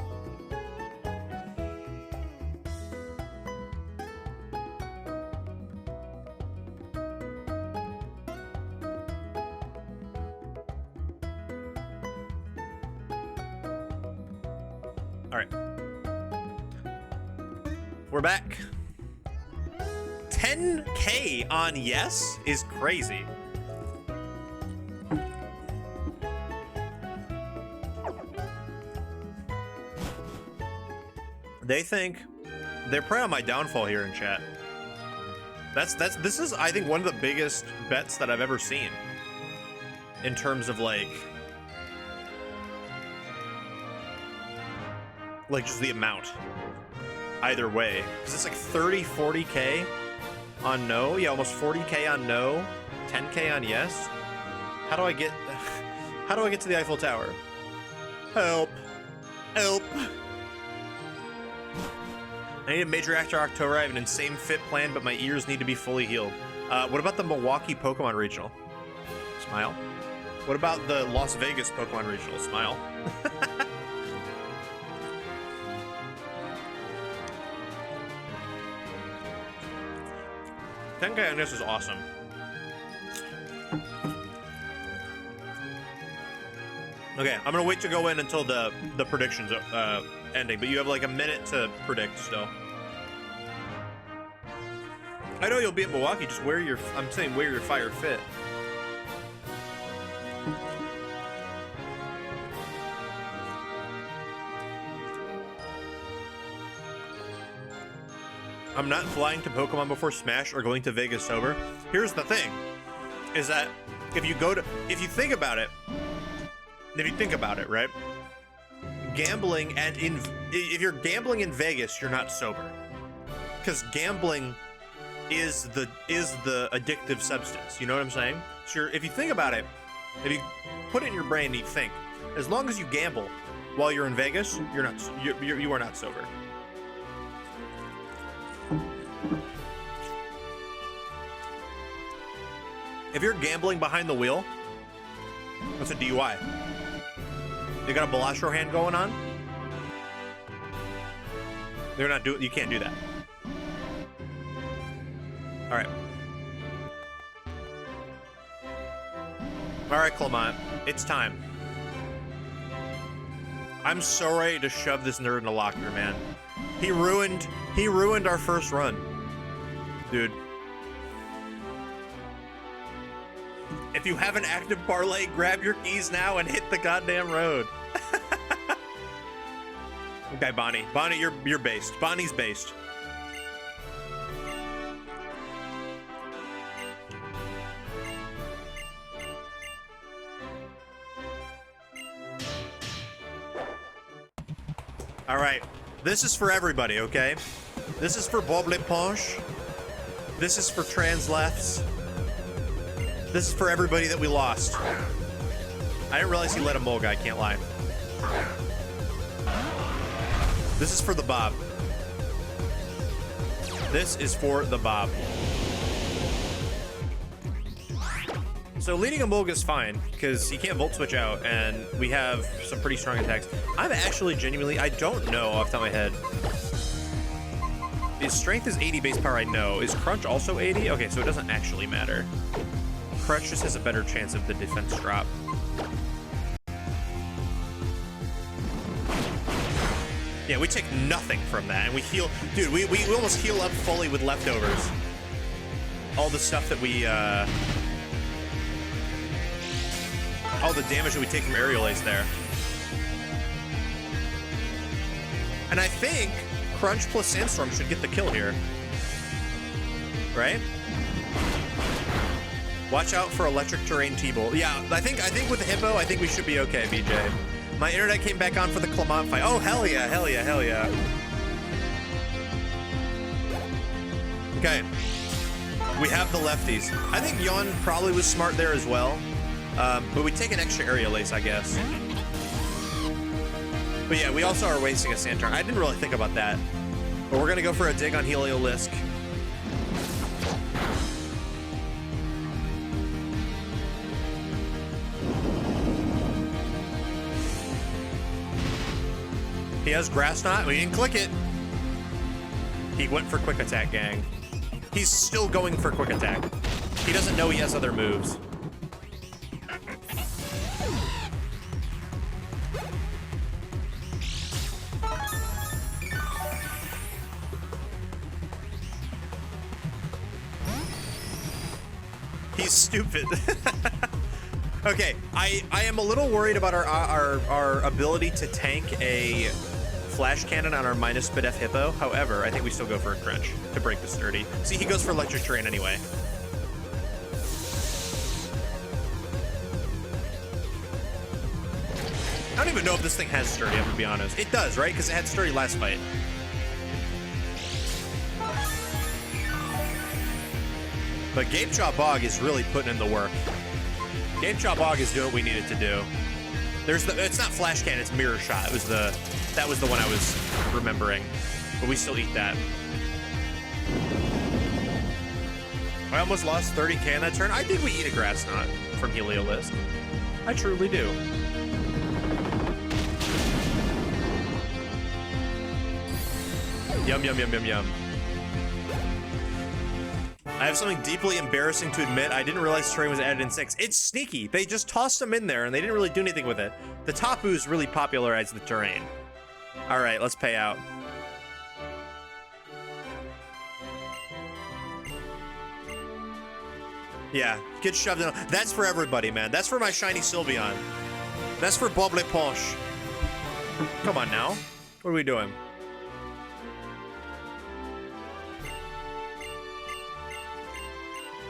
Alright. We're back. 10K on yes is crazy. They think they're preying on my downfall here in chat. This is, I think, one of the biggest bets that I've ever seen in terms of like just the amount either way, because it's like 30-40K on no. Yeah, almost 40K on no, 10K on yes. How do I get to the Eiffel Tower? Help. I need a major actor October. I have an insane fit plan, but my ears need to be fully healed. What about the Milwaukee Pokemon Regional? Smile. What about the Las Vegas Pokemon Regional? Smile. 10K on this is awesome. Okay, I'm gonna wait to go in until the predictions ending, but you have like a minute to predict still. I know you'll be at Milwaukee, just wear your, I'm saying wear your fire fit. I'm not flying to Pokemon before Smash or going to Vegas sober. Here's the thing, is that if you think about it, right? Gambling if you're gambling in Vegas, you're not sober. Because gambling is the addictive substance. You know what I'm saying? So if you think about it, if you put it in your brain and you think, as long as you gamble while you're in Vegas, you are not sober. If you're gambling behind the wheel, that's a DUI. You got a Balastro hand going on? You can't do that. Alright. Alright, Clemont. It's time. I'm so ready to shove this nerd in a locker, man. He ruined our first run. Dude. If you have an active parlay, grab your keys now and hit the goddamn road. Okay, Bonnie. Bonnie, you're based. Bonnie's based. All right. This is for everybody, okay? This is for Bob Leponche. This is for trans lefts. This is for everybody that we lost. I didn't realize he let a mole guy, can't lie. This is for the Bob. This is for the Bob. So leading a Mulga is fine, because he can't Volt Switch out, and we have some pretty strong attacks. I'm actually genuinely, I don't know off the top of my head. His strength is 80 base power, I know. Is Crunch also 80? Okay, so it doesn't actually matter. Crunch just has a better chance of the defense drop. Yeah, we take nothing from that, and we heal. Dude, we almost heal up fully with leftovers. All the stuff that we, all the damage that we take from Aerial Ace there. And I think Crunch plus Sandstorm should get the kill here. Right? Watch out for electric terrain T-Bolt. Yeah, I think with the Hippo, I think we should be okay, BJ. My internet came back on for the Clemont fight. Oh, hell yeah, hell yeah, hell yeah. Okay. We have the lefties. I think Yon probably was smart there as well. But we take an extra area lace, I guess. But yeah, we also are wasting a sand turn. I didn't really think about that. But we're gonna go for a dig on Heliolisk. He has Grass Knot. We didn't click it. He went for Quick Attack, gang. He's still going for Quick Attack. He doesn't know he has other moves. He's stupid. Okay, I am a little worried about our ability to tank a Flash Cannon on our minus Spidef Hippo. However, I think we still go for a Crunch to break the sturdy. See, he goes for Electric Terrain anyway. I don't even know if this thing has sturdy, I'm gonna be honest. It does, right? Because it had sturdy last fight. But Gapejaw Bog is really putting in the work. Gapejaw Bog is doing what we needed to do. It's not Flash Cannon, it's Mirror Shot. That was the one I was remembering. But we still eat that. I almost lost 30k in that turn. I think we eat a Grass Knot from Heliolisk. I truly do. Yum, yum, yum, yum, yum. I have something deeply embarrassing to admit. I didn't realize terrain was added in 6. It's sneaky. They just tossed them in there and they didn't really do anything with it. The Tapus really popularized the terrain. All right, let's pay out. Yeah, get shoved in. That's for everybody, man. That's for my shiny Sylveon. That's for Bob Leponche. Come on now. What are we doing?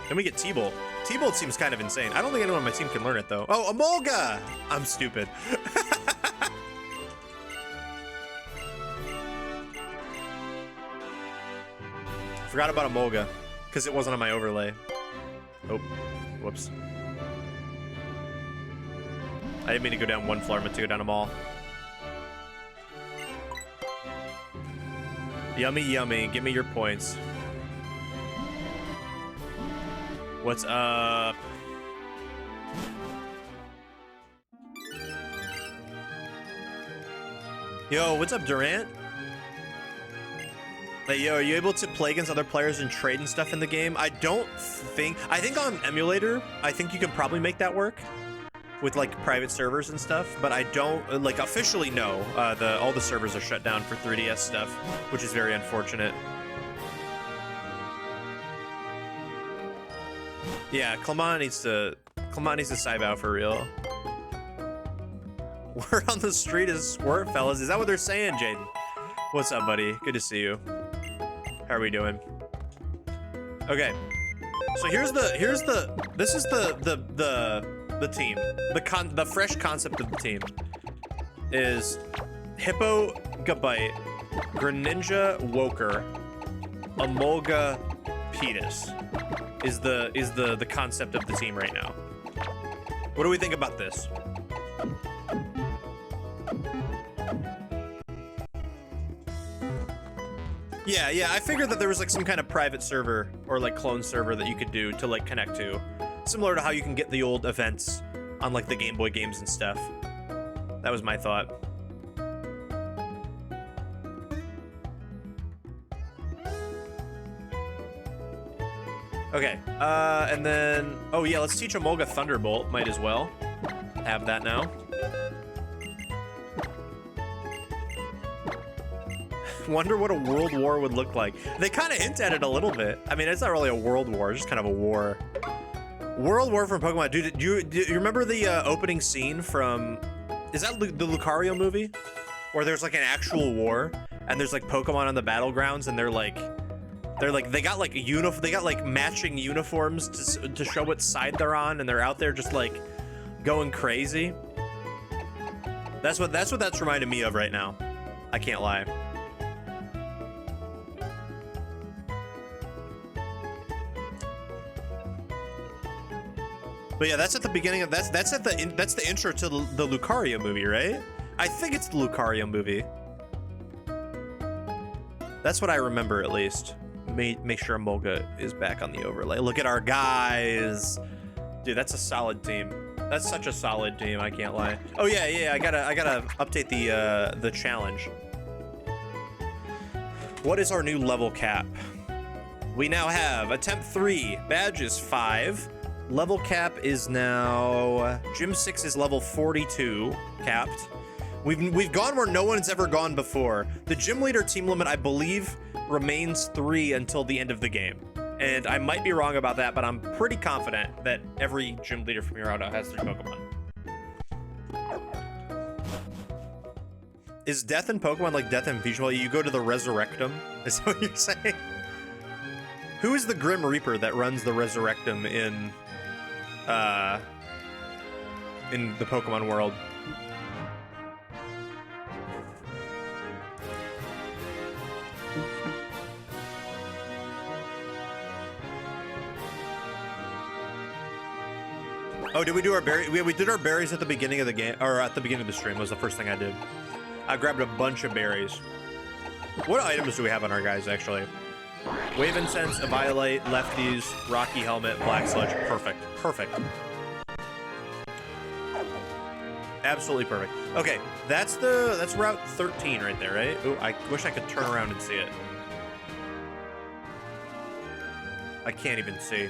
Then we get T-Bolt. T-Bolt seems kind of insane. I don't think anyone on my team can learn it, though. Oh, Emolga! I'm stupid. Forgot about Emolga, because it wasn't on my overlay. Oh, whoops. I didn't mean to go down one floor, I meant to go down them all. Yummy, yummy. Give me your points. What's up? Yo, what's up, Durant? Like, yo, are you able to play against other players and trade and stuff in the game? I think on emulator, I think you can probably make that work with like private servers and stuff, but I don't like officially know. All the servers are shut down for 3DS stuff, which is very unfortunate. Yeah, Clemont needs to side out for real. Word on the street is squirt, fellas. Is that what they're saying, Jaden? What's up, buddy? Good to see you. How are we doing? Okay. So this is the team. The fresh concept of the team is Hippo, Gabite, Greninja, Woker, Emolga, Pedus. Is the concept of the team right now. What do we think about this? Yeah, I figured that there was like some kind of private server or like clone server that you could do to like connect to. Similar to how you can get the old events on like the Game Boy games and stuff. That was my thought. Okay, and then, oh yeah, let's teach Emolga Thunderbolt, might as well. Have that now. Wonder what a world war would look like. They kind of hint at it a little bit. I mean, it's not really a world war, it's just kind of a war. World war from Pokemon. Dude, do you remember the opening scene from, is that the Lucario movie? or there's like an actual war, and there's like Pokemon on the battlegrounds, and they got like matching uniforms to show what side they're on, and they're out there just like going crazy. That's what that's reminding me of right now. I can't lie. But yeah, that's at the beginning of that's the intro to the Lucario movie, right? I think it's the Lucario movie. That's what I remember, at least. Make sure Molga is back on the overlay. Look at our guys, dude. That's a solid team. That's such a solid team. I can't lie. Oh yeah. I gotta update the challenge. What is our new level cap? We now have attempt 3, badges 5. Level cap is now Gym 6 is level 42 capped. We've gone where no one's ever gone before. The gym leader team limit, I believe, remains 3 until the end of the game. And I might be wrong about that, but I'm pretty confident that every gym leader from here on out has 3 Pokemon. Is death in Pokemon like death in Visual? You go to the Resurrectum? Is that what you're saying? Who is the Grim Reaper that runs the Resurrectum in the Pokemon world? Oh, did we do our berry? We did our berries at the beginning of the game, or at the beginning of the stream was the first thing I did. I grabbed a bunch of berries. What items do we have on our guys, actually? Wave Incense, a Violate, Lefties, Rocky Helmet, Black Sludge. Perfect. Perfect. Absolutely perfect. Okay, that's Route 13 right there, right? Ooh, I wish I could turn around and see it. I can't even see.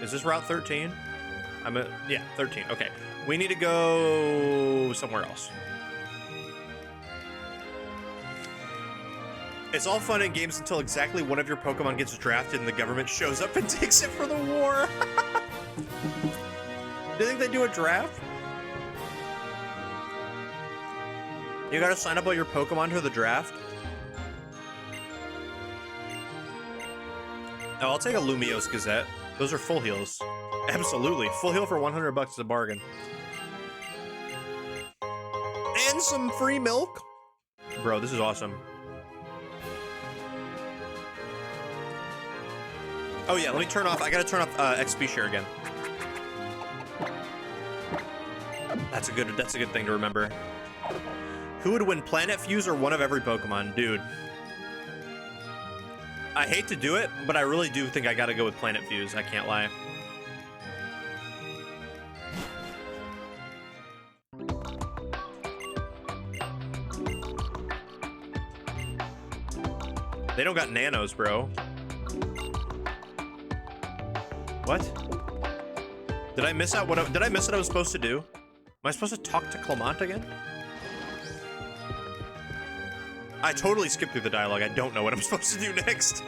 Is this Route 13? Yeah, 13. Okay. We need to go somewhere else. It's all fun in games until exactly one of your Pokemon gets drafted and the government shows up and takes it for the war. Do you think they do a draft? You gotta sign up all your Pokemon to the draft? Oh, I'll take a Lumiose Gazette. Those are full heals. Absolutely. Full heal for 100 bucks is a bargain. And some free milk. Bro, this is awesome. Oh yeah, let me turn off. I gotta turn off XP share again. That's a good thing to remember. Who would win, Planet Fuse or one of every Pokemon? Dude. I hate to do it, but I really do think I gotta go with Planet Fuse. I can't lie. They don't got nanos, bro. What? Did I miss out what? Did I miss what I was supposed to do? Am I supposed to talk to Clemont again? I totally skipped through the dialogue. I don't know what I'm supposed to do next.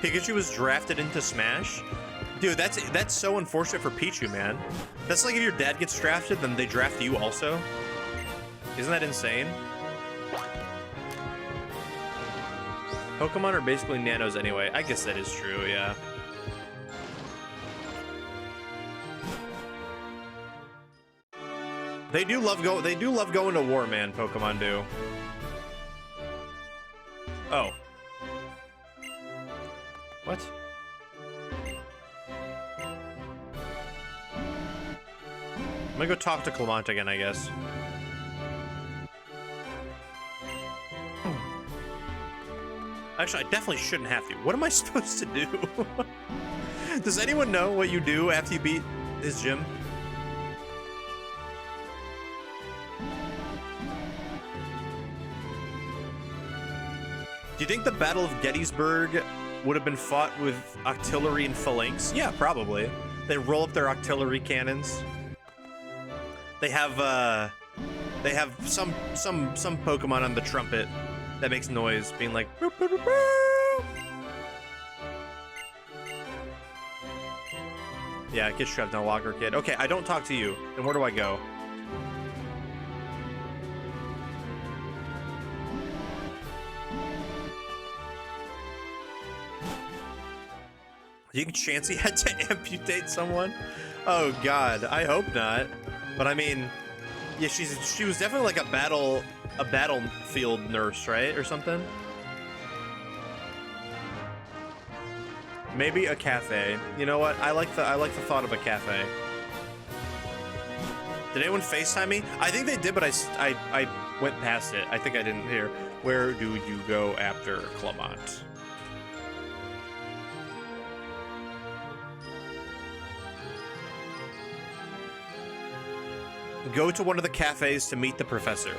Pikachu was drafted into Smash? Dude, that's so unfortunate for Pichu, man. That's like if your dad gets drafted, then they draft you also. Isn't that insane? Pokemon are basically nanos anyway. I guess that is true, yeah. They do love going to war, man, Pokemon do. Oh. What? I'm gonna go talk to Clemont again, I guess. Actually, I definitely shouldn't have to. What am I supposed to do? Does anyone know what you do after you beat his gym? Do you think the Battle of Gettysburg would have been fought with artillery and phalanx? Yeah, probably. They roll up their artillery cannons. They have some Pokemon on the trumpet that makes noise, being like, boop, boop, boop, boop. Yeah, get shoved in a locker, kid. Okay, I don't talk to you. Then where do I go? You think Chansey had to amputate someone? Oh God, I hope not. But I mean, yeah, she was definitely like a battlefield nurse, right, or something. Maybe a cafe. You know what? I like the thought of a cafe. Did anyone FaceTime me? I think they did, but I went past it. I think I didn't hear. Where do you go after Clemont? Go to one of the cafes to meet the professor.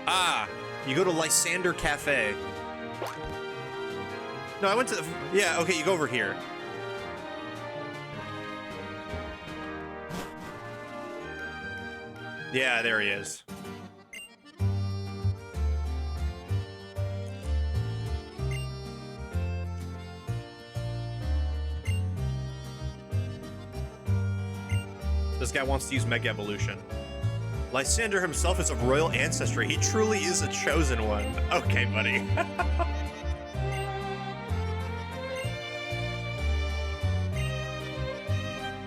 Ah, you go to Lysander Cafe. No, I went to the, yeah, okay, you go over here. Yeah, there he is. This guy wants to use Mega Evolution. Lysander himself is of royal ancestry. He truly is a chosen one. Okay, buddy.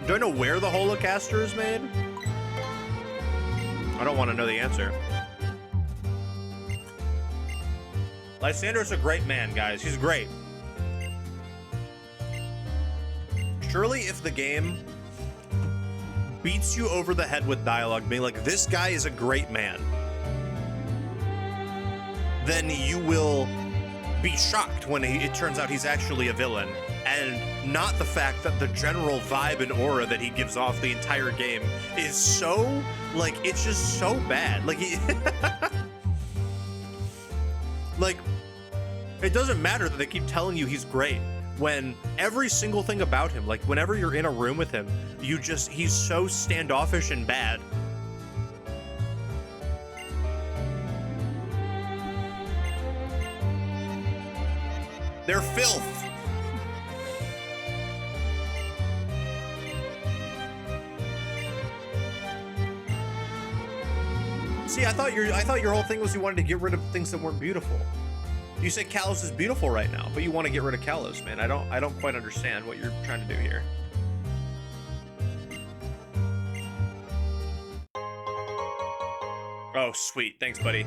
Do I know where the Holocaster is made? I don't want to know the answer. Lysander's a great man, guys. He's great. Surely if the game beats you over the head with dialogue, being like, this guy is a great man, then you will be shocked when it turns out he's actually a villain, and not the fact that the general vibe and aura that he gives off the entire game is so, like, it's just so bad. Like, like, it doesn't matter that they keep telling you he's great, when every single thing about him, like whenever you're in a room with him, he's so standoffish and bad. They're filth. See, I thought your whole thing was you wanted to get rid of things that weren't beautiful. You said Kalos is beautiful right now, but you want to get rid of Kalos, man. I don't quite understand what you're trying to do here. Oh, sweet. Thanks, buddy.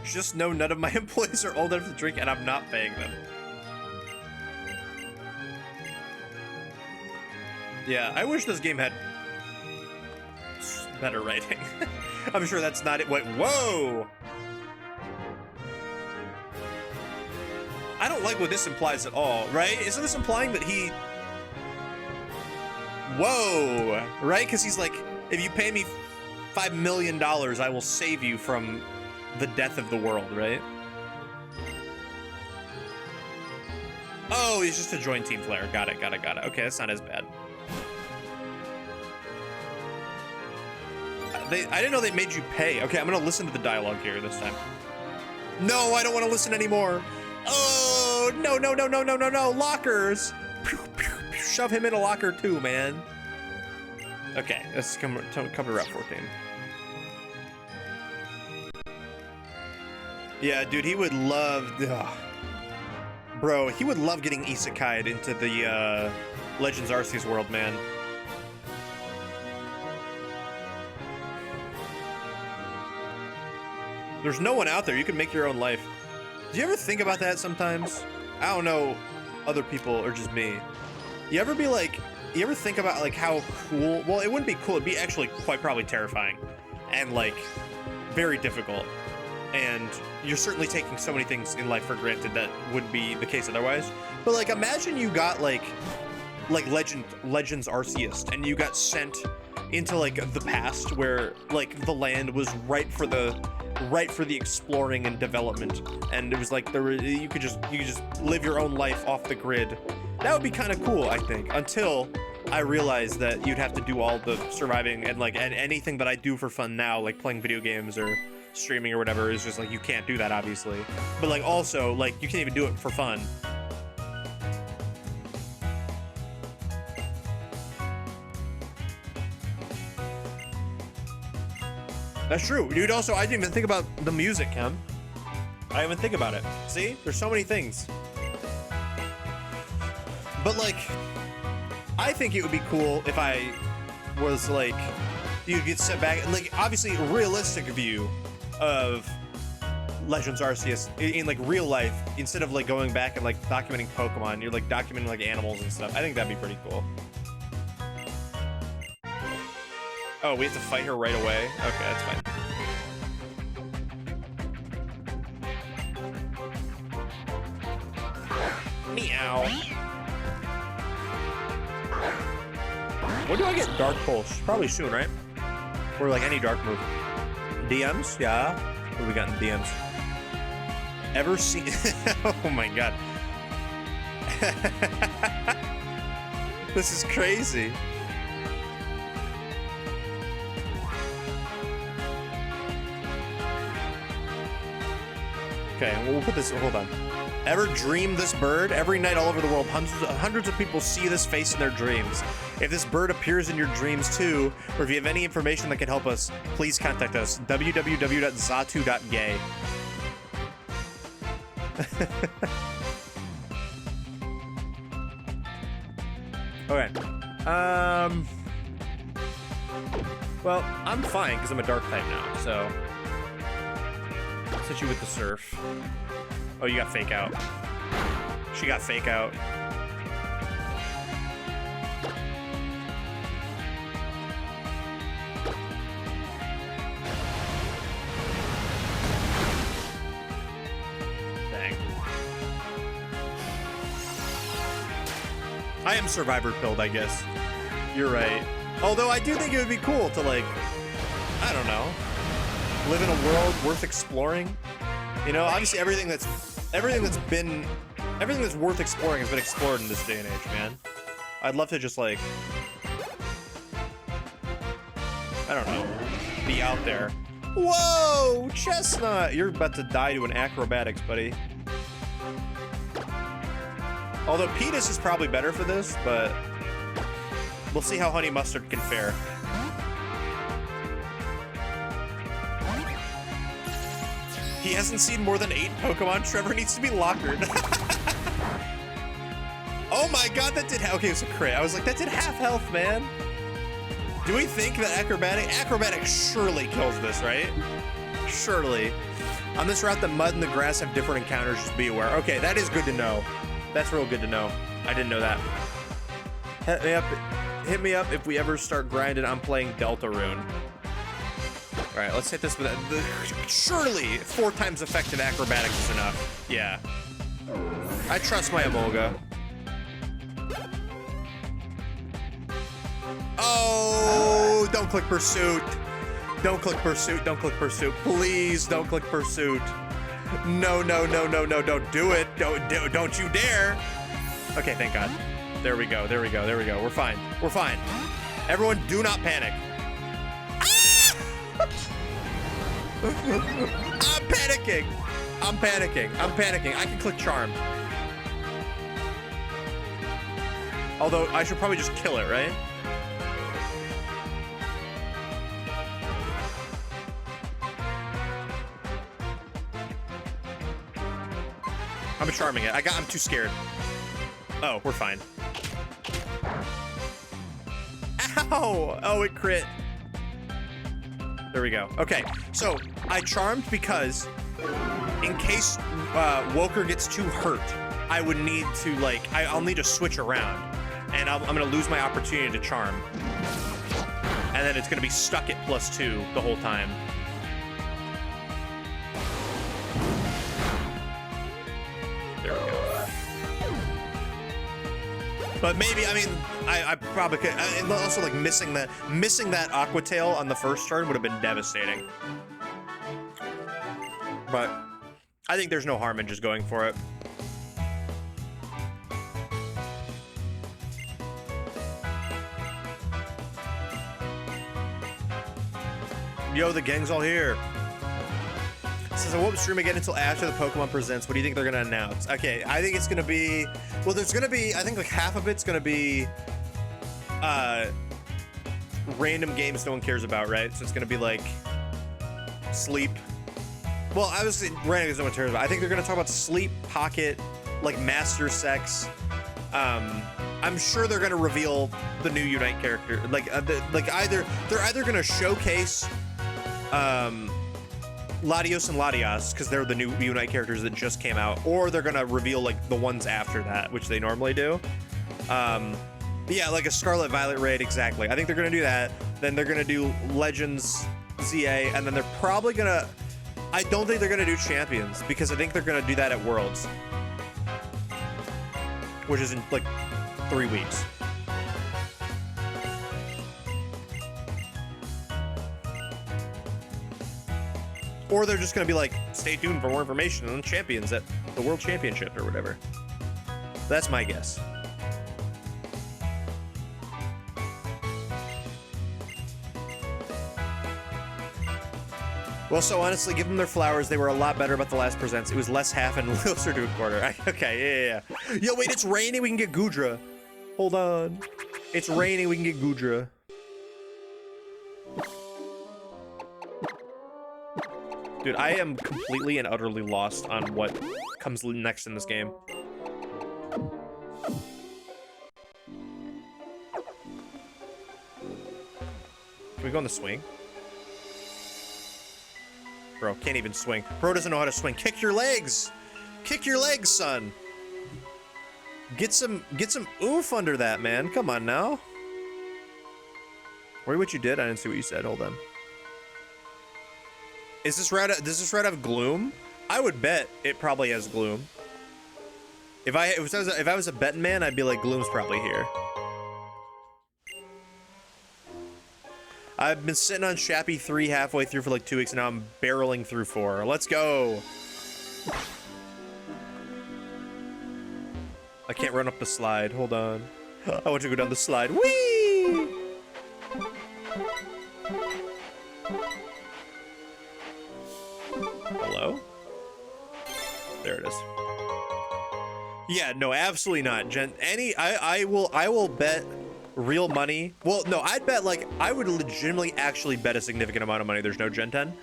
Just know none of my employees are old enough to drink and I'm not paying them. Yeah, I wish this game had better writing. I'm sure that's not it. Wait, whoa! I don't like what this implies at all, right? Isn't this implying that he... Whoa! Right? Because he's like, if you pay me $5 million, I will save you from the death of the world, right? Oh, he's just to join Team Flare. Got it. Okay, that's not as bad. I didn't know they made you pay. Okay, I'm gonna listen to the dialogue here this time. No, I don't want to listen anymore. Oh, no. Lockers. Shove him in a locker too, man. Okay, let's come to Route 14. Yeah, dude, he would love... Bro, he would love getting isekai'd into the Legends Arceus world, man. There's no one out there. You can make your own life. Do you ever think about that sometimes? I don't know, other people or just me. You ever be like... You ever think about like how cool... Well, it wouldn't be cool. It'd be actually quite probably terrifying. And like, very difficult. And you're certainly taking so many things in life for granted that would be the case otherwise. But like, imagine you got like Legends Arceus, and you got sent into like the past where like the land was ripe for the exploring and development, and it was like you could just live your own life off the grid. That would be kind of cool, I think, until I realized that you'd have to do all the surviving and anything that I do for fun now, like playing video games or streaming or whatever, is just like you can't do that, obviously. But like also like you can't even do it for fun. That's true, dude. Also, I didn't even think about the music, Chem. I didn't even think about it. See? There's so many things. But, like, I think it would be cool if I was, like, you get set back, and, like, obviously, a realistic view of Legends Arceus in, like, real life, instead of, like, going back and, like, documenting Pokemon. You're, like, documenting, like, animals and stuff. I think that'd be pretty cool. Oh, we have to fight her right away? Okay, that's fine. Meow. When do I get Dark Pulse? Probably soon, right? Or like any dark move. DMs? Yeah. What do we got in DMs? Ever seen... Oh my god. This is crazy. Okay, we'll put this... Hold on. Ever dream this bird? Every night all over the world, hundreds of people see this face in their dreams. If this bird appears in your dreams too, or if you have any information that can help us, please contact us. www.zatu.gay. Okay. Well, I'm fine because I'm a dark type now, so... Let's hit you with the surf. Oh, you got fake out. She got fake out. Dang. I am survivor pilled, I guess. You're right. Although I do think it would be cool to, like, I don't know, live in a world worth exploring. You know, obviously everything that's worth exploring has been explored in this day and age, man. I'd love to just, like, I don't know, be out there. Whoa, Chestnut! You're about to die to an acrobatics, buddy. Although Petus is probably better for this, but we'll see how Honey Mustard can fare. He hasn't seen more than 8 Pokemon. Trevor needs to be lockered. Oh my god, that did okay, it was a crit. I was like, that did half health, man. Do we think that acrobatic surely kills this, right? Surely. On this route, the mud and the grass have different encounters, just be aware. Okay, that is good to know. That's real good to know. I didn't know that. Hit me up if we ever start grinding. I'm playing Deltarune. All right, let's hit this with surely 4 times effective acrobatics is enough. Yeah. I trust my Emolga. Oh, don't click pursuit. Don't click pursuit. Don't click pursuit. Please don't click pursuit. No, no, no, no, no, don't do it. Don't you dare. Okay, thank God. There we go. There we go. There we go. We're fine. We're fine. Everyone, do not panic. I'm panicking. I'm panicking. I'm panicking. I can click charm. Although I should probably just kill it, right? I'm charming it. I'm too scared. Oh, we're fine. Ow! Oh, it crit. There we go. Okay, so I charmed because in case Woker gets too hurt, I would need to, like, I'll need to switch around, and I'm gonna lose my opportunity to charm, and then it's gonna be stuck at +2 the whole time. There we go. But maybe, I mean, I probably could. And also, like, missing that Aqua Tail on the first turn would have been devastating. But I think there's no harm in just going for it. Yo, the gang's all here. Says I won't stream again until after the Pokemon Presents. What do you think they're gonna announce? Okay, I think it's gonna be, well, there's gonna be, I think like half of it's gonna be random games no one cares about, right? So it's gonna be like Sleep. Well, I was running as no materials, but I think they're gonna talk about Sleep, Pocket, like Master Sex. I'm sure they're gonna reveal the new Unite character. Like they're either gonna showcase Latios and Latias because they're the new Unite characters that just came out, or they're gonna reveal like the ones after that, which they normally do. Yeah, like a Scarlet Violet raid, exactly. I think they're gonna do that. Then they're gonna do Legends ZA, and then they're probably gonna. I don't think they're gonna do Champions because I think they're gonna do that at Worlds, which is in like 3 weeks. Or they're just gonna be like, stay tuned for more information on Champions at the World Championship or whatever. That's my guess. Well, so honestly, give them their flowers. They were a lot better about the last presents. It was less half and closer to a quarter. Okay, yeah. Yo, wait, it's raining. We can get Gudra. Hold on. It's raining. We can get Gudra. Dude, I am completely and utterly lost on what comes next in this game. Can we go on the swing? Bro, can't even swing. Bro doesn't know how to swing. Kick your legs! Kick your legs, son! Get some oomph under that, man. Come on now. Wait, what you did? I didn't see what you said. Hold on. Does this route have gloom? I would bet it probably has gloom. If I was a betting man, I'd be like, gloom's probably here. I've been sitting on Shappy 3 halfway through for like 2 weeks, and now I'm barreling through 4. Let's go. I can't run up the slide. Hold on. I want to go down the slide. Whee! Hello? There it is. Yeah, no, absolutely not. I will bet real money. Well, no, I'd bet like I would legitimately actually bet a significant amount of money there's no Gen 10.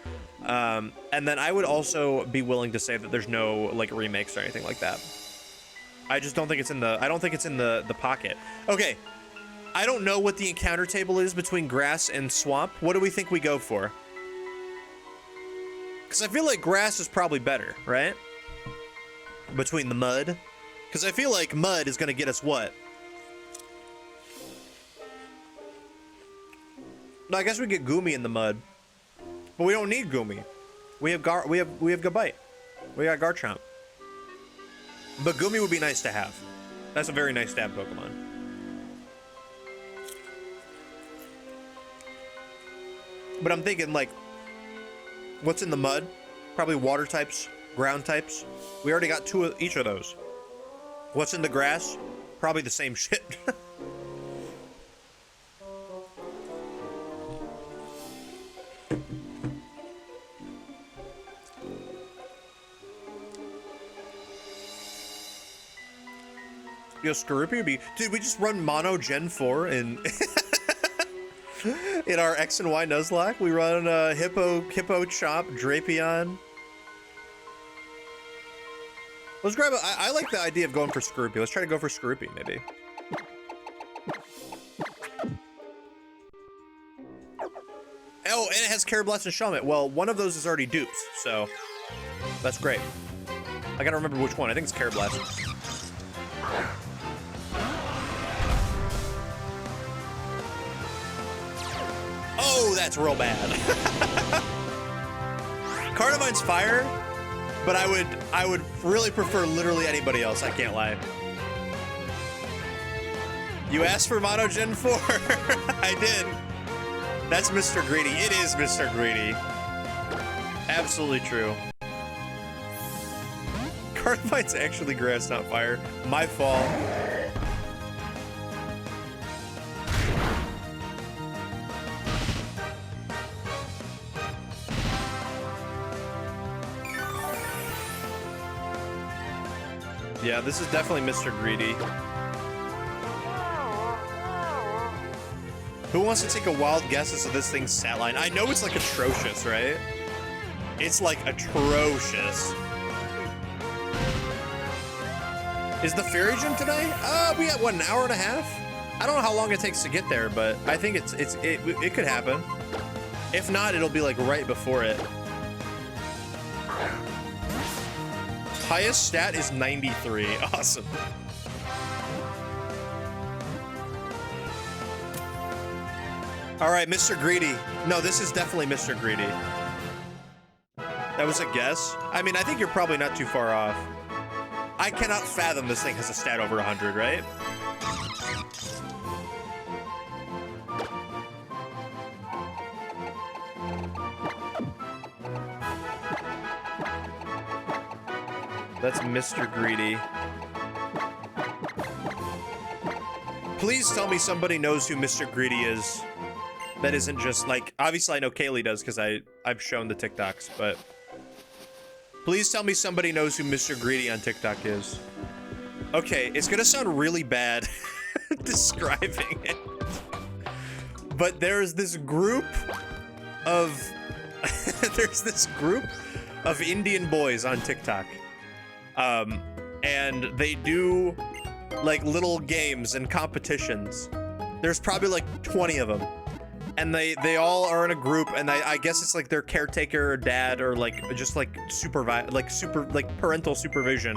And then I would also be willing to say that there's no like remakes or anything like that. I just don't think it's in the pocket. Okay. I don't know what the encounter table is between grass and swamp. What do we think we go for? Because I feel like grass is probably better, right? Between the mud. Because I feel like mud is going to get us what? No, I guess we get Goomy in the mud. But we don't need Goomy. We have Gabite. We got Garchomp. But Goomy would be nice to have. That's a very nice stab Pokemon. But I'm thinking like, what's in the mud? Probably water types, ground types. We already got 2 of each of those. What's in the grass? Probably the same shit. Yo, Skorupi would be... Dude, we just run mono Gen 4 in... in our X and Y Nuzlocke. We run Hippo Chomp, Drapion. Let's grab I like the idea of going for Skorupi. Let's try to go for Skorupi, maybe. Oh, and it has Carablast and Shelmet. Well, one of those is already dupes, so... That's great. I gotta remember which one. I think it's Carablast. Oh, that's real bad. Carnivine's fire, but I would really prefer literally anybody else. I can't lie. You asked for Mono Gen 4. I did. That's Mr. Greedy. It is Mr. Greedy. Absolutely true. Carnivine's actually grass, not fire. My fault. Yeah, this is definitely Mr. Greedy. Who wants to take a wild guess as to this thing's stat line? I know it's like atrocious, right? It's like atrocious. Is the Fairy Gym today? We got what, an hour and a half? I don't know how long it takes to get there, but I think it could happen. If not, it'll be like right before it. Highest stat is 93. Awesome. All right, Mr. Greedy. No, this is definitely Mr. Greedy. That was a guess. I mean, I think you're probably not too far off. I cannot fathom this thing has a stat over 100, right? That's Mr. Greedy. Please tell me somebody knows who Mr. Greedy is. That isn't just like, obviously I know Kaylee does because I've shown the TikToks, but please tell me somebody knows who Mr. Greedy on TikTok is. Okay, it's gonna sound really bad describing it, but there's this group of Indian boys on TikTok. And they do like little games and competitions. There's probably like 20 of them. And they all are in a group, and I guess it's like their caretaker or dad or like just like parental supervision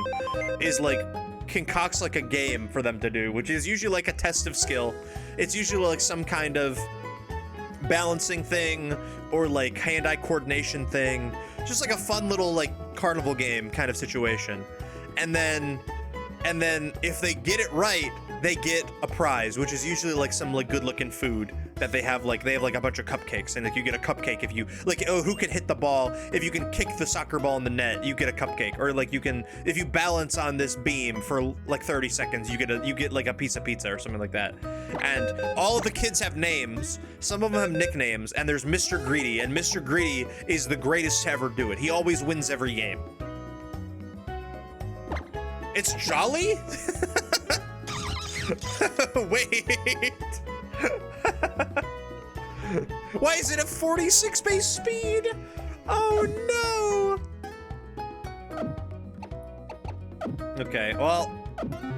is like concocts like a game for them to do, which is usually like a test of skill. It's usually like some kind of balancing thing or like hand-eye coordination thing, just like a fun little like carnival game kind of situation. And then if they get it right, they get a prize, which is usually like some like good-looking food that they have like a bunch of cupcakes, and like you get a cupcake if you like, oh, who can hit the ball, if you can kick the soccer ball in the net, you get a cupcake, or like you can, if you balance on this beam for like 30 seconds, you get like a piece of pizza or something like that. And all of the kids have names, some of them have nicknames, and there's Mr. Greedy, and Mr. Greedy is the greatest to ever do it. He always wins every game. It's Jolly? Wait. Why is it a 46 base speed? Oh no. Okay, well,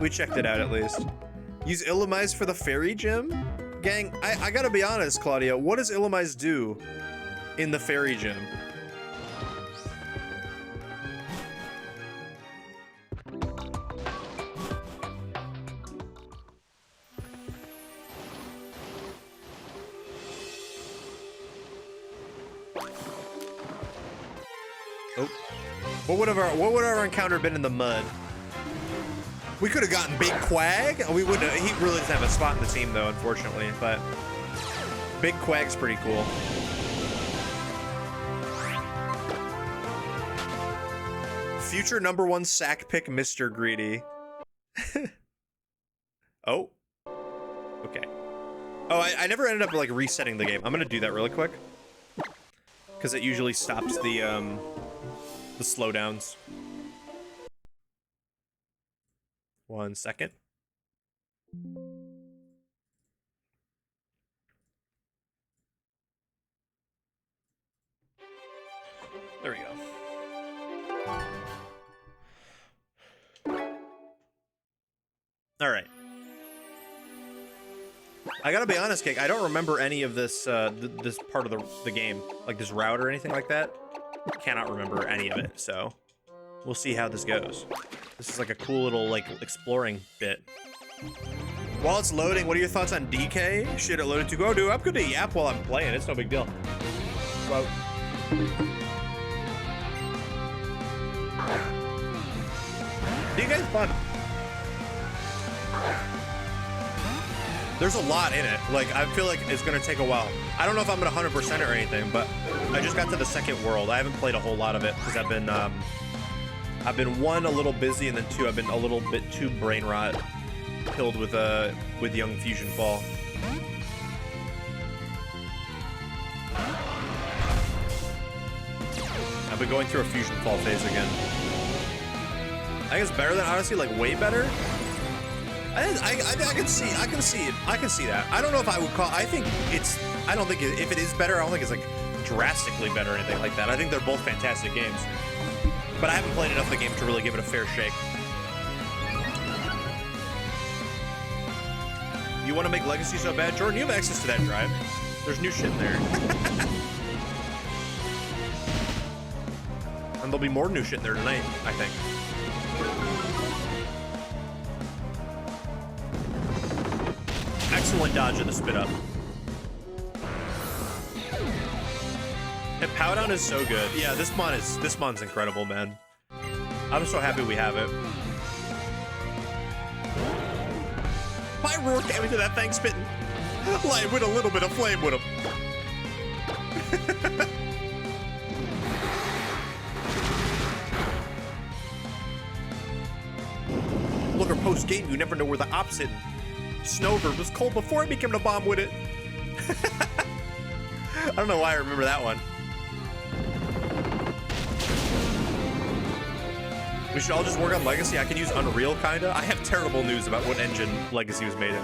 we checked it out at least. Use Illumise for the Fairy Gym? Gang, I gotta be honest, Claudia, what does Illumise do in the Fairy Gym? Oh, what would our encounter been in the mud? We could have gotten Big Quag. We would. He really doesn't have a spot in the team though, unfortunately. But Big Quag's pretty cool. Future #1 sack pick, Mr. Greedy. Oh. Okay. Oh, I never ended up like resetting the game. I'm gonna do that really quick because it usually stops the slowdowns. 1 second. There we go. All right. I gotta be honest, Cake. I don't remember any of this this part of the game, like this route or anything like that. Cannot remember any of it, so we'll see how this goes. This is like a cool little like exploring bit. While it's loading, what are your thoughts on DK? Should it load it to go? Dude, I'm good to yap while I'm playing. It's no big deal. Well, DK's fun. There's a lot in it. Like, I feel like it's gonna take a while. I don't know if I'm gonna 100% it or anything, but I just got to the second world. I haven't played a whole lot of it because I've been 1, a little busy, and then 2, I've been a little bit too brain rot pilled with Young Fusion Fall. I've been going through a Fusion Fall phase again. I think it's better than Odyssey, like way better. I can see that. I don't know if I would call. I don't think if it is better, I don't think it's like drastically better or anything like that. I think they're both fantastic games. But I haven't played enough of the game to really give it a fair shake. You want to make Legacy so bad? Jordan, you have access to that drive. There's new shit in there. And there'll be more new shit in there tonight, I think. Excellent dodge of the spit up. And Powdown is so good. Yeah, this mon's incredible, man. I'm so happy we have it. My roar came into that thing spitting. Light with a little bit of flame with him. Look, or post game, you never know where the op's hidden. Snowbird was cold before it became a bomb with it. I don't know why I remember that one. We should all just work on Legacy. I can use Unreal, kinda. I have terrible news about what engine Legacy was made in.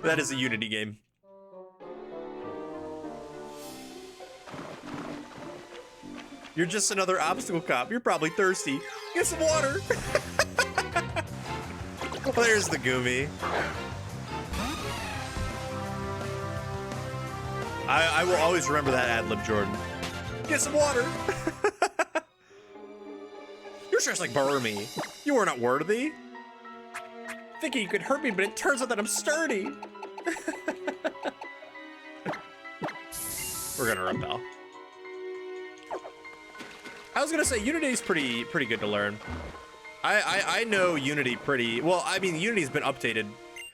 That is a Unity game. You're just another obstacle cop. You're probably thirsty. Get some water. Well, there's the Goomy. I will always remember that ad-lib, Jordan. Get some water. You're just like Burmy. You are not worthy. Thinking you could hurt me, but it turns out that I'm sturdy. We're gonna rebel. I was gonna say Unity's pretty good to learn. I know Unity pretty well. I mean, Unity's been updated.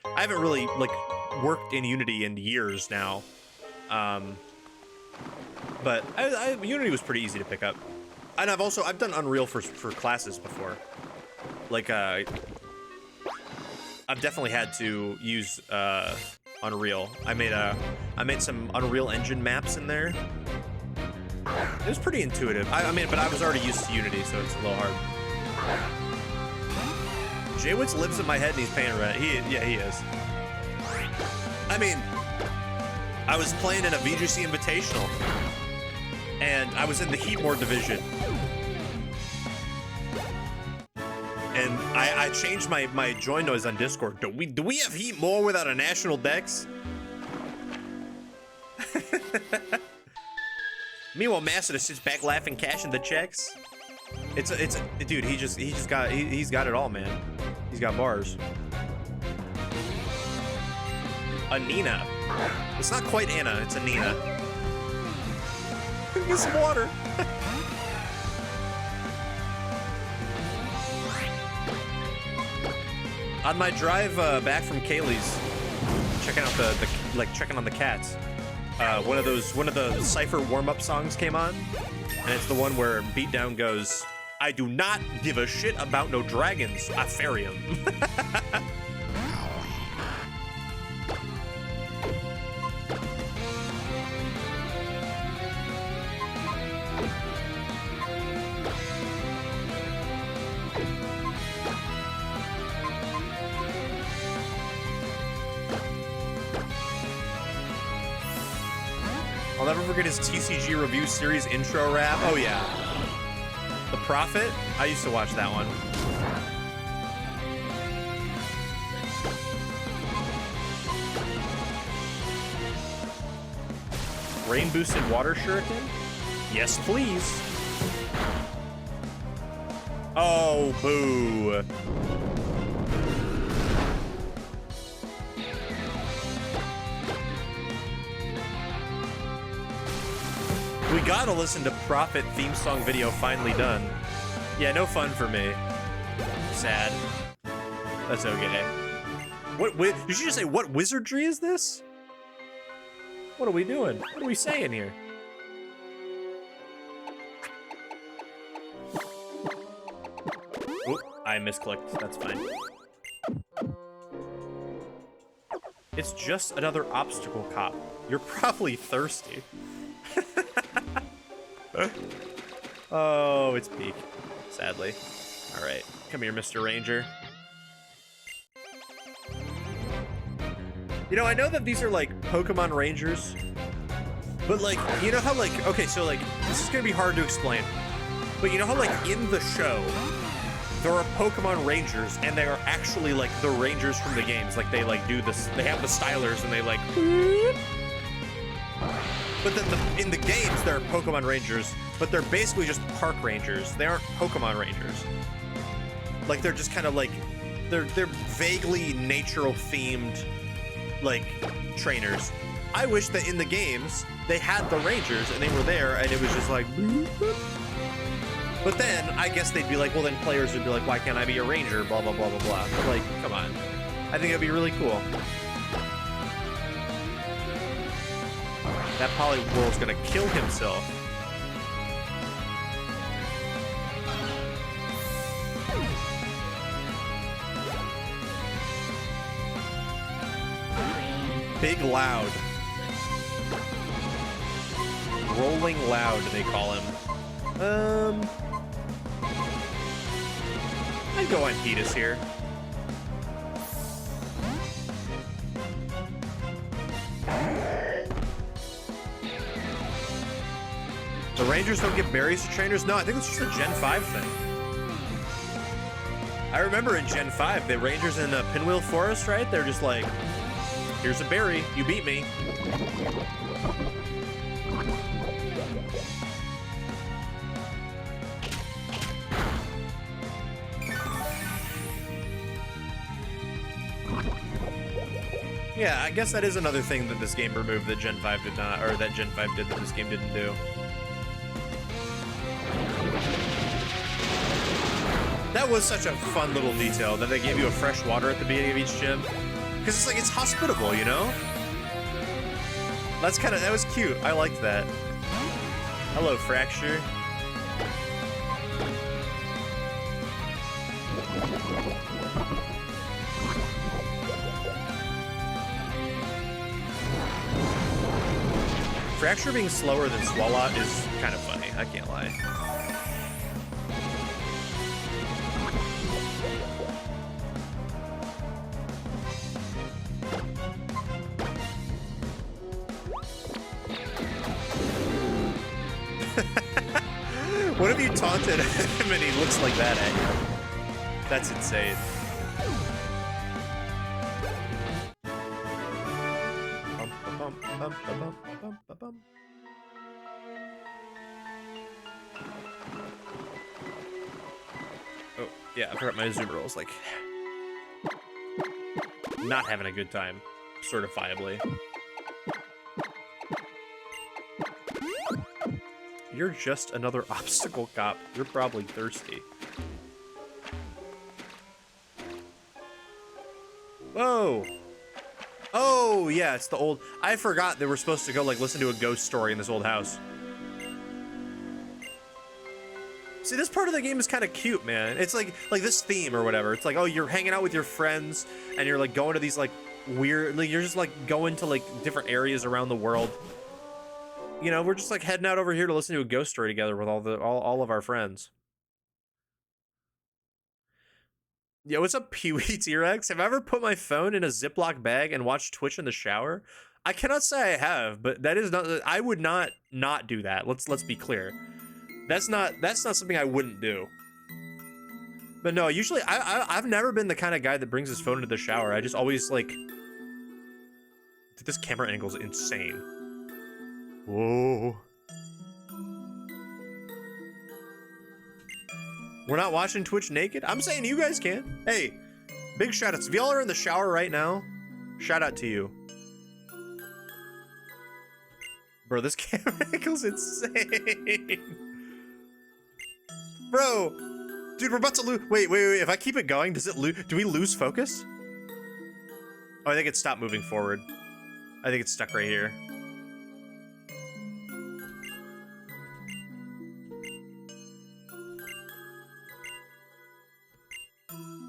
I haven't really like worked in Unity in years now. But Unity was pretty easy to pick up. And I've done Unreal for classes before. Like I've definitely had to use Unreal. I made some Unreal Engine maps in there. It was pretty intuitive. I mean, but I was already used to Unity, so it's a little hard. Jaywitz lives in my head and he's paying rent. Yeah, he is. I mean, I was playing in a VGC Invitational, and I was in the Heatmore division. And I changed my join noise on Discord. Do we have Heatmore without a national dex? Meanwhile, Masada sits back laughing, cashing the checks. Dude, he's got it all, man. He's got bars. A Nina. It's not quite Anna, it's a Nina. Get some water. On my drive back from Kaylee's, checking out checking on the cats. One of the Cypher warm-up songs came on, and it's the one where Beatdown goes, "I do not give a shit about no dragons, I ferry 'em." I'll never forget his TCG review series intro rap. Oh yeah. The Prophet? I used to watch that one. Rain boosted water shuriken? Yes, please. Oh, boo. We gotta listen to Prophet theme song video finally done. Yeah, no fun for me. Sad. That's okay. What? You should just say, what wizardry is this? What are we doing? What are we saying here? Oop, I misclicked. That's fine. It's just another obstacle cop. You're probably thirsty. Oh, it's peak, sadly. All right, come here, Mr. Ranger. You know, I know that these are like Pokemon Rangers, But like, you know how like, okay, so like, this is gonna be hard to explain. But you know how like in the show, there are Pokemon Rangers, and they are actually like the Rangers from the games. Like they like do this, they have the stylers, and they like. But then in the games, there are Pokemon Rangers, but they're basically just park rangers. They aren't Pokemon Rangers. Like they're just kind of like, they're vaguely natural themed, like trainers. I wish that in the games they had the Rangers and they were there, and it was just like. But then I guess they'd be like, well, then players would be like, why can't I be a Ranger? Blah blah blah blah blah. But like, come on, I think it'd be really cool. That Poliwhirl's gonna kill himself. Big Loud. Rolling Loud, they call him. I'd go on Heatus here. The Rangers don't give berries to trainers? No, I think it's just a Gen 5 thing. I remember in Gen 5, the Rangers in Pinwheel Forest, right? They're just like, here's a berry, you beat me. Yeah, I guess that is another thing that this game removed that Gen 5 did not, or that Gen 5 did that this game didn't do. That was such a fun little detail that they gave you a fresh water at the beginning of each gym. Because it's like, it's hospitable, you know? That's kind of, that was cute. I liked that. Hello, Fracture. Fracture being slower than Swalot is kind of funny, I can't lie. What if you taunted him and he looks like that at you? That's insane. Oh, yeah, I forgot my zoom rolls, like, not having a good time, certifiably. You're just another obstacle cop. You're probably thirsty. Whoa! Oh, yeah, it's the old... I forgot they were supposed to go, like, listen to a ghost story in this old house. See, this part of the game is kind of cute, man. It's like this theme or whatever. It's like, oh, you're hanging out with your friends, and you're, like, going to these, like, weird... Like, you're just, like, going to, like, different areas around the world. You know, we're just, like, heading out over here to listen to a ghost story together with all of our friends. Yo, what's up, Pee-wee T-Rex? Have I ever put my phone in a Ziploc bag and watched Twitch in the shower? I cannot say I have, but that is not... I would not do that. Let's be clear. That's not something I wouldn't do. But no, usually I've never been the kind of guy that brings his phone into the shower. I just always, like... Dude, this camera angle is insane. Whoa. We're not watching Twitch naked? I'm saying you guys can. Hey, big shout outs. If y'all are in the shower right now, shout out to you. Bro, this camera angle's insane. Bro, dude, we're about to lose. Wait. If I keep it going, does it lose? Do we lose focus? Oh, I think it stopped moving forward. I think it's stuck right here.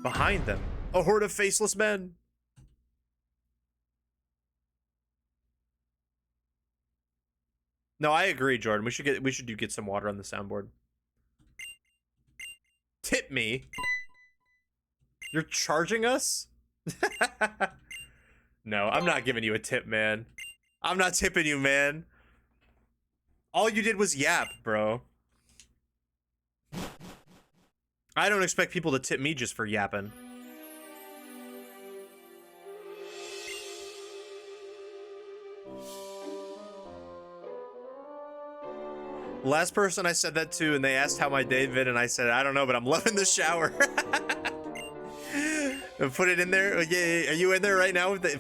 Behind them, a horde of faceless men. No, I agree, Jordan. We should get some water on the soundboard. Tip me. You're charging us? No, I'm not giving you a tip, man. I'm not tipping you, man. All you did was yap, bro. I don't expect people to tip me just for yapping. Last person I said that to, and they asked how my day been, and I said, I don't know, but I'm loving the shower. Put it in there. Yeah, are you in there right now with the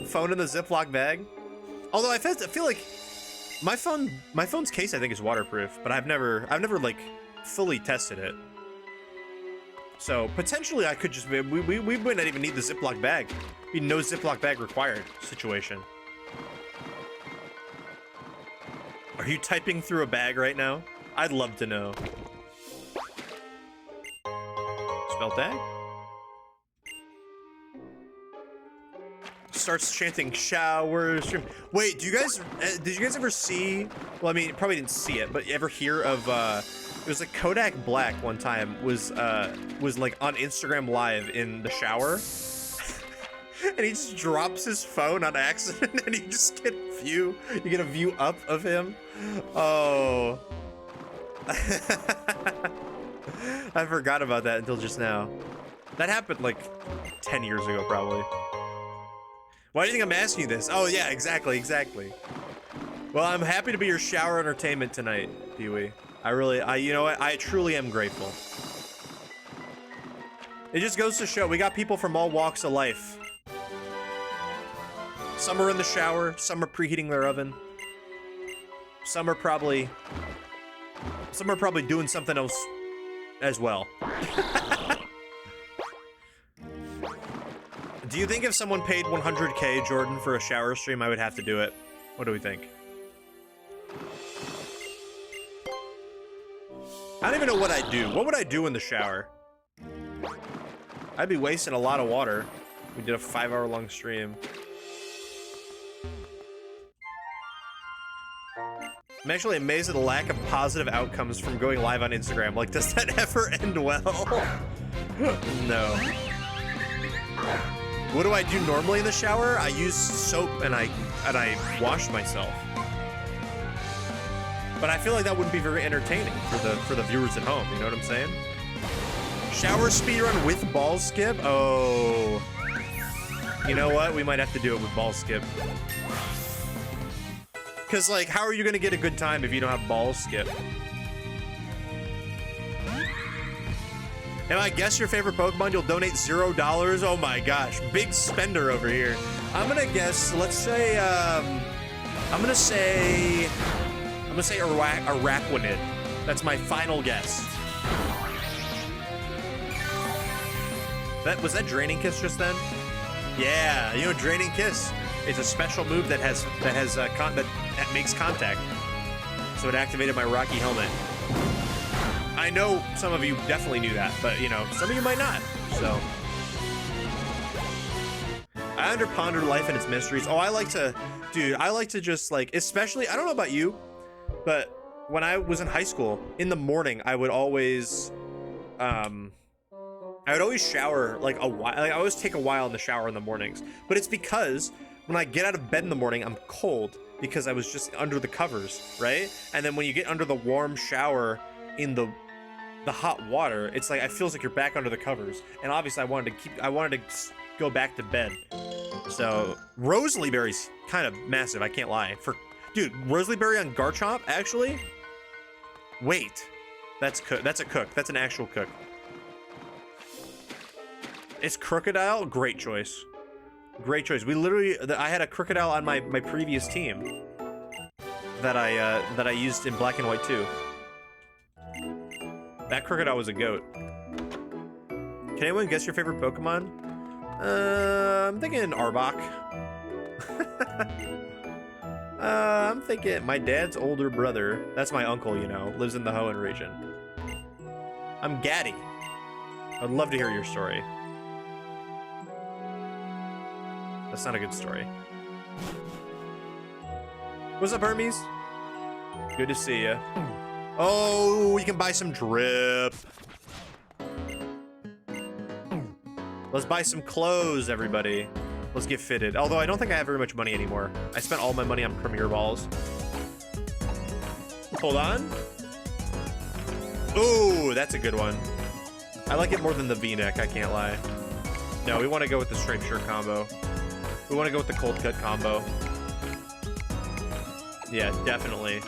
phone in the Ziploc bag? Although I feel like my phone's case I think is waterproof, but I've never like fully tested it. So potentially I could just we might not even need the Ziploc bag. Be no Ziploc bag required situation. Are you typing through a bag right now? I'd love to know. Spell tag? Starts chanting shower stream. Wait, did you guys ever see, well, I mean, you probably didn't see it, but you ever hear of, it was like Kodak Black one time was like on Instagram Live in the shower. And he just drops his phone on accident and you just get a view up of him. Oh. I forgot about that until just now. That happened like 10 years ago, probably. Why do you think I'm asking you this? Oh yeah, exactly. Well, I'm happy to be your shower entertainment tonight, Pee-wee. You know what? I truly am grateful. It just goes to show we got people from all walks of life. Some are in the shower, some are preheating their oven. Some are probably doing something else as well. Do you think if someone paid 100K, Jordan, for a shower stream, I would have to do it? What do we think? I don't even know what I'd do. What would I do in the shower? I'd be wasting a lot of water. We did a 5-hour-long stream. I'm actually amazed at the lack of positive outcomes from going live on Instagram. Like, does that ever end well? No. What do I do normally in the shower? I use soap and I wash myself. But I feel like that wouldn't be very entertaining for the viewers at home. You know what I'm saying? Shower speedrun with ball skip? Oh. You know what? We might have to do it with ball skip. Because, like, how are you going to get a good time if you don't have ball skip? And I guess your favorite Pokemon, you'll donate $0? Oh my gosh, big spender over here. I'm gonna guess, let's say, I'm gonna say Araquanid. That's my final guess. Was that Draining Kiss just then? Yeah, you know, Draining Kiss is a special move that makes contact. So it activated my Rocky helmet. I know some of you definitely knew that, but you know, some of you might not, so. I underponder life and its mysteries. Oh, I like to just like, especially, I don't know about you, but when I was in high school, in the morning, I would always shower like a while. Like, I always take a while in the shower in the mornings, but it's because when I get out of bed in the morning, I'm cold because I was just under the covers, right? And then when you get under the warm shower in the hot water, it's like, it feels like you're back under the covers. And obviously I wanted to go back to bed. So Rosalie Berry's kind of massive, I can't lie. Dude, Rosalie Berry on Garchomp, actually? Wait, that's a cook, that's an actual cook. It's Crocodile, great choice. Great choice. I had a Crocodile on my previous team that I used in Black and White too. That Crocodile was a goat. Can anyone guess your favorite Pokemon? I'm thinking Arbok. I'm thinking my dad's older brother. That's my uncle, you know, lives in the Hoenn region. I'm Gaddy. I'd love to hear your story. That's not a good story. What's up, Hermes? Good to see you. Oh, you can buy some drip. Let's buy some clothes, everybody. Let's get fitted. Although I don't think I have very much money anymore. I spent all my money on Premier Balls. Hold on. Ooh, that's a good one. I like it more than the V-neck, I can't lie. No, we want to go with the striped shirt combo. We want to go with the cold cut combo. Yeah, definitely.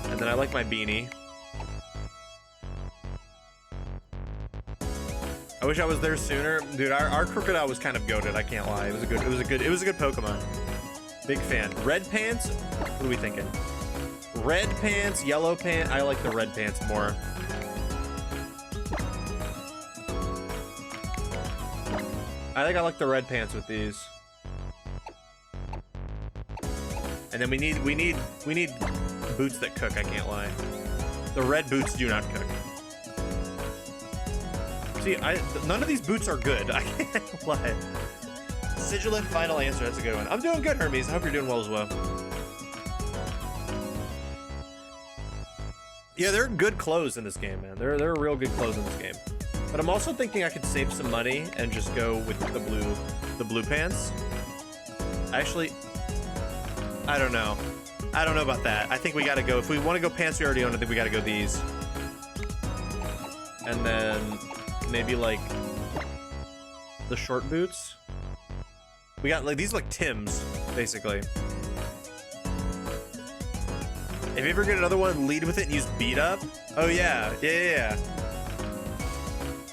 And then I like my beanie. I wish I was there sooner. Dude, our crocodile was kind of goated, I can't lie. It was a good Pokemon. Big fan. Red pants? What are we thinking? Red pants, yellow pants. I like the red pants more. I think I like the red pants with these. And then we need boots that cook, I can't lie. The red boots do not cook. See, none of these boots are good. I can't lie. Sigilant final answer, that's a good one. I'm doing good, Hermes. I hope you're doing well as well. Yeah, they're good clothes in this game, man. They're real good clothes in this game. But I'm also thinking I could save some money and just go with the blue pants. Actually, I don't know. I don't know about that. I think we gotta go, if we want to go pants we already own, I think we gotta go these. And then maybe like the short boots. We got like these, like Tim's, basically. If you ever get another one, lead with it and use beat up. Oh yeah, yeah.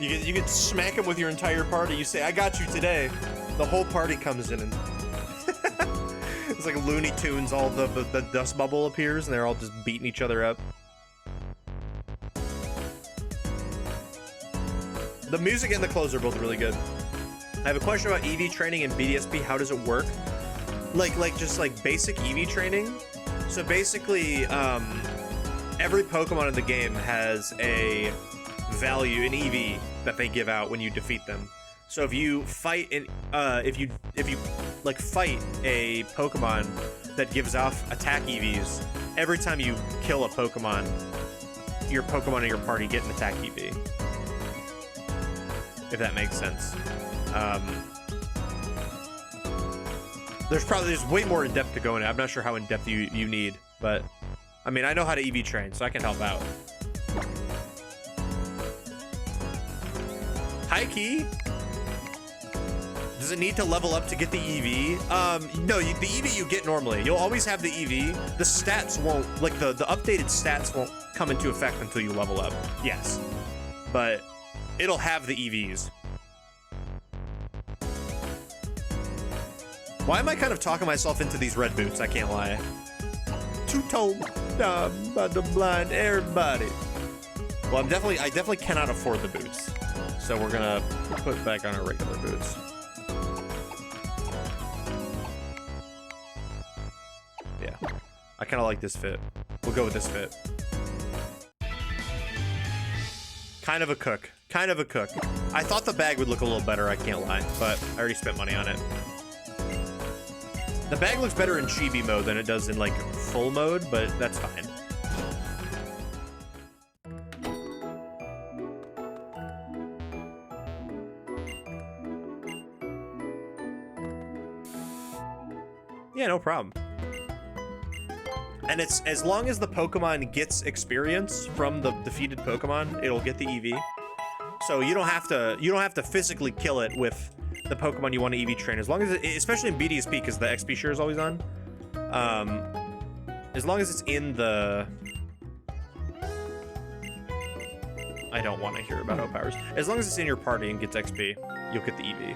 You get smack them with your entire party. You say, "I got you today." The whole party comes in and it's like Looney Tunes. All the dust bubble appears and they're all just beating each other up. The music and the clothes are both really good. I have a question about EV training and BDSP. How does it work? Like just like basic EV training. So basically, every Pokemon in the game has a value in EV that they give out when you defeat them. So if you fight if you like fight a Pokemon that gives off attack EVs, every time you kill a Pokemon, your Pokemon in your party get an attack EV. If that makes sense. There's way more in depth to go in. I'm not sure how in depth you need, but I mean, I know how to EV train, so I can help out. High key. Does it need to level up to get the EV? No, the EV you get normally. You'll always have the EV. The stats won't, like the updated stats won't come into effect until you level up. Yes, but it'll have the EVs. Why am I kind of talking myself into these red boots? I can't lie. Two-tone, but the blind everybody. Well, I definitely cannot afford the boots, so we're gonna put back on our regular boots. Yeah, I kind of like this fit. We'll go with this fit. Kind of a cook. Kind of a cook. I thought the bag would look a little better, I can't lie, but I already spent money on it. The bag looks better in chibi mode than it does in like full mode, but that's fine. Yeah, no problem. And it's as long as the Pokemon gets experience from the defeated Pokemon, it'll get the EV. So you don't have to physically kill it with the Pokemon you want to EV train, as long as especially in BDSP, because the XP share is always on. As long as it's in the, I don't want to hear about O-Powers. As long as it's in your party and gets XP, you'll get the EV.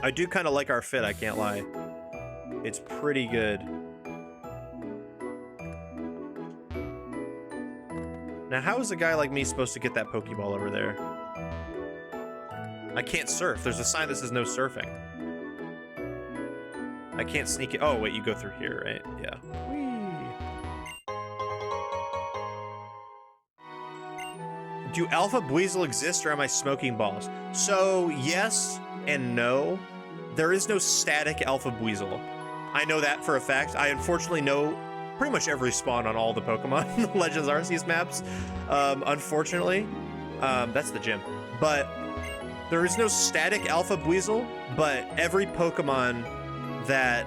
I do kind of like our fit, I can't lie. It's pretty good. Now, how is a guy like me supposed to get that Pokeball over there? I can't surf. There's a sign that says no surfing. I can't sneak it. Oh, wait, you go through here, right? Yeah. Whee! Do Alpha Buizel exist, or am I smoking balls? So, yes and no. There is no static Alpha Buizel. I know that for a fact. I unfortunately know pretty much every spawn on all the Pokemon Legends Arceus maps. Unfortunately, that's the gym. But There is no static alpha Buizel, but every Pokemon that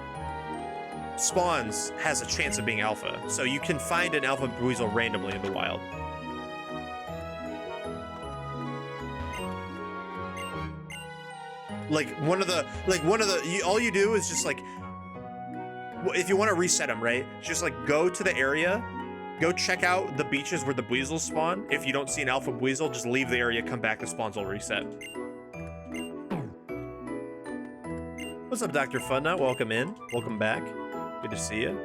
spawns has a chance of being alpha. So you can find an alpha Buizel randomly in the wild. All you do is just like, if you want to reset them, right? Just like go to the area, go check out the beaches where the Buizels spawn. If you don't see an alpha Buizel, just leave the area, come back, the spawns will reset. What's up, Dr. Funnut? Welcome in. Welcome back. Good to see you.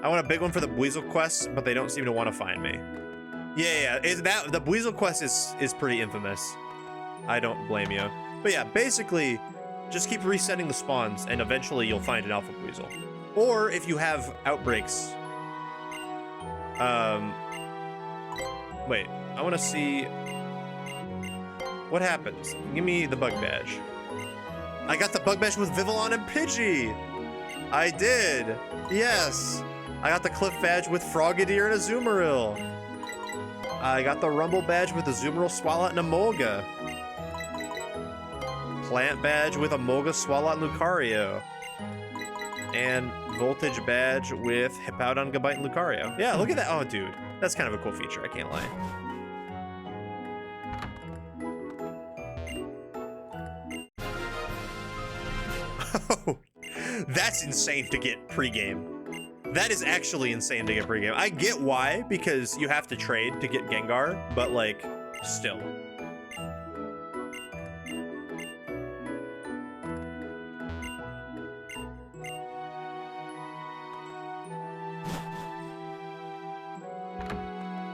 I want a big one for the Buizel quest, but they don't seem to want to find me. Yeah. The Buizel quest is pretty infamous. I don't blame you. But yeah, basically, just keep resetting the spawns, and eventually you'll find an alpha Buizel. Or if you have outbreaks. Wait, I want to see what happens. Give me the bug badge. I got the bug badge with Vivillon and Pidgey. I did. Yes. I got the cliff badge with Frogadier and Azumarill. I got the rumble badge with Azumarill, Swalot, and Emolga. Plant badge with Emolga, Swalot, and Lucario. And voltage badge with Hippowdon, Gabite, and Lucario. Yeah, look at that. Oh, dude. That's kind of a cool feature, I can't lie. Oh, that's insane to get pregame. That is actually insane to get pregame. I get why, because you have to trade to get Gengar, but like, still.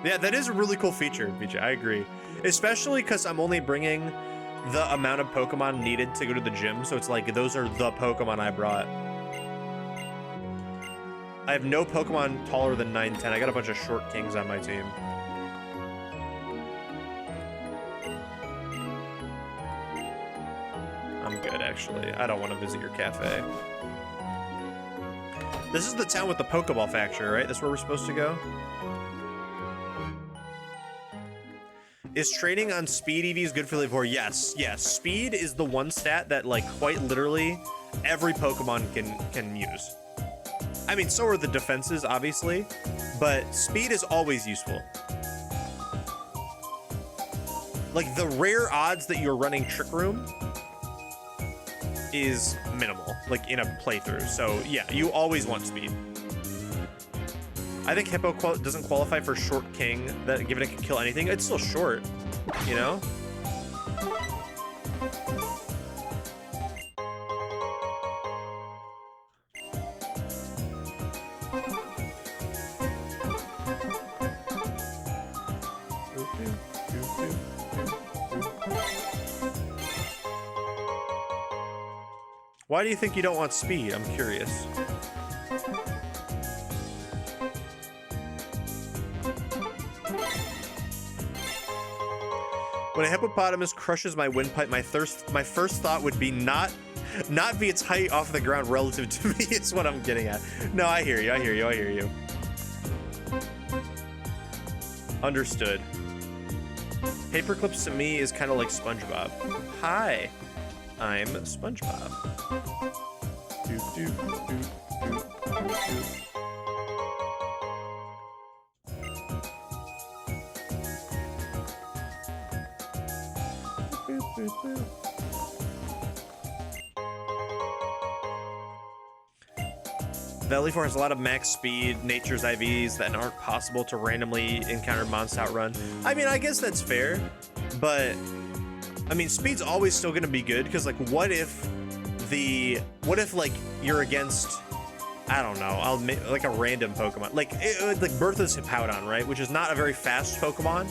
Yeah, that is a really cool feature, BJ. I agree. Especially because I'm only bringing the amount of Pokemon needed to go to the gym, so it's like, those are the Pokemon I brought. I have no Pokemon taller than 9'10". I got a bunch of short kings on my team. I'm good, actually. I don't want to visit your cafe. This is the town with the Pokeball factory, right? That's where we're supposed to go? Is trading on speed EVs good for Livor? Yes. Speed is the one stat that, like, quite literally every Pokemon can use. I mean, so are the defenses, obviously, but speed is always useful. Like, the rare odds that you're running Trick Room is minimal, like, in a playthrough. So, yeah, you always want speed. I think Hippo doesn't qualify for Short King, that given it can kill anything. It's still short, you know? Why do you think you don't want speed? I'm curious. When a hippopotamus crushes my windpipe, my first thought would be not be its height off the ground relative to me is what I'm getting at. No, I hear you. Understood. Paperclips to me is kind of like SpongeBob. Hi, I'm SpongeBob. Valleyfor has a lot of max speed, nature's IVs that aren't possible to randomly encounter monster outrun. I mean, I guess that's fair, but I mean, speed's always still gonna be good because, like, what if like you're against, I don't know, like a random Pokemon, like Bertha's Hippowdon, right? Which is not a very fast Pokemon,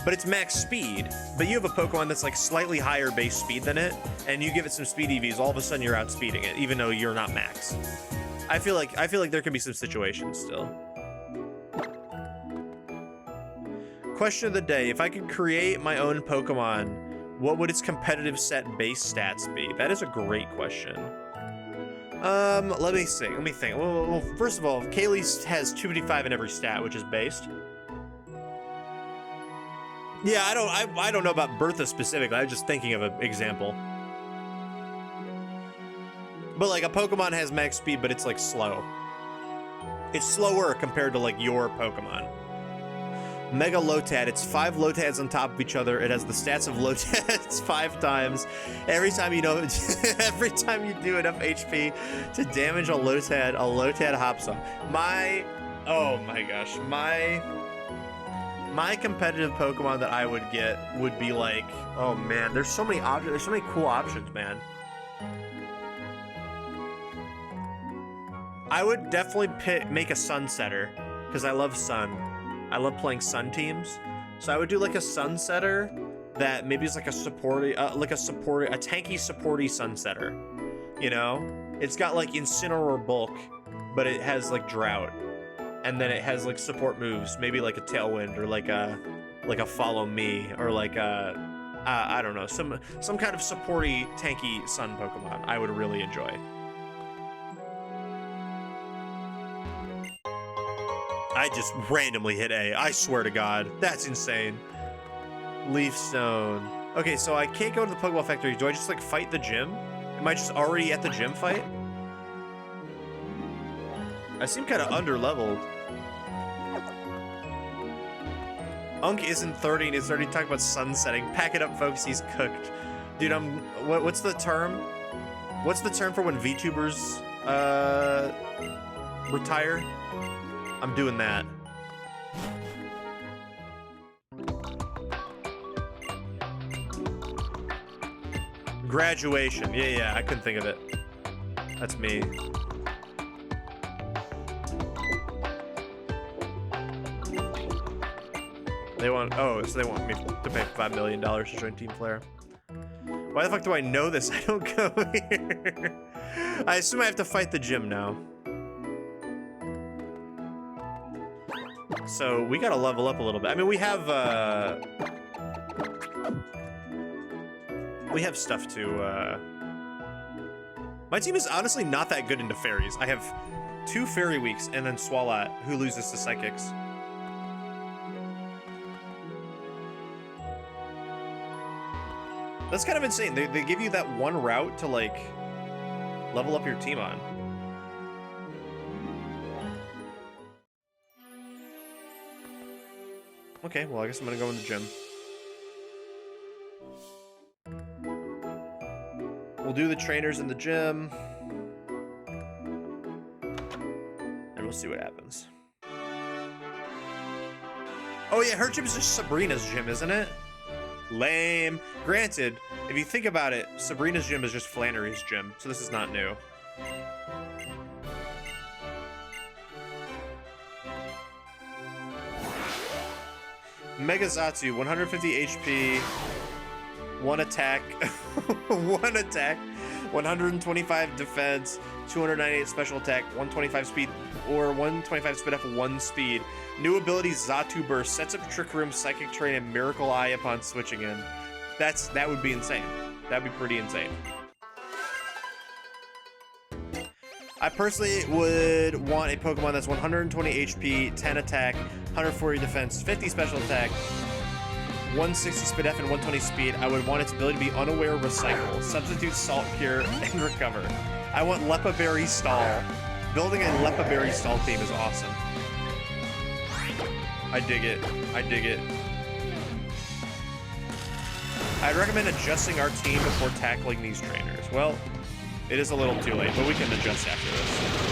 but it's max speed. But you have a Pokemon that's like slightly higher base speed than it, and you give it some speed EVs, all of a sudden you're outspeeding it, even though you're not max. I feel like there could be some situations still. Question of the day: if I could create my own Pokemon, what would its competitive set base stats be? That is a great question. Let me think. Well, first of all, Kaylee has 255 in every stat, which is based. Yeah, I don't know about Bertha specifically. I was just thinking of an example. But like a Pokemon has max speed, but it's like slow. It's slower compared to like your Pokemon. Mega Lotad, it's 5 Lotads on top of each other. It has the stats of Lotads 5 times. Every time you every time you do enough HP to damage a Lotad hops off. Oh my gosh, my competitive Pokemon that I would get would be like, oh man, there's so many options. There's so many cool options, man. I would definitely make a Sunsetter because I love Sun. I love playing Sun teams, so I would do like a Sunsetter that maybe is like a tanky supporty Sunsetter. You know, it's got like Incineroar bulk, but it has like Drought, and then it has like support moves, maybe like a Tailwind or like a Follow Me or like a I don't know, some kind of supporty tanky Sun Pokemon. I would really enjoy. I just randomly hit A. I swear to God. That's insane. Leaf Stone. Okay, so I can't go to the Pokeball Factory. Do I just, like, fight the gym? Am I just already at the gym fight? I seem kind of under-leveled. Unk isn't 30 and he's already talking about sunsetting. Pack it up, folks. He's cooked. Dude, what's the term? What's the term for when VTubers, retire? I'm doing that. Graduation. Yeah, I couldn't think of it. That's me. They want, so they want me to pay $5 million to join Team Flare. Why the fuck do I know this? I don't go here. I assume I have to fight the gym now. So we gotta level up a little bit. I mean, we have stuff to, My team is honestly not that good into fairies. I have 2 fairy weeks and then Swalot, who loses to psychics. That's kind of insane. They give you that one route to, like, level up your team on. Okay, well, I guess I'm gonna go in the gym. We'll do the trainers in the gym. And we'll see what happens. Oh yeah, her gym is just Sabrina's gym, isn't it? Lame. Granted, if you think about it, Sabrina's gym is just Flannery's gym, so this is not new. Megazatsu, 150 HP, 1 attack, 1 attack, 125 defense, 298 special attack, 125 speed, or 125 speed up, 1 speed. New ability Zatu Burst, sets up Trick Room, Psychic Train, and Miracle Eye upon switching in. That would be insane. That'd be pretty insane. I personally would want a Pokemon that's 120 HP, 10 attack, 140 defense, 50 special attack, 160 speed F, and 120 speed. I would want its ability to be Unaware Recycle, Substitute Salt Cure, and Recover. I want Lepa Berry Stall. Building a Lepa Berry Stall team is awesome. I dig it. I dig it. I'd recommend adjusting our team before tackling these trainers. Well, it is a little too late, but we can adjust after this.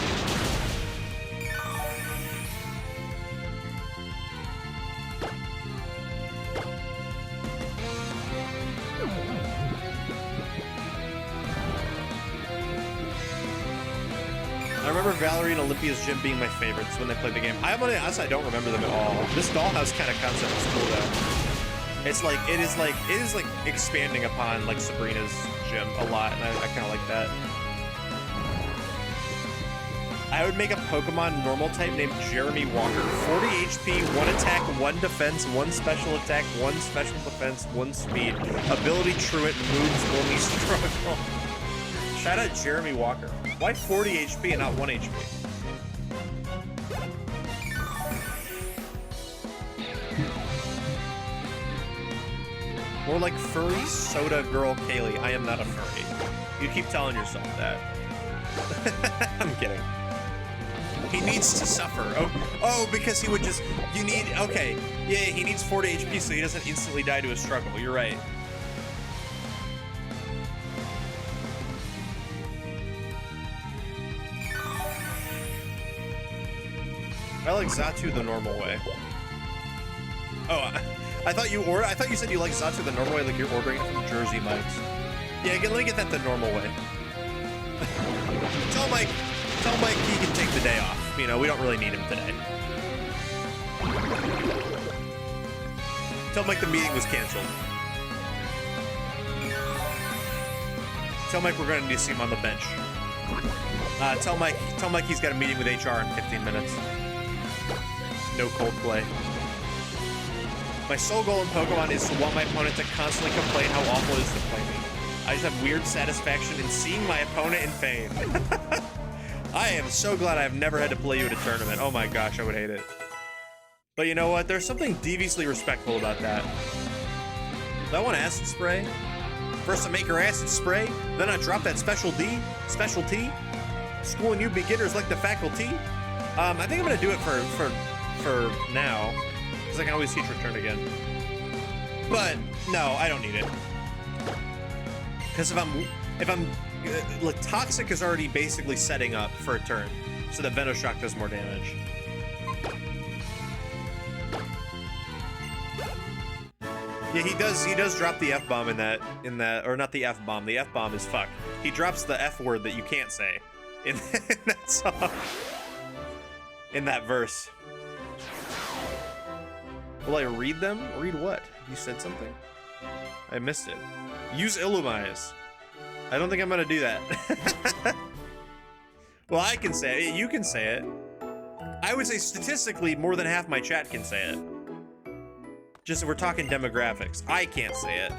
I remember Valerie and Olympia's gym being my favorites when they played the game. I'm gonna be honest, I don't remember them at all. This dollhouse kind of concept is cool though. It's like it is like expanding upon like Sabrina's gym a lot, and I kind of like that. I would make a Pokemon normal type named Jeremy Walker. 40 HP, 1 attack, 1 defense, 1 special attack, 1 special defense, 1 speed. Ability Truant, moves only struggle. Shout out Jeremy Walker. Why 40 HP and not 1 HP? More like furry soda girl Kaylee. I am not a furry. You keep telling yourself that. I'm kidding. He needs to suffer. Oh, because he would just, you need, okay. Yeah, he needs 40 HP so he doesn't instantly die to a struggle. You're right. I like Xatu the normal way. Oh, I thought you said you like Xatu the normal way, like you're ordering it from Jersey Mike's. Yeah, let me get that the normal way. Tell Mike he can take the day off. You know, we don't really need him today. Tell Mike the meeting was canceled. Tell Mike we're gonna need to see him on the bench. Tell Mike he's got a meeting with HR in 15 minutes. No Coldplay. My sole goal in Pokemon is to want my opponent to constantly complain how awful it is to play me. I just have weird satisfaction in seeing my opponent in pain. I am so glad I've never had to play you at a tournament. Oh my gosh, I would hate it. But you know what? There's something deviously respectful about that. Do I want acid spray? First I make her acid spray, then I drop that specialty, schooling you beginners like the faculty. I think I'm gonna do it for now, because I can always teach return again. But no, I don't need it. Because if I'm like, Toxic is already basically setting up for a turn, so that Venoshock does more damage. Yeah, he does drop the F-bomb in that, or not the F-bomb. The F-bomb is fuck. He drops the F word that you can't say in that song, in that verse. Will I read them? Read what? You said something? I missed it. Use Illumise. I don't think I'm gonna do that. Well, I can say it. You can say it. I would say statistically more than half my chat can say it. Just if we're talking demographics. I can't say it.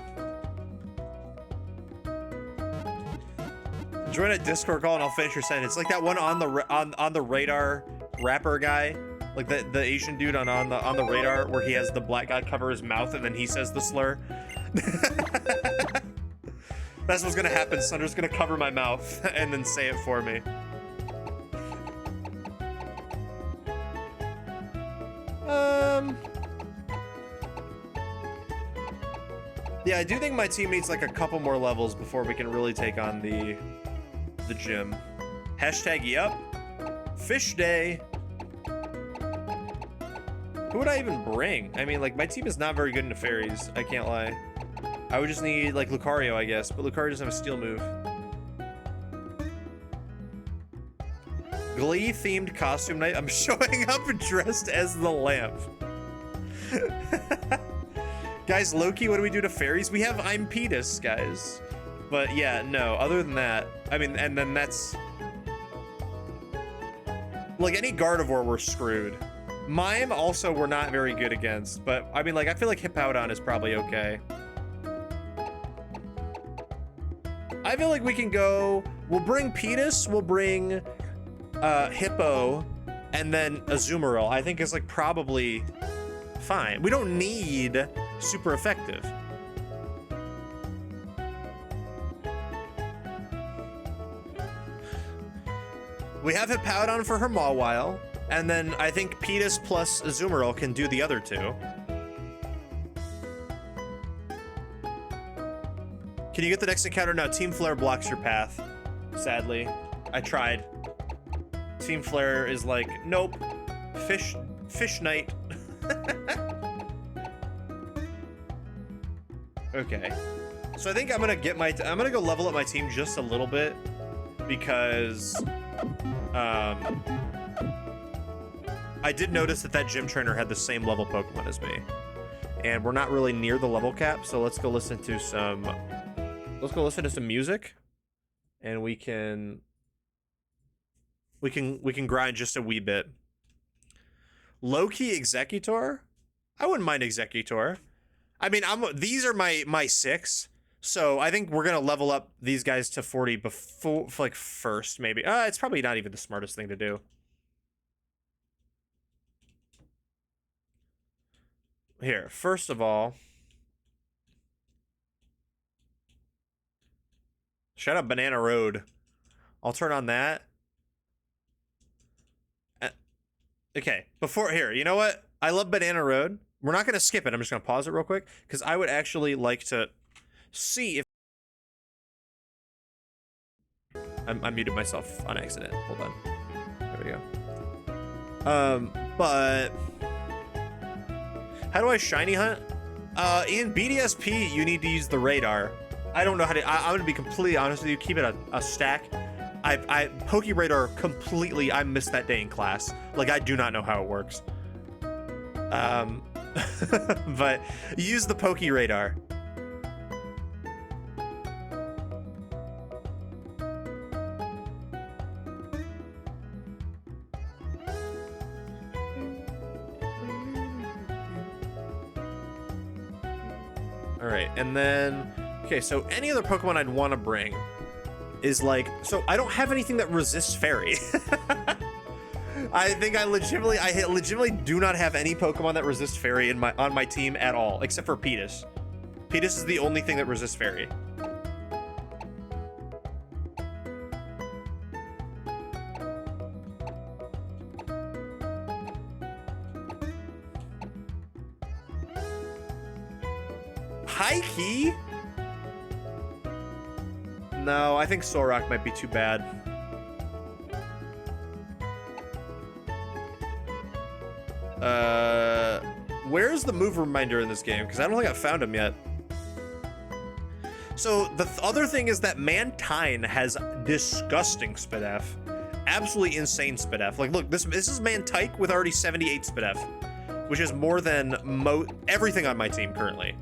Join a Discord call and I'll finish your sentence. Like that one on the radar rapper guy. Like the Asian dude on the radar where he has the black guy cover his mouth and then he says the slur. That's what's gonna happen. Sunder's gonna cover my mouth and then say it for me. Yeah, I do think my team needs like a couple more levels before we can really take on the gym. Hashtag yup. Fish day. Who would I even bring? I mean, like, my team is not very good into fairies. I can't lie. I would just need, like, Lucario, I guess. But Lucario doesn't have a steel move. Glee-themed costume night. I'm showing up dressed as the lamp. Guys, Loki, what do we do to fairies? We have I'm Petus, guys. But, yeah, no. Other than that, I mean, and then that's... Like, any Gardevoir, we're screwed. Mime also we're not very good against, but I mean, like, I feel like Hippowdon is probably okay. I feel like we can go, we'll bring Petus, we'll bring Hippo, and then Azumarill. I think is like probably fine. We don't need super effective. We have Hippowdon for her Mawile. And then I think Petus plus Azumarill can do the other two. Can you get the next encounter? No, Team Flare blocks your path. Sadly. I tried. Team Flare is like, nope. Fish night. Okay. So I think I'm gonna go level up my team just a little bit because I did notice that gym trainer had the same level Pokemon as me, and we're not really near the level cap. So let's go listen to some music, and we can grind just a wee bit. Low-key Executor? I wouldn't mind Executor. I mean, these are my 6, so I think we're gonna level up these guys to 40 before, like, first maybe. It's probably not even the smartest thing to do. Here, first of all, Shout out Banana Road. I'll turn on that. Okay, before here, you know what? I love Banana Road. We're not gonna skip it. I'm just gonna pause it real quick because I would actually like to see if I muted myself on accident. Hold on. There we go. But how do I shiny hunt? In BDSP, you need to use the radar. I don't know how to. I'm gonna be completely honest with you. Keep it a stack. I Poke Radar completely. I missed that day in class. Like I do not know how it works. But use the Poke Radar. All right, and then okay. So any other Pokemon I'd want to bring is like, so I don't have anything that resists Fairy. I think I legitimately do not have any Pokemon that resists Fairy on my team at all, except for Pedus. Pedus is the only thing that resists Fairy. Hikey? No, I think Solrock might be too bad. Where's the move reminder in this game? Because I don't think I found him yet. So the other thing is that Mantine has disgusting SpDef. Absolutely insane SpDef. Like, look, this is Mantike with already 78 SpDef, which is more than everything on my team currently.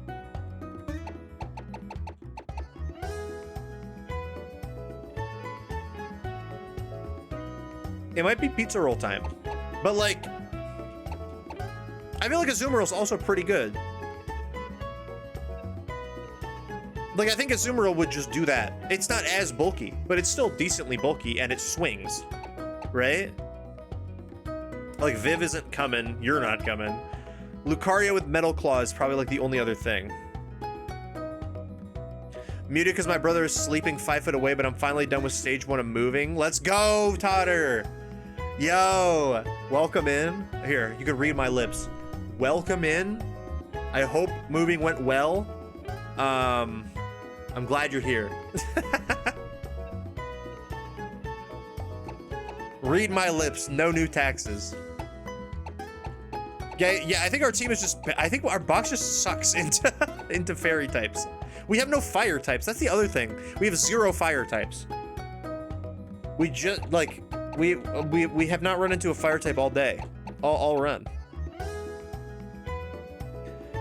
It might be pizza roll time, but like, I feel like Azumarill is also pretty good. Like, I think Azumarill would just do that. It's not as bulky, but it's still decently bulky and it swings, right? Like, Viv isn't coming, you're not coming. Lucario with Metal Claw is probably like the only other thing. Muted because my brother is sleeping 5 foot away, but I'm finally done with stage 1 of moving. Let's go, Totter! Yo, welcome in. Here, you can read my lips. Welcome in. I hope moving went well. I'm glad you're here. Read my lips, no new taxes. Yeah, I think our team is just, I think our box just sucks into fairy types. We have no fire types. That's the other thing. We have 0 fire types. We just, like, we have not run into a fire type all day. All run.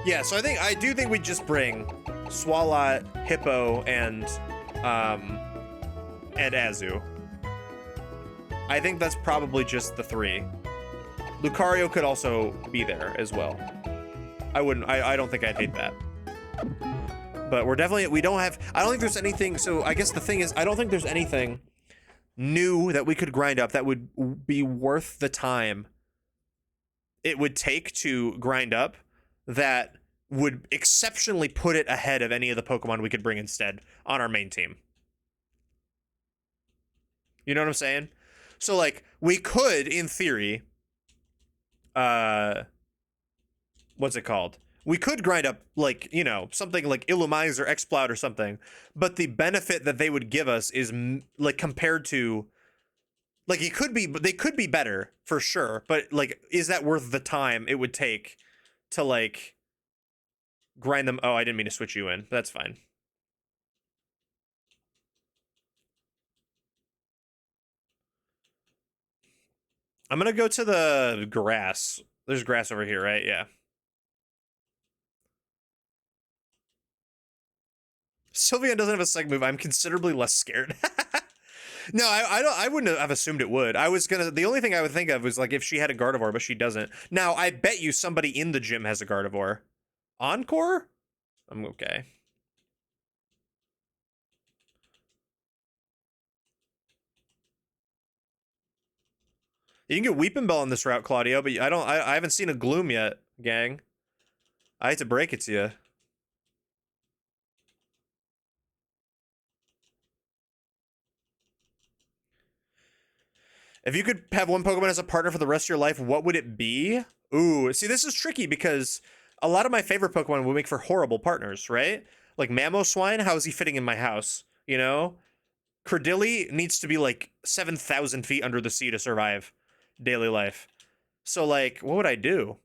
Yeah, so I do think we just bring Swalot, Hippo, and Azu. I think that's probably just the 3. Lucario could also be there as well. I don't think I'd hate that. But we don't have, I don't think there's anything, so I guess the thing is, I don't think there's anything new that we could grind up that would be worth the time it would take to grind up that would exceptionally put it ahead of any of the Pokemon we could bring instead on our main team. You know what I'm saying? So, like, we could, in theory, what's it called? We could grind up, like, you know, something like Illumise or Exploud or something, but the benefit that they would give us is, like, compared to, like, they could be better, for sure, but, like, is that worth the time it would take to, like, grind them? Oh, I didn't mean to switch you in. That's fine. I'm gonna go to the grass. There's grass over here, right? Yeah. Sylveon doesn't have a psych move. I'm considerably less scared. No, I wouldn't have assumed it would. The only thing I would think of was like if she had a Gardevoir, but she doesn't. Now, I bet you somebody in the gym has a Gardevoir. Encore? I'm okay. You can get Weeping Bell on this route, Claudio, but I haven't seen a Gloom yet, gang. I hate to break it to you. If you could have one Pokemon as a partner for the rest of your life, what would it be? Ooh, see, this is tricky because a lot of my favorite Pokemon would make for horrible partners, right? Like Mamoswine, how is he fitting in my house? You know? Credilli needs to be like 7,000 feet under the sea to survive daily life. So, like, what would I do?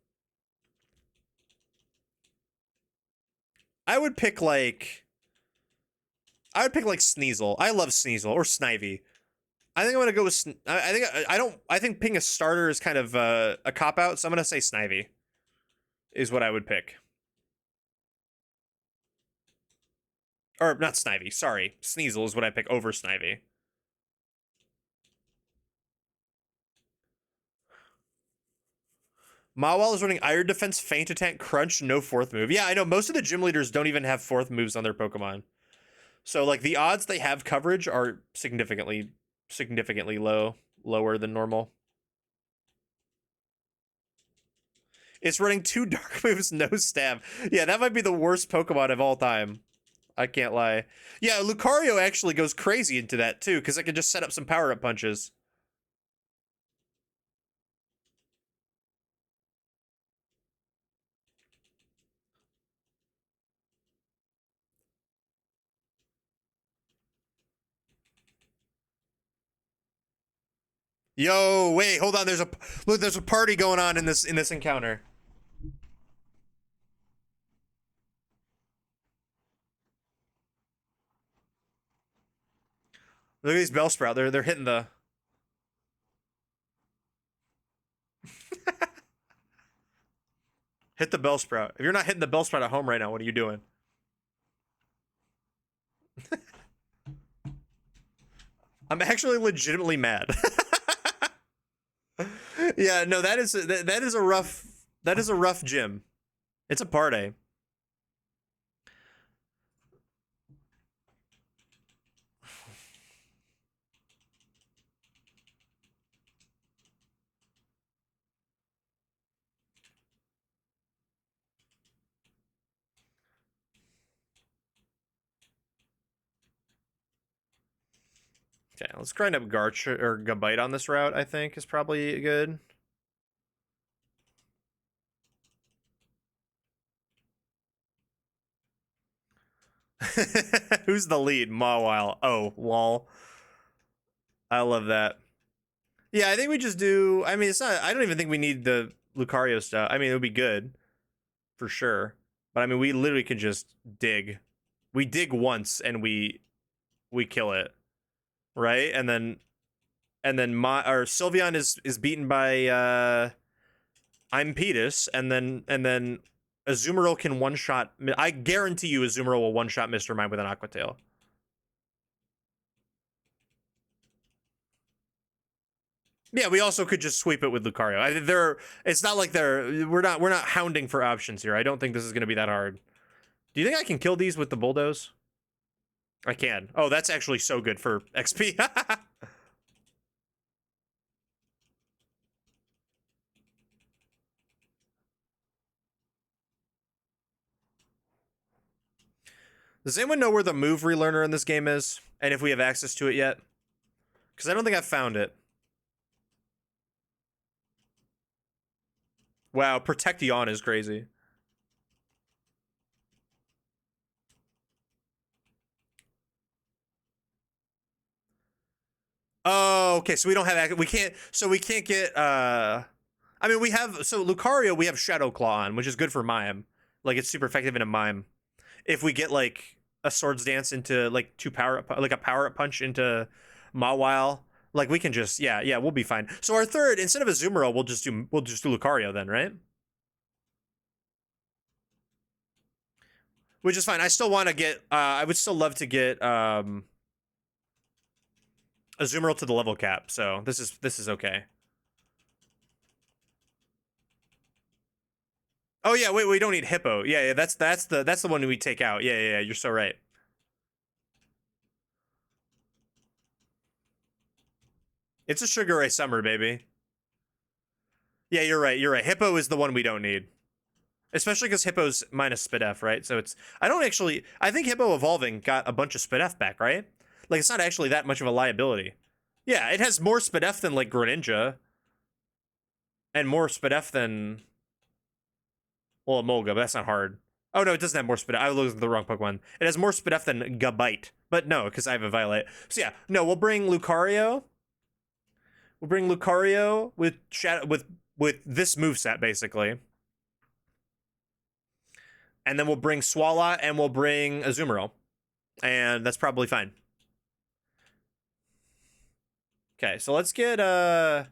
I would pick like Sneasel. I love Sneasel or Snivy. I think I'm gonna go with. I think picking a starter is kind of a cop out. So I'm gonna say Snivy is what I would pick. Or not Snivy. Sorry, Sneasel is what I pick over Snivy. Mawile is running Iron Defense, Feint Attack, Crunch, no fourth move. Yeah, I know most of the gym leaders don't even have fourth moves on their Pokemon. So like the odds they have coverage are significantly lower than normal. It's running 2 dark moves, no stab. Yeah, that might be the worst Pokemon of all time. I can't lie. Yeah, Lucario actually goes crazy into that too, because I can just set up some power-up punches. Yo, wait, hold on. There's a party going on in this encounter. Look at these Bellsprout. They're hitting the. Hit the Bellsprout. If you're not hitting the Bellsprout at home right now, what are you doing? I'm actually legitimately mad. Yeah, no, that is a rough gym. It's a party. Okay, let's grind up Garch or Gabite on this route, I think, is probably good. Who's the lead? Mawile. Oh, lol. I love that. Yeah, I think we just do. I mean, it's not. I don't even think we need the Lucario stuff. I mean, it would be good for sure. But I mean, we literally could just dig. We dig once and we kill it, right? And then Sylveon is beaten by I'm Pedus, and then Azumarill can one shot. I guarantee you, Azumarill will one shot Mr. Mime with an Aqua Tail. Yeah, we also could just sweep it with Lucario. It's not like we're not hounding for options here. I don't think this is gonna be that hard. Do you think I can kill these with the bulldoze? I can. Oh, that's actually so good for XP. Does anyone know where the move relearner in this game is? And if we have access to it yet? Because I don't think I've found it. Wow, Protect Yawn is crazy. Oh, okay, so we don't have we can't get I mean we have Lucario we have Shadow Claw on, which is good for Mime. Like it's super effective in a Mime. If we get like a Swords Dance into like a power up punch into Mawile, like we can just yeah, we'll be fine. So our third, instead of Azumarill, we'll just do Lucario then, right? Which is fine. I still want to get I would still love to get Azumarill to the level cap, so this is okay. Oh yeah, wait, we don't need Hippo. Yeah, that's the one we take out. Yeah, you're so right. It's a Sugar Ray Summer, baby. Yeah, you're right. Hippo is the one we don't need. Especially because Hippo's minus Spit F, right? So I think Hippo evolving got a bunch of Spit F back, right? Like, it's not actually that much of a liability. Yeah, it has more Spadef than, like, Greninja. And more Spadef than... Well, Emolga, but that's not hard. Oh, no, it doesn't have more Spadef. I looked at the wrong Pokemon. It has more Spadef than Gabite. But no, because I have a Violet. So yeah, no, we'll bring Lucario. We'll bring Lucario with this moveset, basically. And then we'll bring Swalot and we'll bring Azumarill. And that's probably fine. Okay, so let's get yeah.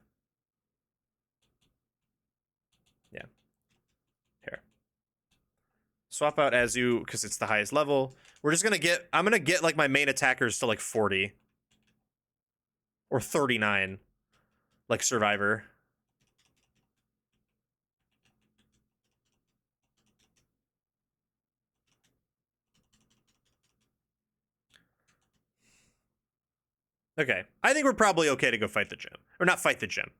Here. Swap out Azu because it's the highest level. We're just gonna get I'm gonna get like my main attackers to like 40. Or 39. Like Survivor. Okay, I think we're probably okay to go fight the gym. Or not fight the gym.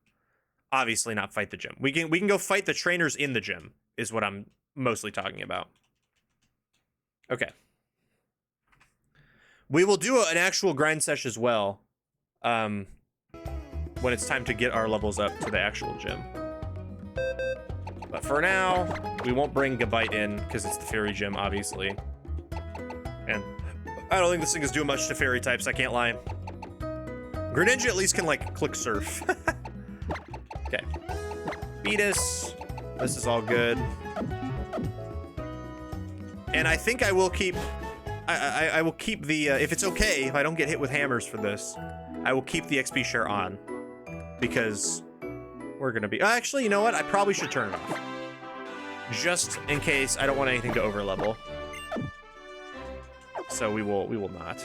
Obviously not fight the gym. We can go fight the trainers in the gym, is what I'm mostly talking about. Okay. We will do an actual grind sesh as well. When it's time to get our levels up to the actual gym. But for now, we won't bring Gabite in, because it's the fairy gym, obviously. And I don't think this thing is doing much to fairy types, I can't lie. Greninja at least can, like, click surf. Okay. Beatus. This is all good. And I think I will keep... I will keep the... if it's okay, if I don't get hit with hammers for this, I will keep the XP share on. Because we're going to be... actually, you know what? I probably should turn it off. Just in case I don't want anything to overlevel. So we will not.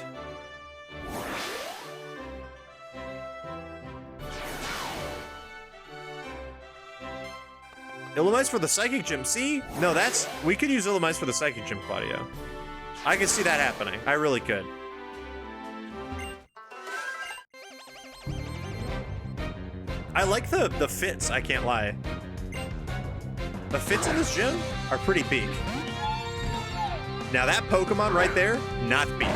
Illumise for the Psychic Gym. See? No, that's... we could use Illumise for the Psychic Gym, Claudio. I can see that happening. I really could. I like the fits, I can't lie. The fits in this gym are pretty peak. Now that Pokemon right there, not peak.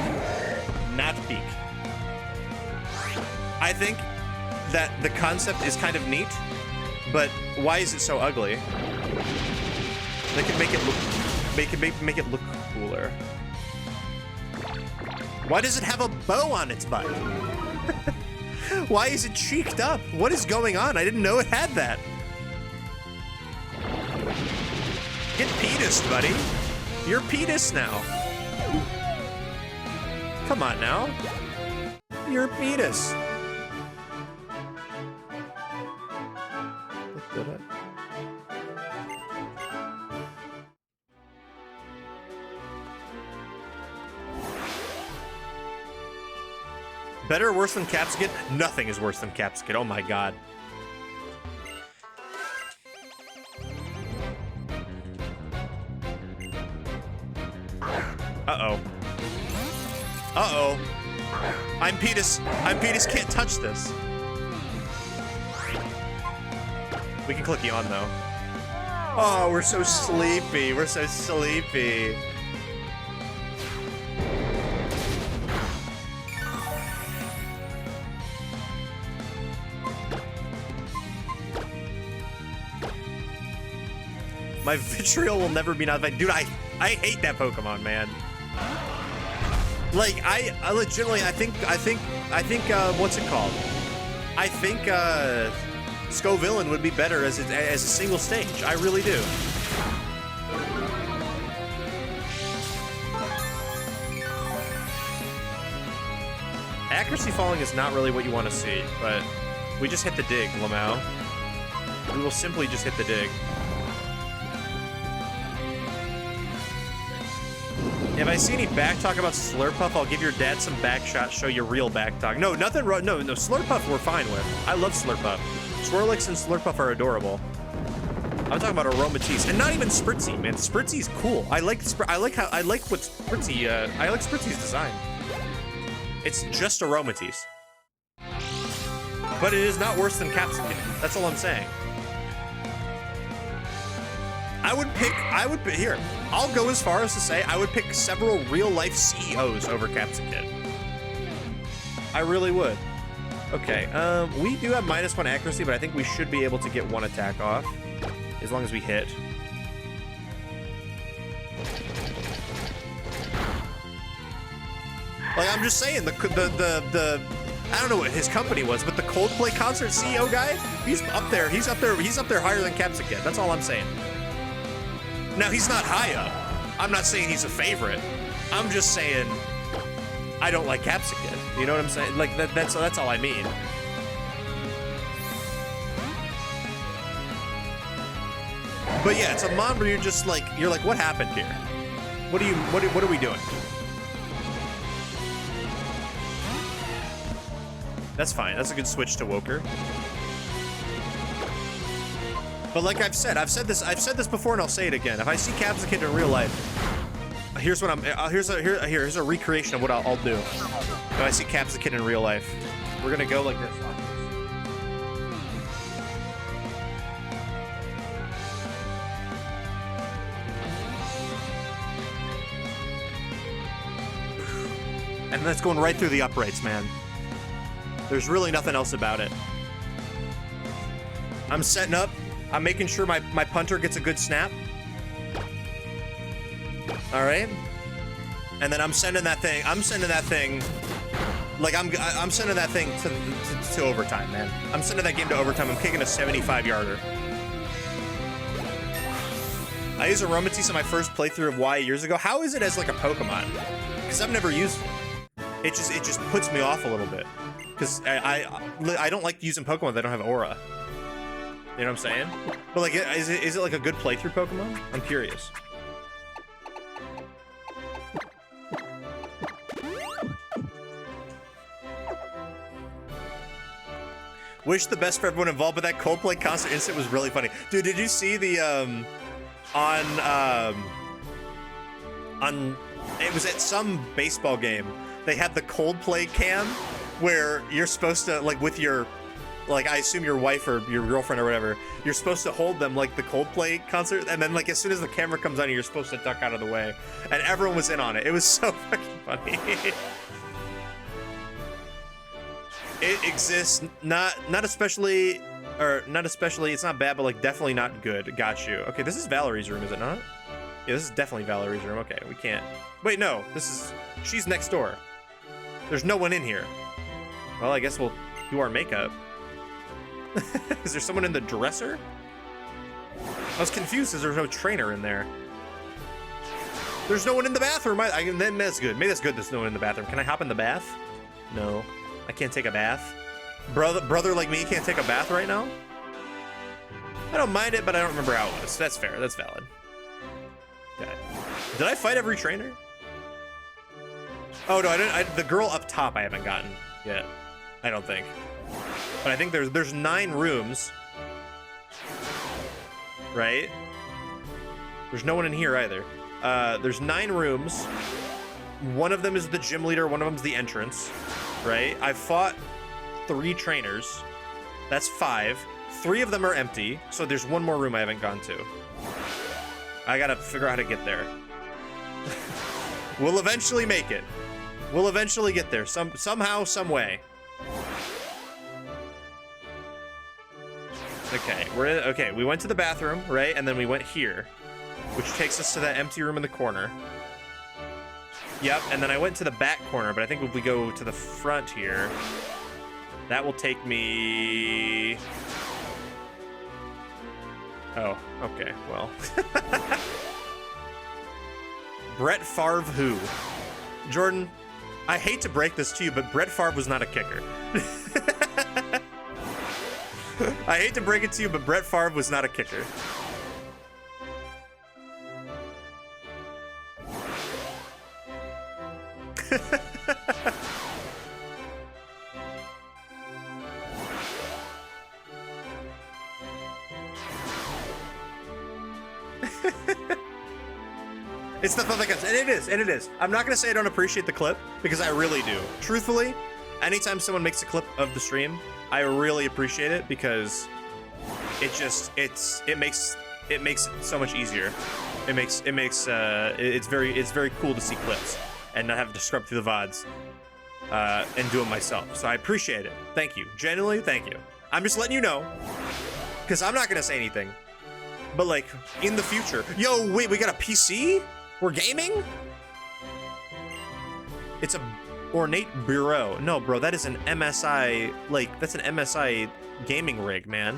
Not peak. I think that the concept is kind of neat. But why is it so ugly? They can make it look, make it look cooler. Why does it have a bow on its butt? Why is it cheeked up? What is going on? I didn't know it had that. Get Pedus, buddy. You're Pedus now. Come on now. You're Pedus. Better or worse than Capsicum? Nothing is worse than Capsicum. Oh my god. Uh-oh. Uh-oh. I'm Pedus. Can't touch this. We can click Yawn, though. Oh, we're so sleepy. We're so sleepy. My Vitriol will never be not fine. Dude, I hate that Pokemon, man. Like, I legitimately, I think, what's it called? I think, Scovillain would be better as a single stage. I really do. Accuracy falling is not really what you want to see, but we just hit the dig, Lamau. We will simply just hit the dig. If I see any back talk about Slurpuff, I'll give your dad some back shots, show you real back talk. No, nothing wrong. No, Slurpuff we're fine with. I love Slurpuff. Swirlix and Slurpuff are adorable. I'm talking about Aromatisse, and not even Spritzy, man. Spritzy's cool. I like what Spritzy. I like Spritzy's design. It's just Aromatisse, but it is not worse than Capsicum. That's all I'm saying. I would pick here. I'll go as far as to say I would pick several real-life CEOs over Capsicum. I really would. Okay, we do have -1 accuracy, but I think we should be able to get 1 attack off as long as we hit. Like, I'm just saying, the I don't know what his company was, but the Coldplay concert CEO guy, he's up there higher than Capsicum. That's all I'm saying. Now, he's not high up. I'm not saying he's a favorite. I'm just saying I don't like Capsicum. You know what I'm saying? Like, that's all I mean. But yeah, it's a mon where you're just like, what happened here? What are we doing? That's fine. That's a good switch to Woker. But like I've said this before, and I'll say it again. If I see Capsicum in real life, here's what here's a recreation of what I'll do. If I see Capsicum in real life, we're gonna go like this. And that's going right through the uprights, man. There's really nothing else about it. I'm setting up. I'm making sure my punter gets a good snap. All right. And then I'm sending that thing. Like I'm sending that thing to overtime, man. I'm sending that game to overtime. I'm kicking a 75-yarder. I used Aromatisse on my first playthrough of Y years ago. How is it as like a Pokemon? Because I've never used it. It just puts me off a little bit. Because I don't like using Pokemon that don't have aura. You know what I'm saying? But like, is it like a good playthrough Pokemon? I'm curious. Wish the best for everyone involved, but that Coldplay concert instant was really funny. Dude, did you see the on it was at some baseball game. They had the Coldplay cam where you're supposed to, like, with your, like, I assume your wife or your girlfriend or whatever, you're supposed to hold them like the Coldplay concert, and then, like, as soon as the camera comes on, you're supposed to duck out of the way. And everyone was in on it. It was so fucking funny. It exists, not especially, it's not bad, but, like, definitely not good. Got you. Okay, this is Valerie's room, is it not? Yeah, this is definitely Valerie's room. Okay, we can't. Wait, no, she's next door. There's no one in here. Well, I guess we'll do our makeup. Is there someone in the dresser? I was confused because there's no trainer in there. There's no one in the bathroom. Then that's good. Maybe that's good there's no one in the bathroom. Can I hop in the bath? No. I can't take a bath. Brother like me can't take a bath right now? I don't mind it, but I don't remember how it was. That's fair. That's valid. Okay. Did I fight every trainer? Oh, no, I didn't. The girl up top I haven't gotten yet. I don't think. But I think there's 9 rooms. Right? There's no one in here either. There's 9 rooms. One of them is the gym leader. One of them's the entrance. Right? I've fought 3 trainers. That's 5. 3 of them are empty. So there's 1 more room I haven't gone to. I gotta figure out how to get there. We'll eventually make it. We'll eventually get there. Somehow, some way. Okay, okay, we went to the bathroom, right? And then we went here, which takes us to that empty room in the corner. Yep, and then I went to the back corner, but I think if we go to the front here, that will take me... Oh, okay, well. Brett Favre who? Jordan, I hate to break this to you, but Brett Favre was not a kicker. I hate to break it to you, but Brett Favre was not a kicker. It's the thought that counts, and it is. I'm not gonna say I don't appreciate the clip, because I really do. Truthfully, anytime someone makes a clip of the stream, I really appreciate it, because it makes it so much easier. It's very cool to see clips and not have to scrub through the VODs. and do it myself. So I appreciate it. Thank you. Genuinely, thank you. I'm just letting you know, because I'm not going to say anything. But, like, in the future. Yo, wait, we got a PC? We're gaming? It's a ornate bureau. No, bro, that is an MSI, like, that's an MSI gaming rig, man.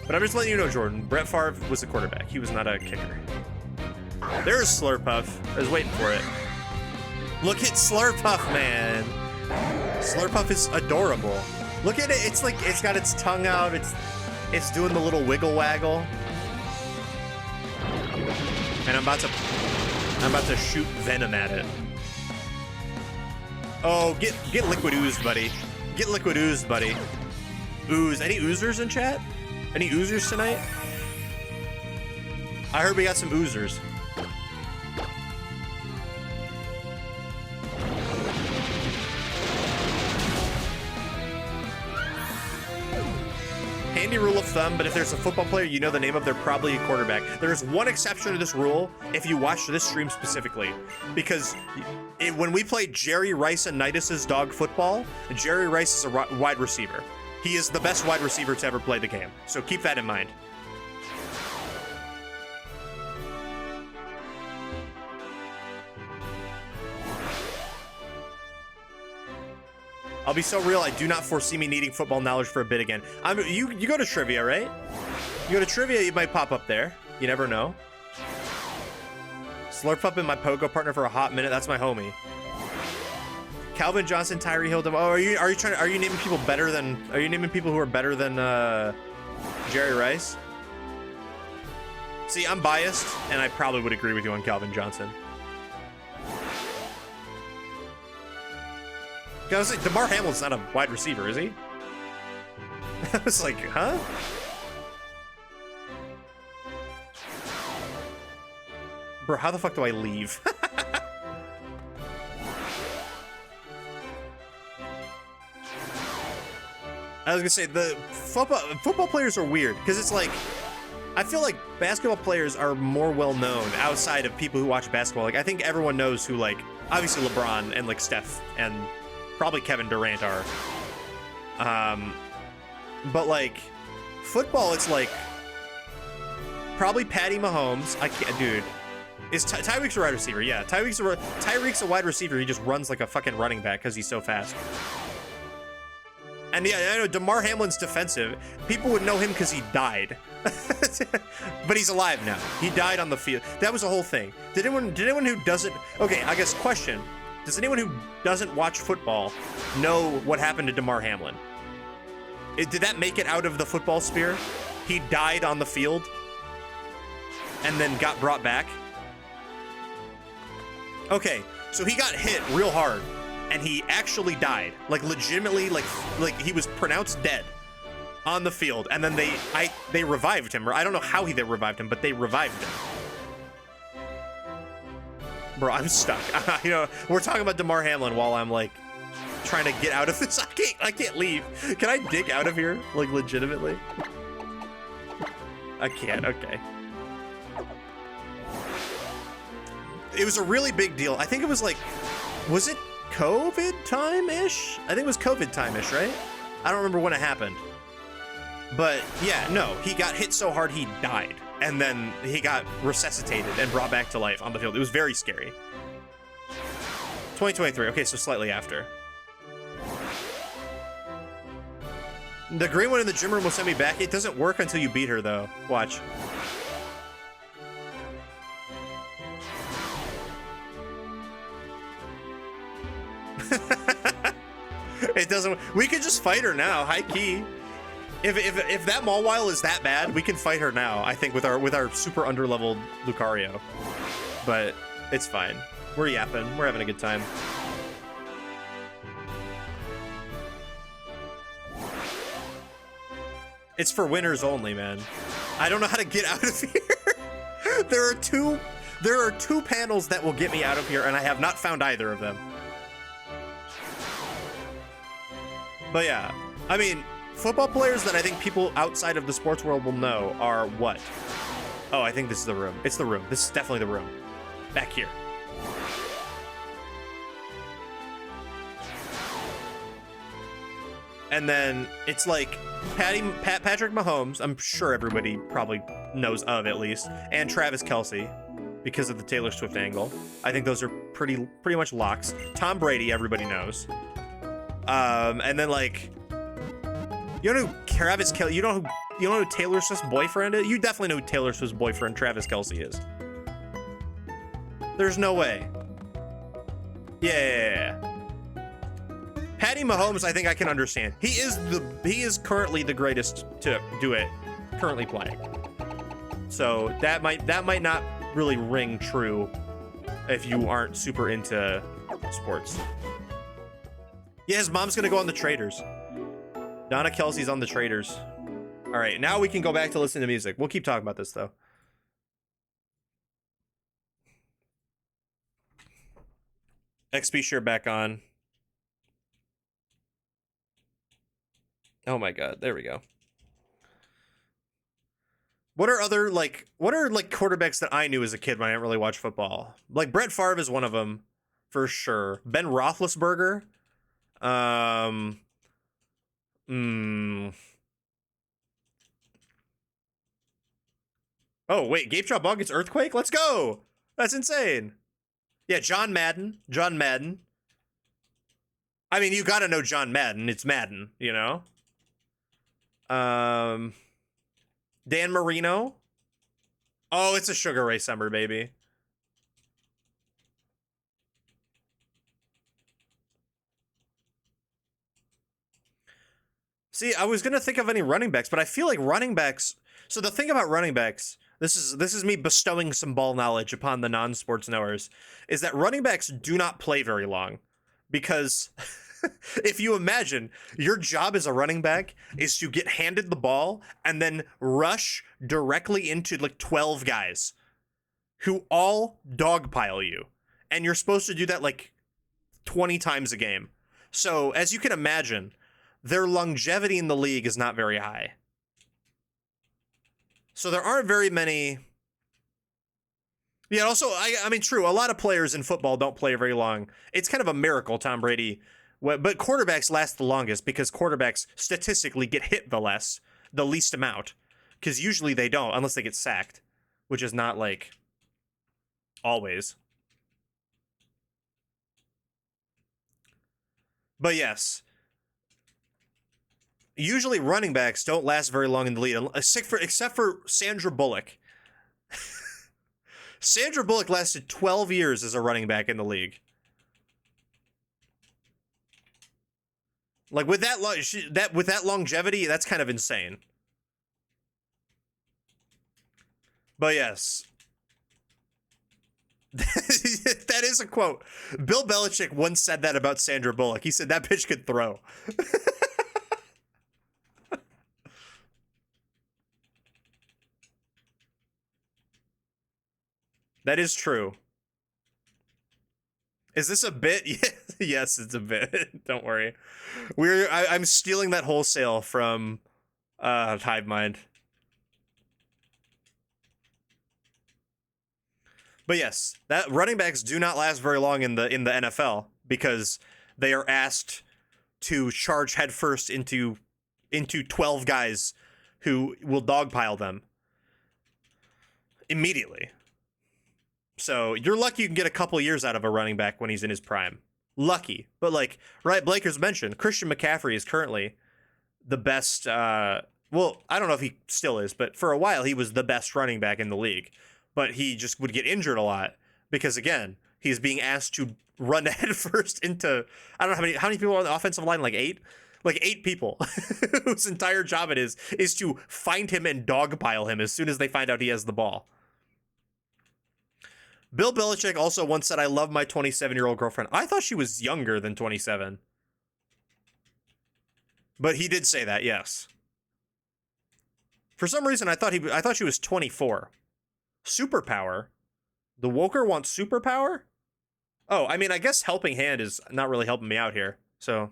But I'm just letting you know, Jordan, Brett Favre was the quarterback. He was not a kicker. There's Slurpuff. I was waiting for it. Look at Slurpuff, man. Slurpuff is adorable. Look at it. It's like, it's got its tongue out. It's doing the little wiggle waggle. And I'm about to shoot venom at it. Oh, get liquid oozed, buddy. Get liquid oozed, buddy. Ooze. Any oozers in chat? Any oozers tonight? I heard we got some oozers. Handy rule of thumb, but if there's a football player you know the name of, they're probably a quarterback. There is one exception to this rule if you watch this stream specifically, because when we played Jerry Rice and Nidus's dog football, Jerry Rice is a wide receiver. He is the best wide receiver to ever play the game, so keep that in mind. I'll be so real, I do not foresee me needing football knowledge for a bit again. You go to trivia, right? You go to trivia, you might pop up there. You never know. Slurpup and my Pogo partner for a hot minute. That's my homie. Calvin Johnson, Tyree Hill. Oh, are you naming people better than? Are you naming people who are better than Jerry Rice? See, I'm biased, and I probably would agree with you on Calvin Johnson. I was like, DeMar Hamlin's not a wide receiver, is he? I was like, huh? Bro, how the fuck do I leave? I was gonna say, the football players are weird, because it's like, I feel like basketball players are more well known outside of people who watch basketball. Like, I think everyone knows who, like, obviously LeBron and, like, Steph and probably Kevin Durant are. But, like, football, it's like, probably Patty Mahomes. I can't, dude. Is Tyreek's a wide receiver? Yeah, Tyreek's a wide receiver. He just runs like a fucking running back because he's so fast. And yeah, I know DeMar Hamlin's defensive. People would know him because he died. But he's alive now. He died on the field. That was the whole thing. Did anyone who doesn't... Okay, I guess question. Does anyone who doesn't watch football know what happened to DeMar Hamlin? Did that make it out of the football sphere? He died on the field and then got brought back? Okay, so he got hit real hard and he actually died. Like, legitimately, like he was pronounced dead on the field, and then they revived him. Or I don't know how they revived him, but they revived him. Bro, I'm stuck. You know, we're talking about DeMar Hamlin while I'm like trying to get out of this. I can't leave. Can I dig out of here? Like, legitimately? I can't. Okay. It was a really big deal. I think it was like, was it COVID time-ish? I think it was COVID time-ish, right? I don't remember when it happened. But yeah, no, he got hit so hard he died. And then he got resuscitated and brought back to life on the field. It was very scary. 2023, okay, so slightly after. The green one in the gym room will send me back. It doesn't work until you beat her, though. Watch. It doesn't. We could just fight her now, high key. If that Mawile is that bad, we can fight her now. I think with our super underleveled Lucario, but it's fine. We're yapping. We're having a good time. It's for winners only, man. I don't know how to get out of here. There are two panels that will get me out of here, and I have not found either of them. But yeah, I mean, football players that I think people outside of the sports world will know are what? Oh, I think this is the room. It's the room. This is definitely the room. Back here. And then it's like Patrick Mahomes, I'm sure everybody probably knows of at least, and Travis Kelce because of the Taylor Swift angle. I think those are pretty much locks. Tom Brady, everybody knows. And then like, you know who Travis Kelce, you know who Taylor Swift's boyfriend is? You definitely know who Taylor Swift's boyfriend Travis Kelce is. There's no way. Yeah. Patty Mahomes, I think I can understand. He is currently the greatest to do it, currently playing. So that might not really ring true if you aren't super into sports. Yeah, his mom's gonna go on the Traders. Donna Kelsey's on the Traders. All right, now we can go back to listen to music. We'll keep talking about this though. XP shirt back on. Oh my god, there we go. What are quarterbacks that I knew as a kid when I didn't really watch football? Like Brett Favre is one of them, for sure. Ben Roethlisberger. Oh wait, Gabe Chop gets Earthquake? Let's go! That's insane. Yeah, John Madden. I mean, you gotta know John Madden. It's Madden, you know? Dan Marino. Oh, it's a Sugar Ray Summer, baby. See, I was gonna think of any running backs, but I feel like running backs. So the thing about running backs, this is me bestowing some ball knowledge upon the non-sports knowers, is that running backs do not play very long, because if you imagine your job as a running back is to get handed the ball and then rush directly into like 12 guys who all dogpile you, and you're supposed to do that like 20 times a game. So as you can imagine, their longevity in the league is not very high. So there aren't very many. Yeah, also, I mean, true, a lot of players in football don't play very long. It's kind of a miracle Tom Brady. But quarterbacks last the longest because quarterbacks statistically get hit the least amount. Because usually they don't, unless they get sacked, which is not like always. But yes, usually running backs don't last very long in the league, except for Sandra Bullock. Sandra Bullock lasted 12 years as a running back in the league. Like with that longevity, that's kind of insane. But yes. That is a quote. Bill Belichick once said that about Sandra Bullock. He said that bitch could throw. That is true. Is this a bit? Yes, it's a bit. Don't worry. I'm stealing that wholesale from Hive Mind. But yes, that running backs do not last very long in the NFL because they are asked to charge headfirst into 12 guys who will dogpile them immediately. So you're lucky you can get a couple years out of a running back when he's in his prime. Lucky. But like, right, Blakers mentioned, Christian McCaffrey is currently the best, well, I don't know if he still is, but for a while he was the best running back in the league. But he just would get injured a lot because, again, he's being asked to run headfirst into, I don't know how many people are on the offensive line, like 8? Like 8 people whose entire job it is to find him and dogpile him as soon as they find out he has the ball. Bill Belichick also once said, "I love my 27-year-old girlfriend." I thought she was younger than 27. But he did say that, yes. For some reason, I thought she was 24. Superpower? The Woker wants superpower? Oh, I mean, I guess helping hand is not really helping me out here. So,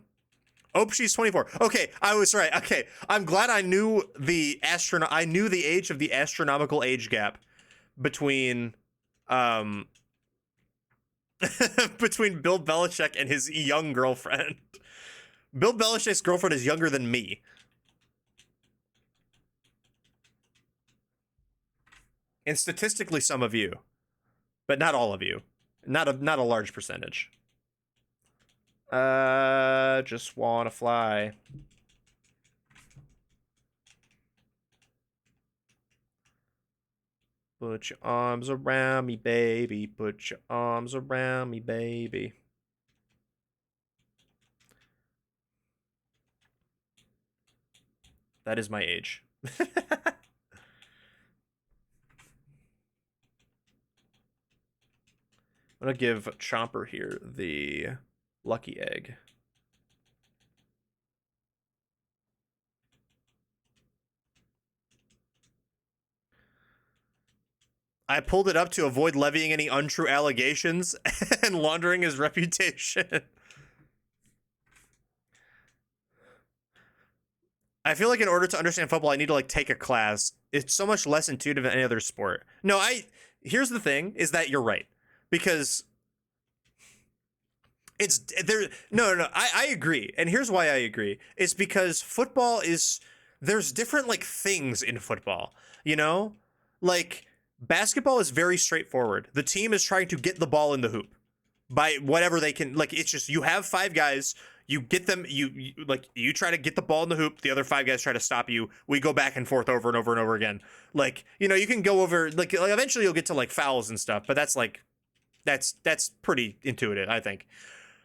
oh, she's 24. Okay, I was right. Okay, I'm glad I knew the age of the astronomical age gap between between Bill Belichick and his young girlfriend. Bill Belichick's girlfriend is younger than me. And statistically, some of you, but not all of you. Not a large percentage. Just wanna fly. Put your arms around me, baby. Put your arms around me, baby. That is my age. I'm gonna give Chomper here the lucky egg. I pulled it up to avoid levying any untrue allegations and laundering his reputation. I feel like in order to understand football, I need to like take a class. It's so much less intuitive than any other sport. No, here's the thing, is that you're right. Because it's there. No. I agree. And here's why I agree. It's because football is, there's different like things in football, you know? Like basketball is very straightforward. The team is trying to get the ball in the hoop by whatever they can. Like it's just, you have 5 guys, you get them, you try to get the ball in the hoop, the other 5 guys try to stop you. We go back and forth over and over and over again. Like, you know, you can go over like eventually you'll get to like fouls and stuff, but that's like that's pretty intuitive, I think.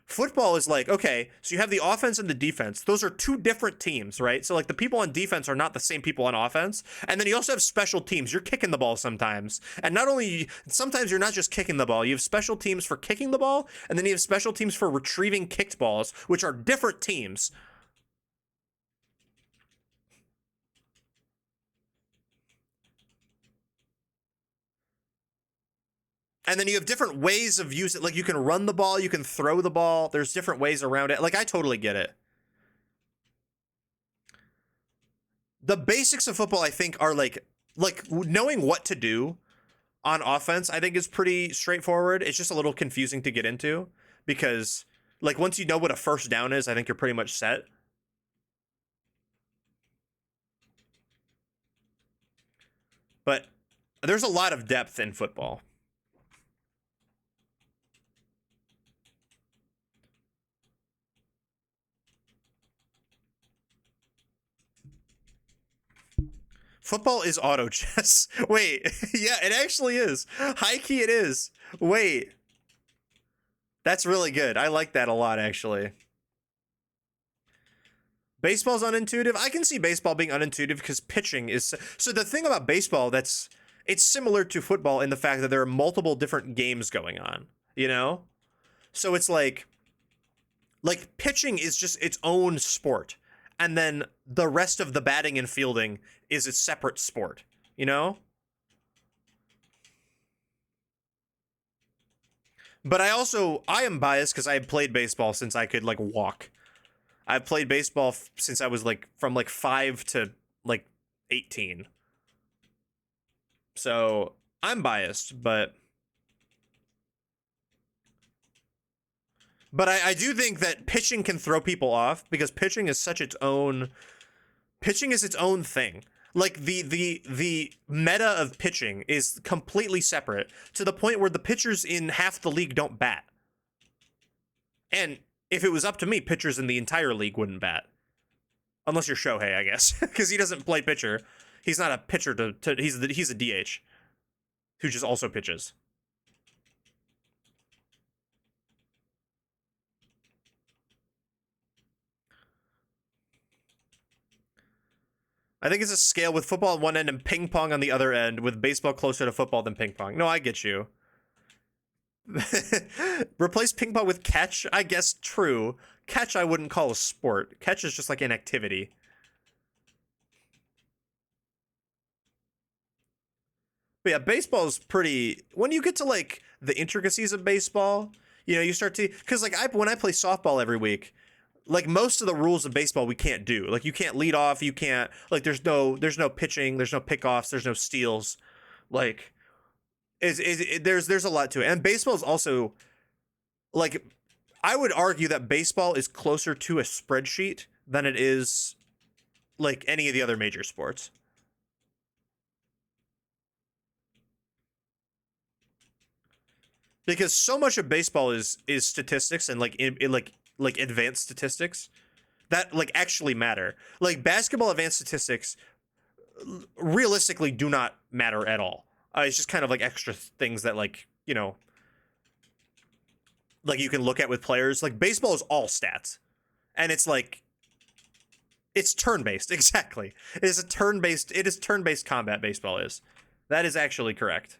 Football is like, okay, so you have the offense and the defense. Those are 2 different teams, right? So like the people on defense are not the same people on offense. And then you also have special teams. You're kicking the ball sometimes. And not only, sometimes you're not just kicking the ball. You have special teams for kicking the ball, and then you have special teams for retrieving kicked balls, which are different teams. And then you have different ways of using it. Like you can run the ball, you can throw the ball. There's different ways around it. Like I totally get it. The basics of football, I think, are like knowing what to do on offense, I think is pretty straightforward. It's just a little confusing to get into because like once you know what a first down is, I think you're pretty much set. But there's a lot of depth in football. Football is auto chess. Wait, yeah, it actually is. High key it is. Wait. That's really good. I like that a lot, actually. Baseball's unintuitive. I can see baseball being unintuitive because pitching is... So the thing about baseball it's similar to football in the fact that there are multiple different games going on, you know? So it's like pitching is just its own sport. And then the rest of the batting and fielding is a separate sport, you know? But I am biased because I have played baseball since I could like walk. I've played baseball since I was like from like 5 to like 18. So I'm biased, but I do think that pitching can throw people off because pitching is its own thing. Like the meta of pitching is completely separate to the point where the pitchers in half the league don't bat. And if it was up to me, pitchers in the entire league wouldn't bat. Unless you're Shohei, I guess, because he doesn't play pitcher. He's not a pitcher he's a DH who just also pitches. I think it's a scale with football on one end and ping pong on the other end, with baseball closer to football than ping pong. No, I get you. Replace ping pong with catch? I guess true. Catch I wouldn't call a sport. Catch is just like an activity. But yeah, baseball is pretty... When you get to like the intricacies of baseball, you know, you start to... Because like when I play softball every week... Like most of the rules of baseball we can't do. Like you can't lead off, you can't like there's no pitching, there's no pickoffs, there's no steals. Like there's a lot to it. And baseball is also like I would argue that baseball is closer to a spreadsheet than it is like any of the other major sports. Because so much of baseball is statistics and like in like advanced statistics that like actually matter. Like basketball advanced statistics realistically do not matter at all. It's just kind of like extra things that like, you know, like you can look at with players. Like baseball is all stats. And it's like it's turn-based, exactly. It is turn-based combat, baseball is. That is actually correct.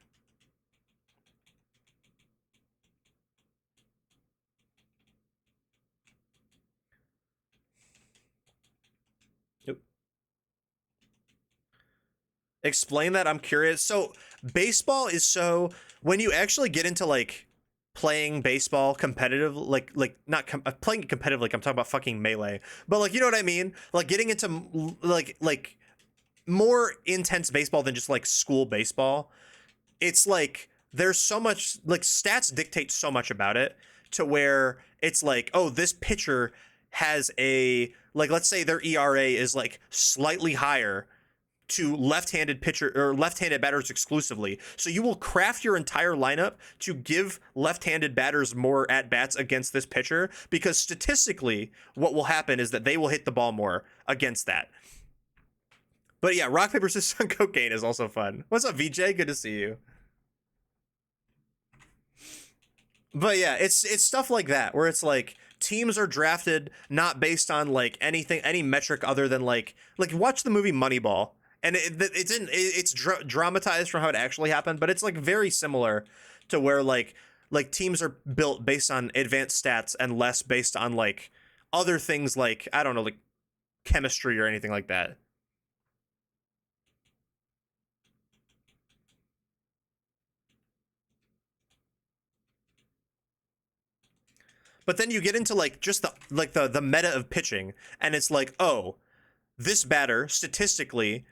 Explain that, I'm curious. So baseball is so, when you actually get into like playing baseball competitive, like not playing it competitive, like I'm talking about fucking Melee, but like, you know what I mean, like getting into like more intense baseball than just like school baseball. It's like there's so much, like stats dictate so much about it, to where it's like, oh, this pitcher has a, like, let's say their ERA is like slightly higher to left-handed pitcher or left-handed batters exclusively. So you will craft your entire lineup to give left-handed batters more at-bats against this pitcher, because statistically what will happen is that they will hit the ball more against that. But yeah, rock, paper, scissors, and cocaine is also fun. What's up, VJ? Good to see you. But yeah, it's stuff like that where it's like teams are drafted not based on like anything, any metric other than like watch the movie Moneyball. And it's dramatized from how it actually happened, but it's like very similar to where like teams are built based on advanced stats and less based on like other things like, I don't know, like chemistry or anything like that. But then you get into like just the meta of pitching, and it's like, oh, this batter statistically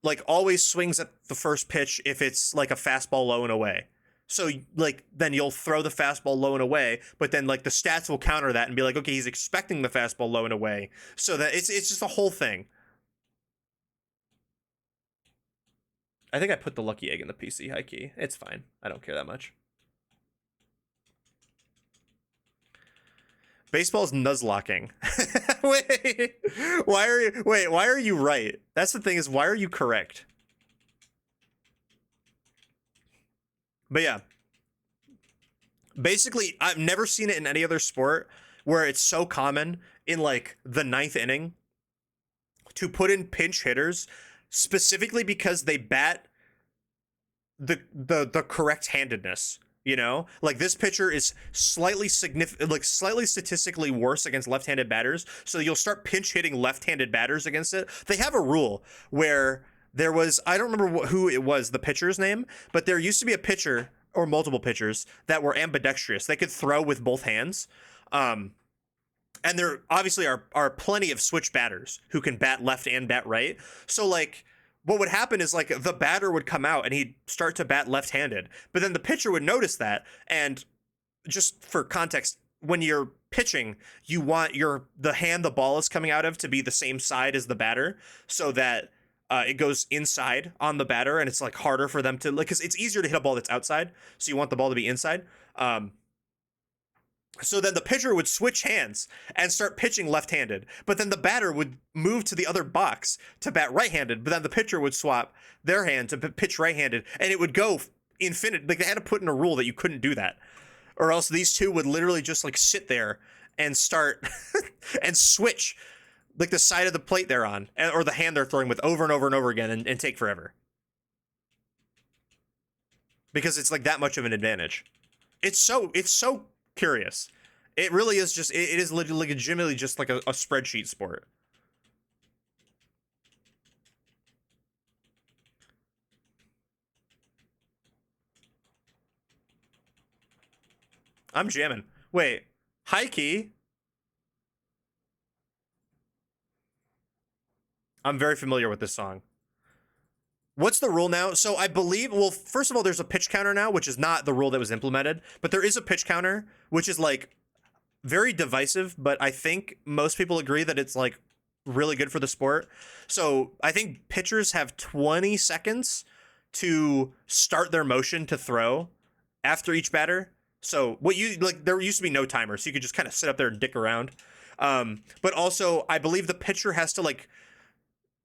like always swings at the first pitch if it's like a fastball low and away. So like then you'll throw the fastball low and away, but then like the stats will counter that and be like, okay, he's expecting the fastball low and away. So that it's just a whole thing. I think I put the lucky egg in the PC, high key. It's fine. I don't care that much. Baseball's nuzlocking. Wait, why are you right? That's the thing, is why are you correct? But yeah. Basically, I've never seen it in any other sport where it's so common in like the 9th inning to put in pinch hitters specifically because they bat the correct handedness. You know, like this pitcher is slightly statistically worse against left-handed batters. So you'll start pinch hitting left-handed batters against it. They have a rule where there was, I don't remember who it was, the pitcher's name, but there used to be a pitcher or multiple pitchers that were ambidextrous. They could throw with both hands. And there obviously are plenty of switch batters who can bat left and bat right. So like, what would happen is like the batter would come out and he'd start to bat left-handed, but then the pitcher would notice that. And just for context, when you're pitching, you want the hand the ball is coming out of to be the same side as the batter, so that it goes inside on the batter, and it's like harder for them to, like, because it's easier to hit a ball that's outside, so you want the ball to be inside. So then the pitcher would switch hands and start pitching left-handed, but then the batter would move to the other box to bat right-handed, but then the pitcher would swap their hand to pitch right-handed, and it would go infinite. Like they had to put in a rule that you couldn't do that, or else these two would literally just like sit there and start and switch like the side of the plate they're on, or the hand they're throwing with, over and over and over again, and take forever. Because it's like that much of an advantage. It's so curious. It really is just, it is legitimately just like a spreadsheet sport. I'm jamming. Wait, high key. I'm very familiar with this song. What's the rule now? So I believe, well, first of all, there's a pitch counter now, which is not the rule that was implemented, but there is a pitch counter, which is like very divisive, but I think most people agree that it's like really good for the sport. So I think pitchers have 20 seconds to start their motion to throw after each batter. So what you like, there used to be no timer, so you could just kind of sit up there and dick around. But also I believe the pitcher has to like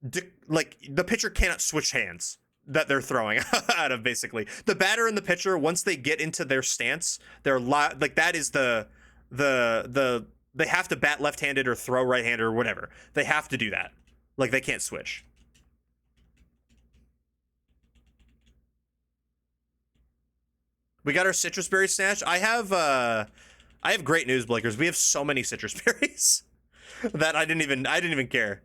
the pitcher cannot switch hands that they're throwing out of. Basically the batter and the pitcher, once they get into their stance, they're like that is the they have to bat left-handed or throw right-handed or whatever. They have to do that. Like they can't switch. We got our citrus berry snatch. I have great news, Blakers. We have so many citrus berries that I didn't even care.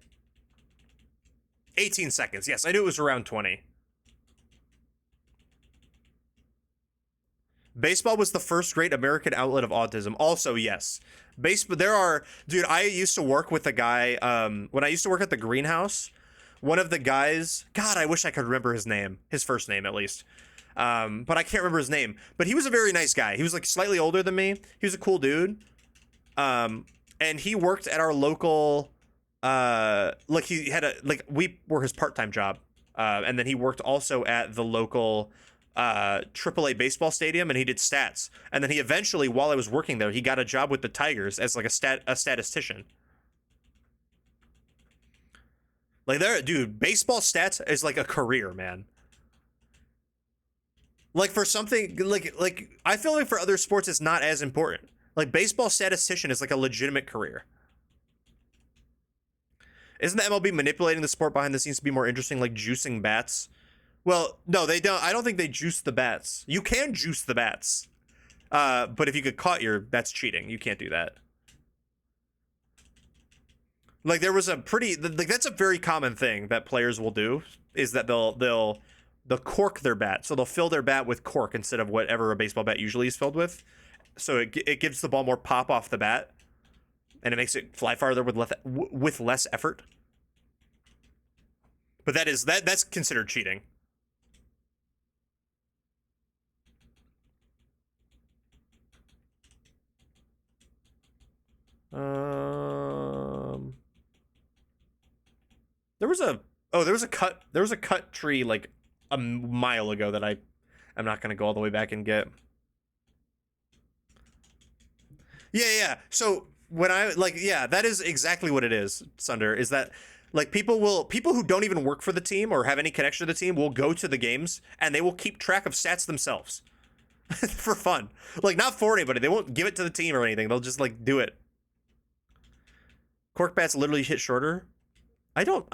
18 seconds. Yes, I knew it was around 20. Baseball was the first great American outlet of autism. Also, yes. Dude, I used to work with a guy, when I used to work at the greenhouse, one of the guys, God, I wish I could remember his name, his first name at least. But I can't remember his name, but he was a very nice guy. He was like slightly older than me. He was a cool dude. And he worked at our local, like he had we were his part-time job. And then he worked also at the local, AAA baseball stadium, and he did stats. And then he eventually, while I was working there, he got a job with the Tigers as like a statistician. Like dude, baseball stats is like a career, man. Like for something like I feel like for other sports it's not as important. Like baseball statistician is like a legitimate career. Isn't the MLB manipulating the sport behind the scenes to be more interesting, like juicing bats? Well, no, they don't. I don't think they juice the bats. You can juice the bats. But if you get caught, that's cheating. You can't do that. Like there was that's a very common thing that players will do, is that they'll cork their bat. So they'll fill their bat with cork instead of whatever a baseball bat usually is filled with. So it gives the ball more pop off the bat, and it makes it fly farther with less effort. But that's considered cheating. There was a cut tree like a mile ago that I'm not gonna go all the way back and get. Yeah. So when that is exactly what it is, Sunder, is that like people who don't even work for the team or have any connection to the team will go to the games and they will keep track of stats themselves for fun. Like not for anybody. They won't give it to the team or anything. They'll just like do it. Cork bats literally hit shorter. I don't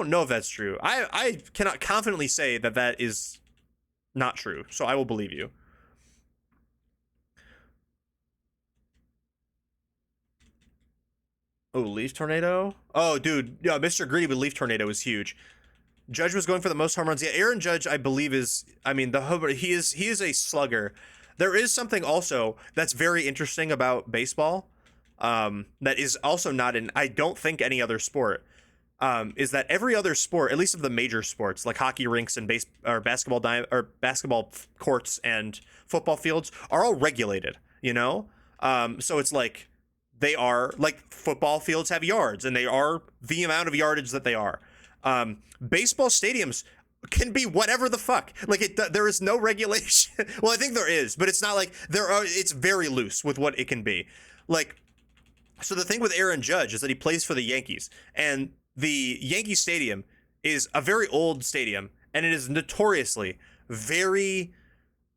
know if that's true. I cannot confidently say that is not true, so I will believe you. Oh, leaf tornado? Oh, dude, yeah, Mr. Greedy with leaf tornado is huge. Judge was going for the most home runs. Yeah, Aaron Judge, I believe he is a slugger. There is something also that's very interesting about baseball, that is also not in, I don't think, any other sport. Is that every other sport, at least of the major sports, like hockey rinks and basketball courts and football fields, are all regulated, you know? So it's like they are, like football fields have yards, and they are the amount of yardage that they are. Baseball stadiums can be whatever the fuck. Like there is no regulation. Well, I think there is, but it's not like it's very loose with what it can be. Like, so the thing with Aaron Judge is that he plays for the Yankees, and the Yankee Stadium is a very old stadium, and it is notoriously very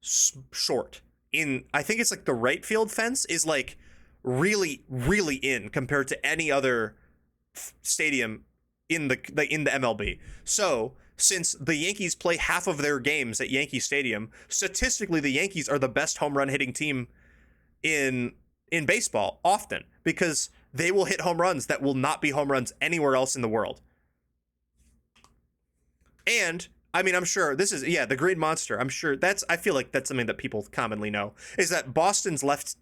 short. I think it's like the right field fence is like really, really in compared to any other stadium in the MLB. So since the Yankees play half of their games at Yankee Stadium, statistically the Yankees are the best home run hitting team in baseball often, because they will hit home runs that will not be home runs anywhere else in the world. And I mean, I'm sure this is, the Green Monster. I'm sure I feel like that's something that people commonly know, is that Boston's left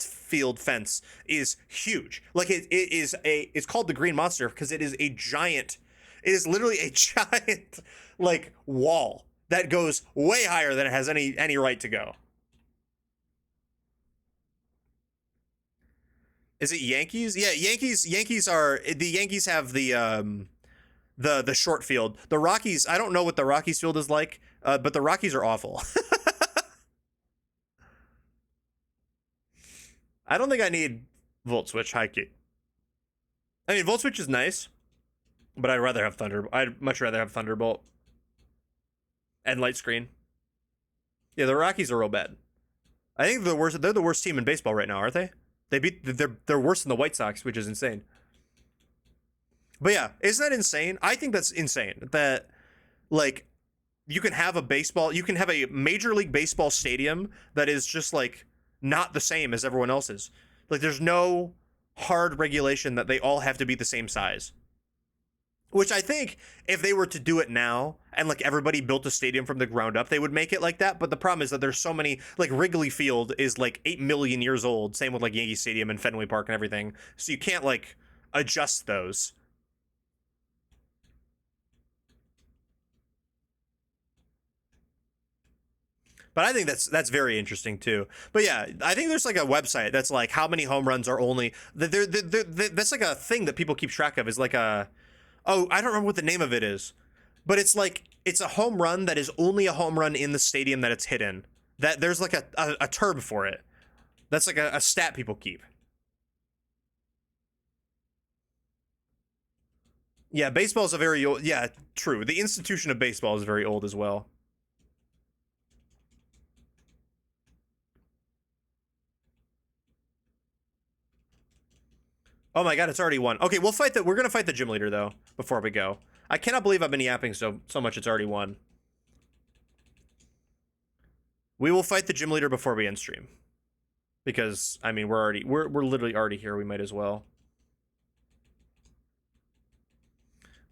field fence is huge. Like it's called the Green Monster because it is literally a giant like wall that goes way higher than it has any right to go. Is it Yankees? Yeah, Yankees are the Yankees have the short field. The Rockies, I don't know what the Rockies field is like, but the Rockies are awful. I don't think I need Volt Switch high key. I mean, Volt Switch is nice, but I'd rather have Thunderbolt. I'd much rather have Thunderbolt and Light Screen. Yeah, the Rockies are real bad. I think they're the worst. They're the worst team in baseball right now, aren't they? They're worse than the White Sox, which is insane. But yeah, isn't that insane? I think that's insane. That like you can have a Major League Baseball stadium that is just like not the same as everyone else's. Like there's no hard regulation that they all have to be the same size. Which I think if they were to do it now and like everybody built a stadium from the ground up, they would make it like that. But the problem is that there's so many, like Wrigley Field is like 8 million years old. Same with like Yankee Stadium and Fenway Park and everything. So you can't like adjust those. But I think that's very interesting too. But yeah, I think there's like a website that's like how many home runs are only. That's like a thing that people keep track of. Is like a, oh, I don't remember what the name of it is, but it's like it's a home run that is only a home run in the stadium that it's hit in. That there's like a term for it. That's like a stat people keep. Yeah, baseball is a very old. Yeah, true. The institution of baseball is very old as well. Oh my god, it's already won. Okay, we're gonna fight the gym leader though, before we go. I cannot believe I've been yapping so much it's already won. We will fight the gym leader before we end stream. Because, I mean, we're literally already here, we might as well.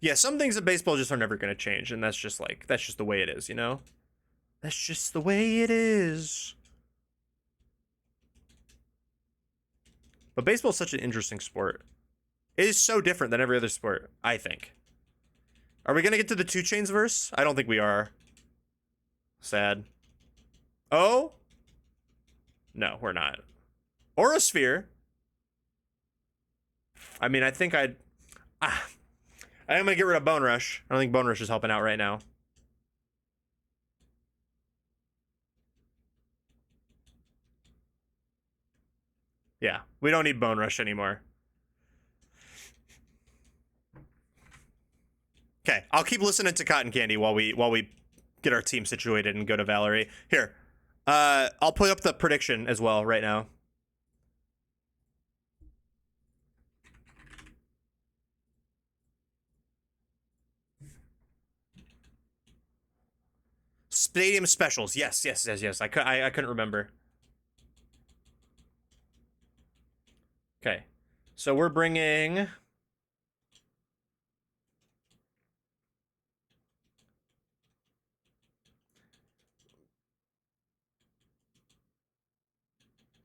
Yeah, some things in baseball just are never gonna change, and that's just the way it is, you know? That's just the way it is. But baseball is such an interesting sport. It is so different than every other sport, I think. Are we going to get to the 2 Chainz verse? I don't think we are. Sad. Oh? No, we're not. Aura Sphere. I mean, I think I'm going to get rid of Bone Rush. I don't think Bone Rush is helping out right now. Yeah, we don't need Bone Rush anymore. Okay, I'll keep listening to Cotton Candy while we get our team situated and go to Valerie. Here, I'll put up the prediction as well right now. Stadium specials. Yes. I couldn't remember. Okay, so we're bringing.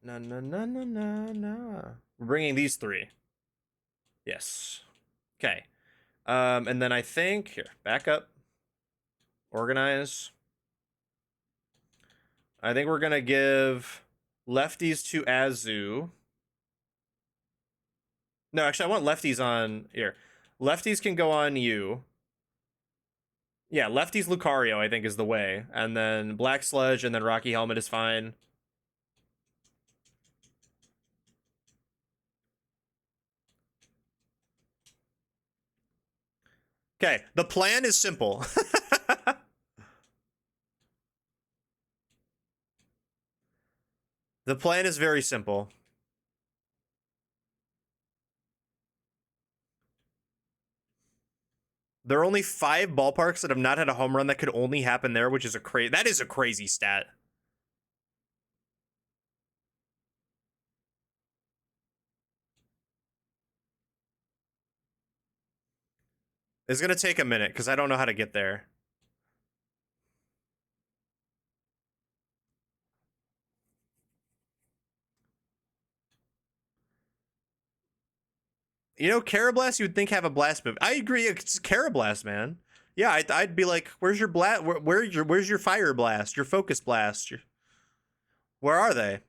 No. We're bringing these 3. Yes. Okay. And then I think here, back up. Organize. I think we're gonna give lefties to Azu. No, actually, I want lefties on here. Lefties can go on you. Yeah, lefties Lucario, I think, is the way. And then Black Sludge and then Rocky Helmet is fine. Okay, the plan is simple. The plan is very simple. There are only 5 ballparks that have not had a home run that could only happen there, which is that is a crazy stat. It's gonna take a minute because I don't know how to get there. You know, Carablast, you would think have a blast move. I agree, it's Carablast, man. Yeah, I'd be like, where's your blast? Where's your fire blast? Your focus blast? Where are they?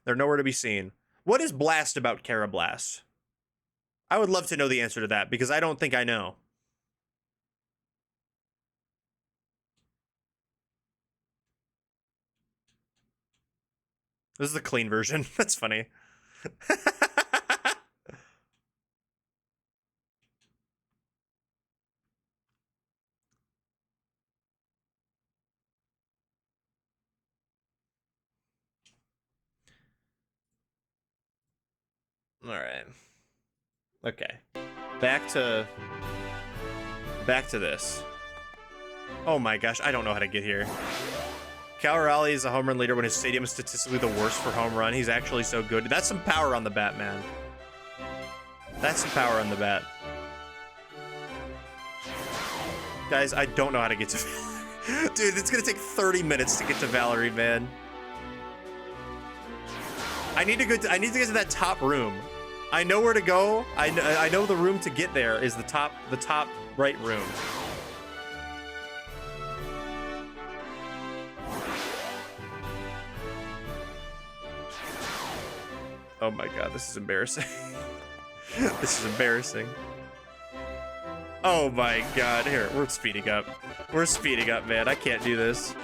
They're nowhere to be seen. What is Blast about Carablast? I would love to know the answer to that because I don't think I know. This is the clean version. That's funny. All right. Okay. Back to this. Oh my gosh, I don't know how to get here. Cal Raleigh is a home run leader when his stadium is statistically the worst for home run. He's actually so good. That's some power on the bat, man. That's some power on the bat. Guys, I don't know how to get to Valerie. Dude, it's gonna take 30 minutes to get to Valerie, man. I need to get to that top room. I know where to go. I know the room to get there is the top right room. Oh my god, this is embarrassing. This is embarrassing. Oh my god, here, we're speeding up. We're speeding up, man. I can't do this.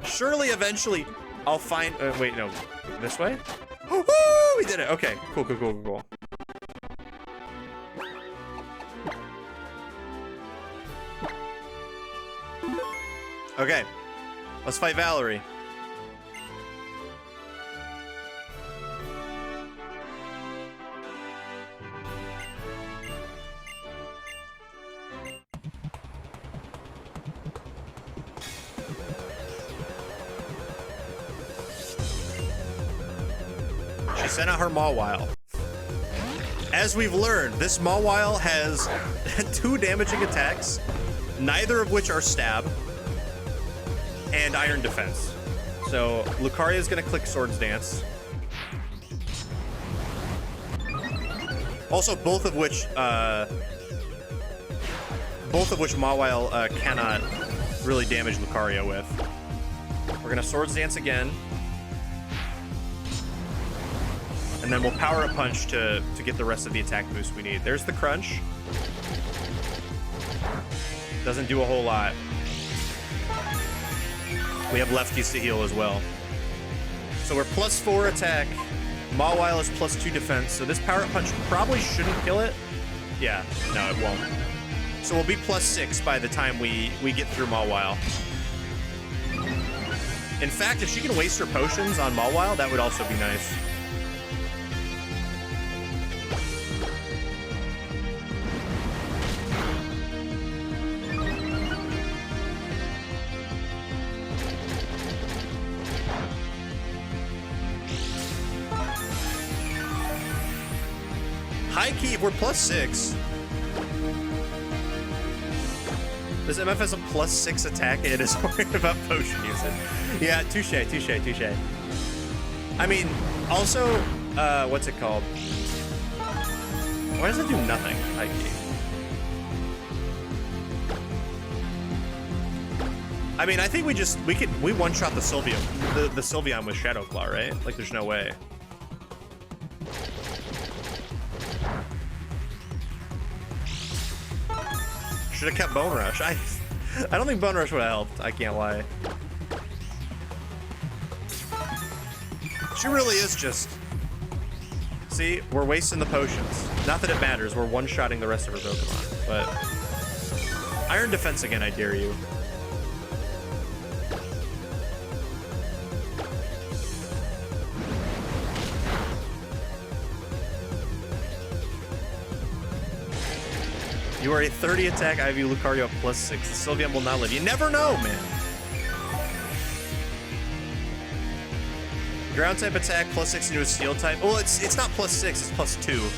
Surely, eventually, I'll find... wait, no. This way? Woo! We did it. Okay, cool, cool, cool, cool, cool. Okay, let's fight Valerie. She sent out her Mawile. As we've learned, this Mawile has 2 damaging attacks, neither of which are stab, and iron defense. So Lucaria is gonna click Swords Dance. Also, both of which Mawile cannot really damage Lucaria with. We're gonna Swords Dance again. And then we'll Power Up Punch to get the rest of the attack boost we need. There's the Crunch. Doesn't do a whole lot. We have lefties to heal as well. So we're +4 attack. Mawile is +2 defense. So this Power Up Punch probably shouldn't kill it. Yeah, no, it won't. So we'll be +6 by the time we get through Mawile. In fact, if she can waste her potions on Mawile, that would also be nice. High key, we're +6. This MF has a +6 attack and it is worried about potion usage. Yeah, touche, touche, touche. I mean, also, what's it called? Why does it do nothing, high key? I mean, I think we one-shot the Sylveon, the Sylveon with Shadow Claw, right? Like, there's no way. Should have kept Bone Rush. I don't think Bone Rush would have helped. I can't lie. She really is just... See, we're wasting the potions. Not that it matters. We're one-shotting the rest of her Pokemon. But Iron Defense again, I dare you. You are a 30 attack IV Lucario +6. The Sylveon will not live. You never know, man. Ground type attack +6 into a Steel type. Well, it's not +6, it's +2.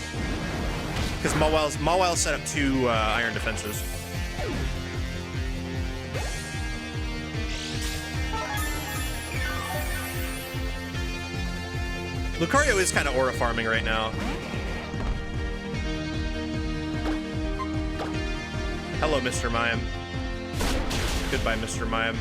Because Mawile set up 2 iron defenses. Lucario is kind of aura farming right now. Hello, Mr. Mime. Goodbye, Mr. Mime.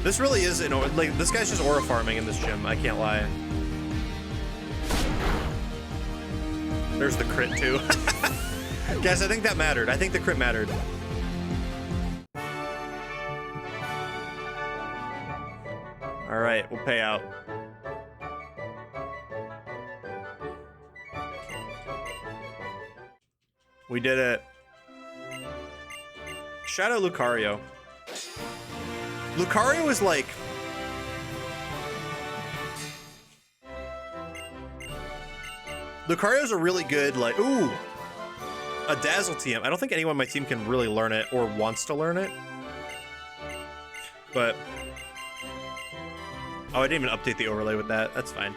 This really is like this guy's just aura farming in this gym. I can't lie. There's the crit too. Guys, I think that mattered. I think the crit mattered. All right, we'll pay out. We did it. Shout out Lucario. Lucario is like... Lucario's a really good, like, ooh, a Dazzle TM. I don't think anyone on my team can really learn it or wants to learn it. But... Oh, I didn't even update the overlay with that. That's fine.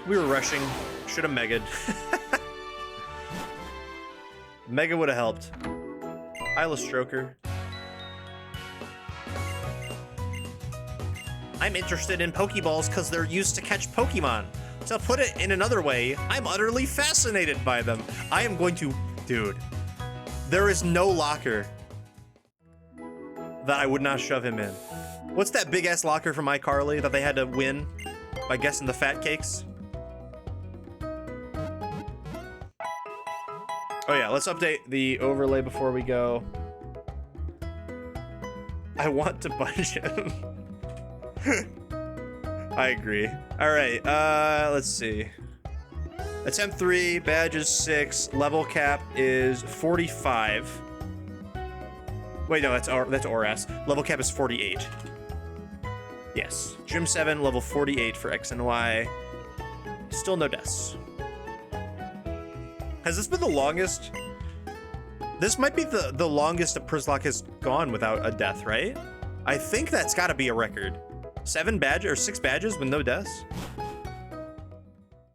We were rushing. Should have Mega'd. Mega would have helped. Isla Stroker. I'm interested in Pokeballs because they're used to catch Pokemon. To put it in another way, I'm utterly fascinated by them. I am going to... Dude. There is no locker that I would not shove him in. What's that big-ass locker from iCarly that they had to win by guessing the fat cakes? Oh yeah, let's update the overlay before we go. I want to punch him. I agree. All right, let's see. Attempt 3, badge is 6, level cap is 45. Wait, no, that's ORAS. Level cap is 48. Yes, Gym 7, level 48 for X and Y. Still no deaths. Has this been the longest? This might be the longest a Przzlocke has gone without a death, right? I think that's got to be a record. 6 badges with no deaths.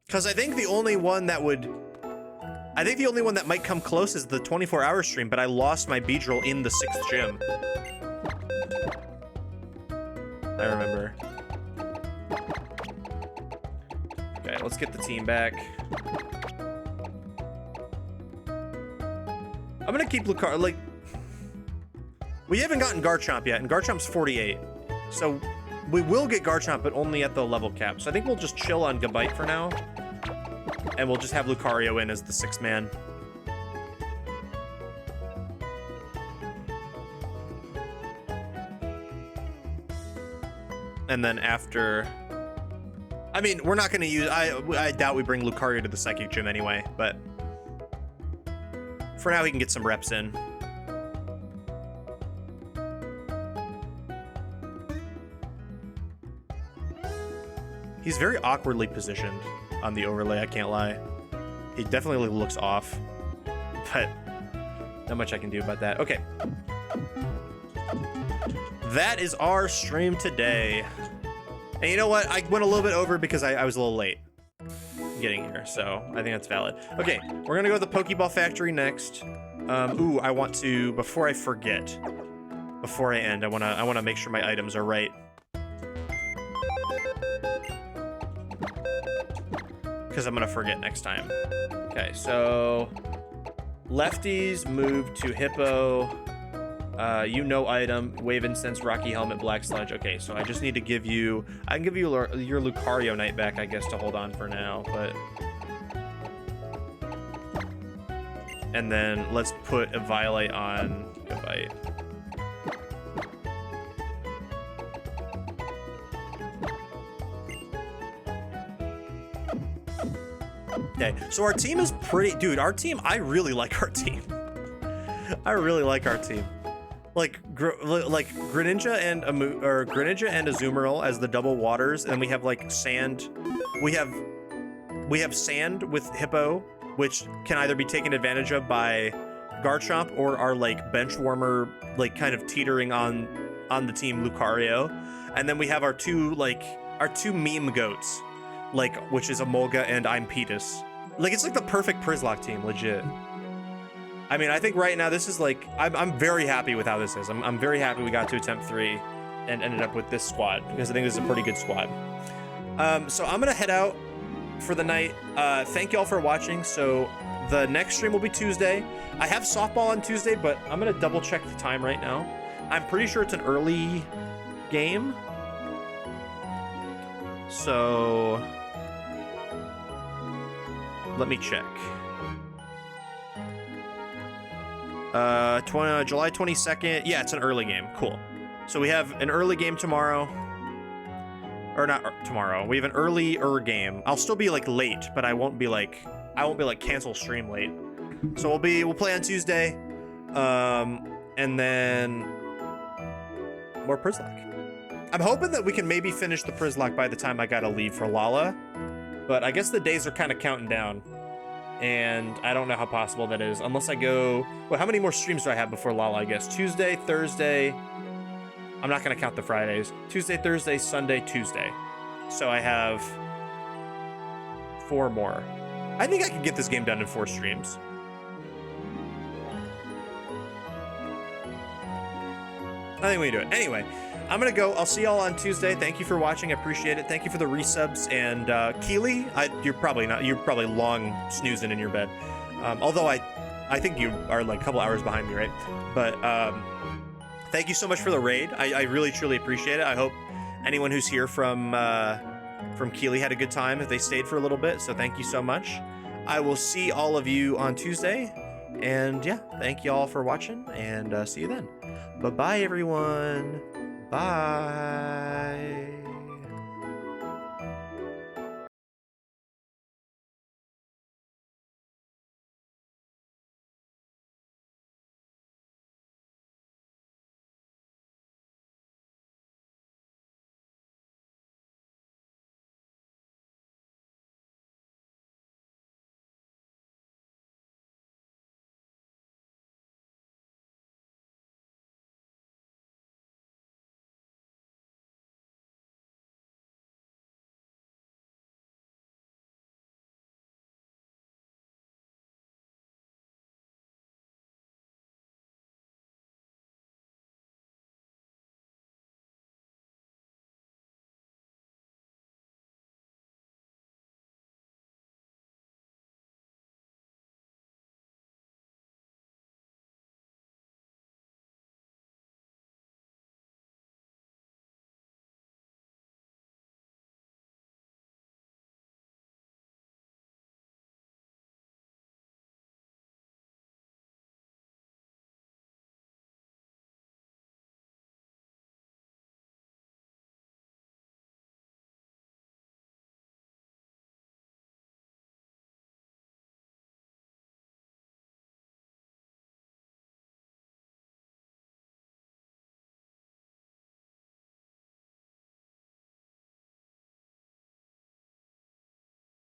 Because I think the only one that might come close is the 24-hour stream, but I lost my Beedrill in the 6th gym. I remember. Okay, let's get the team back. I'm gonna keep Lucario, like... We haven't gotten Garchomp yet, and Garchomp's 48. So, we will get Garchomp, but only at the level cap. So I think we'll just chill on Gabite for now. And we'll just have Lucario in as the 6th man. And then after... I mean, we're not gonna use... I doubt we bring Lucario to the Psychic Gym anyway, but... For now, he can get some reps in. He's very awkwardly positioned on the overlay, I can't lie. He definitely looks off, but not much I can do about that. Okay. That is our stream today. And you know what? I went a little bit over because I was a little late getting here, so I think that's valid. Okay, we're gonna go to the Pokeball Factory next. Ooh, I want to, before I forget, before I end, I wanna make sure my items are right. Because I'm gonna forget next time. Okay, so lefties move to Hippo. Item, Wave Incense, Rocky Helmet, Black Sludge. Okay, so I just need to give you... I can give you your Lucario Knight back, I guess, to hold on for now, but... And then let's put a Violate on Gabite. Okay, so our team is pretty... Dude, our team... I really like our team. I really like our team. Like Greninja and Azumarill as the double waters, and we have like sand. We have sand with Hippo, which can either be taken advantage of by Garchomp or our like bench warmer, like kind of teetering on the team Lucario, and then we have our two meme goats, like which is Emolga and I'm Petus. Like it's like the perfect Przzlocke team, legit. I mean, I think right now this is like, I'm very happy with how this is. I'm very happy we got to attempt 3 and ended up with this squad because I think this is a pretty good squad. So I'm gonna head out. for the night. Thank you all for watching. So the next stream will be Tuesday. I have softball on Tuesday, but I'm gonna double check the time right now. I'm pretty sure it's an early game. So let me check. July 22nd. Yeah, it's an early game. Cool. So we have an early game tomorrow. Or not tomorrow. We have an earlier game. I'll still be like late, but I won't be like cancel stream late. So we'll play on Tuesday. And then more Przzlocke. I'm hoping that we can maybe finish the Przzlocke by the time I gotta leave for Lala. But I guess the days are kind of counting down. And I don't know how possible that is. Unless I go... Well, how many more streams do I have before Lala, I guess? Tuesday, Thursday... I'm not going to count the Fridays. Tuesday, Thursday, Sunday, Tuesday. So I have 4 more. I think I can get this game done in 4 streams. I think we can do it. Anyway, I'm going to go. I'll see y'all on Tuesday. Thank you for watching. I appreciate it. Thank you for the resubs. And Keely, you're probably not. You're probably long snoozing in your bed. Although I think you are like a couple hours behind me, right? But thank you so much for the raid. I really, truly appreciate it. I hope anyone who's here from Keely had a good time if they stayed for a little bit. So thank you so much. I will see all of you on Tuesday. And yeah, thank you all for watching and see you then. Bye-bye, everyone. Bye.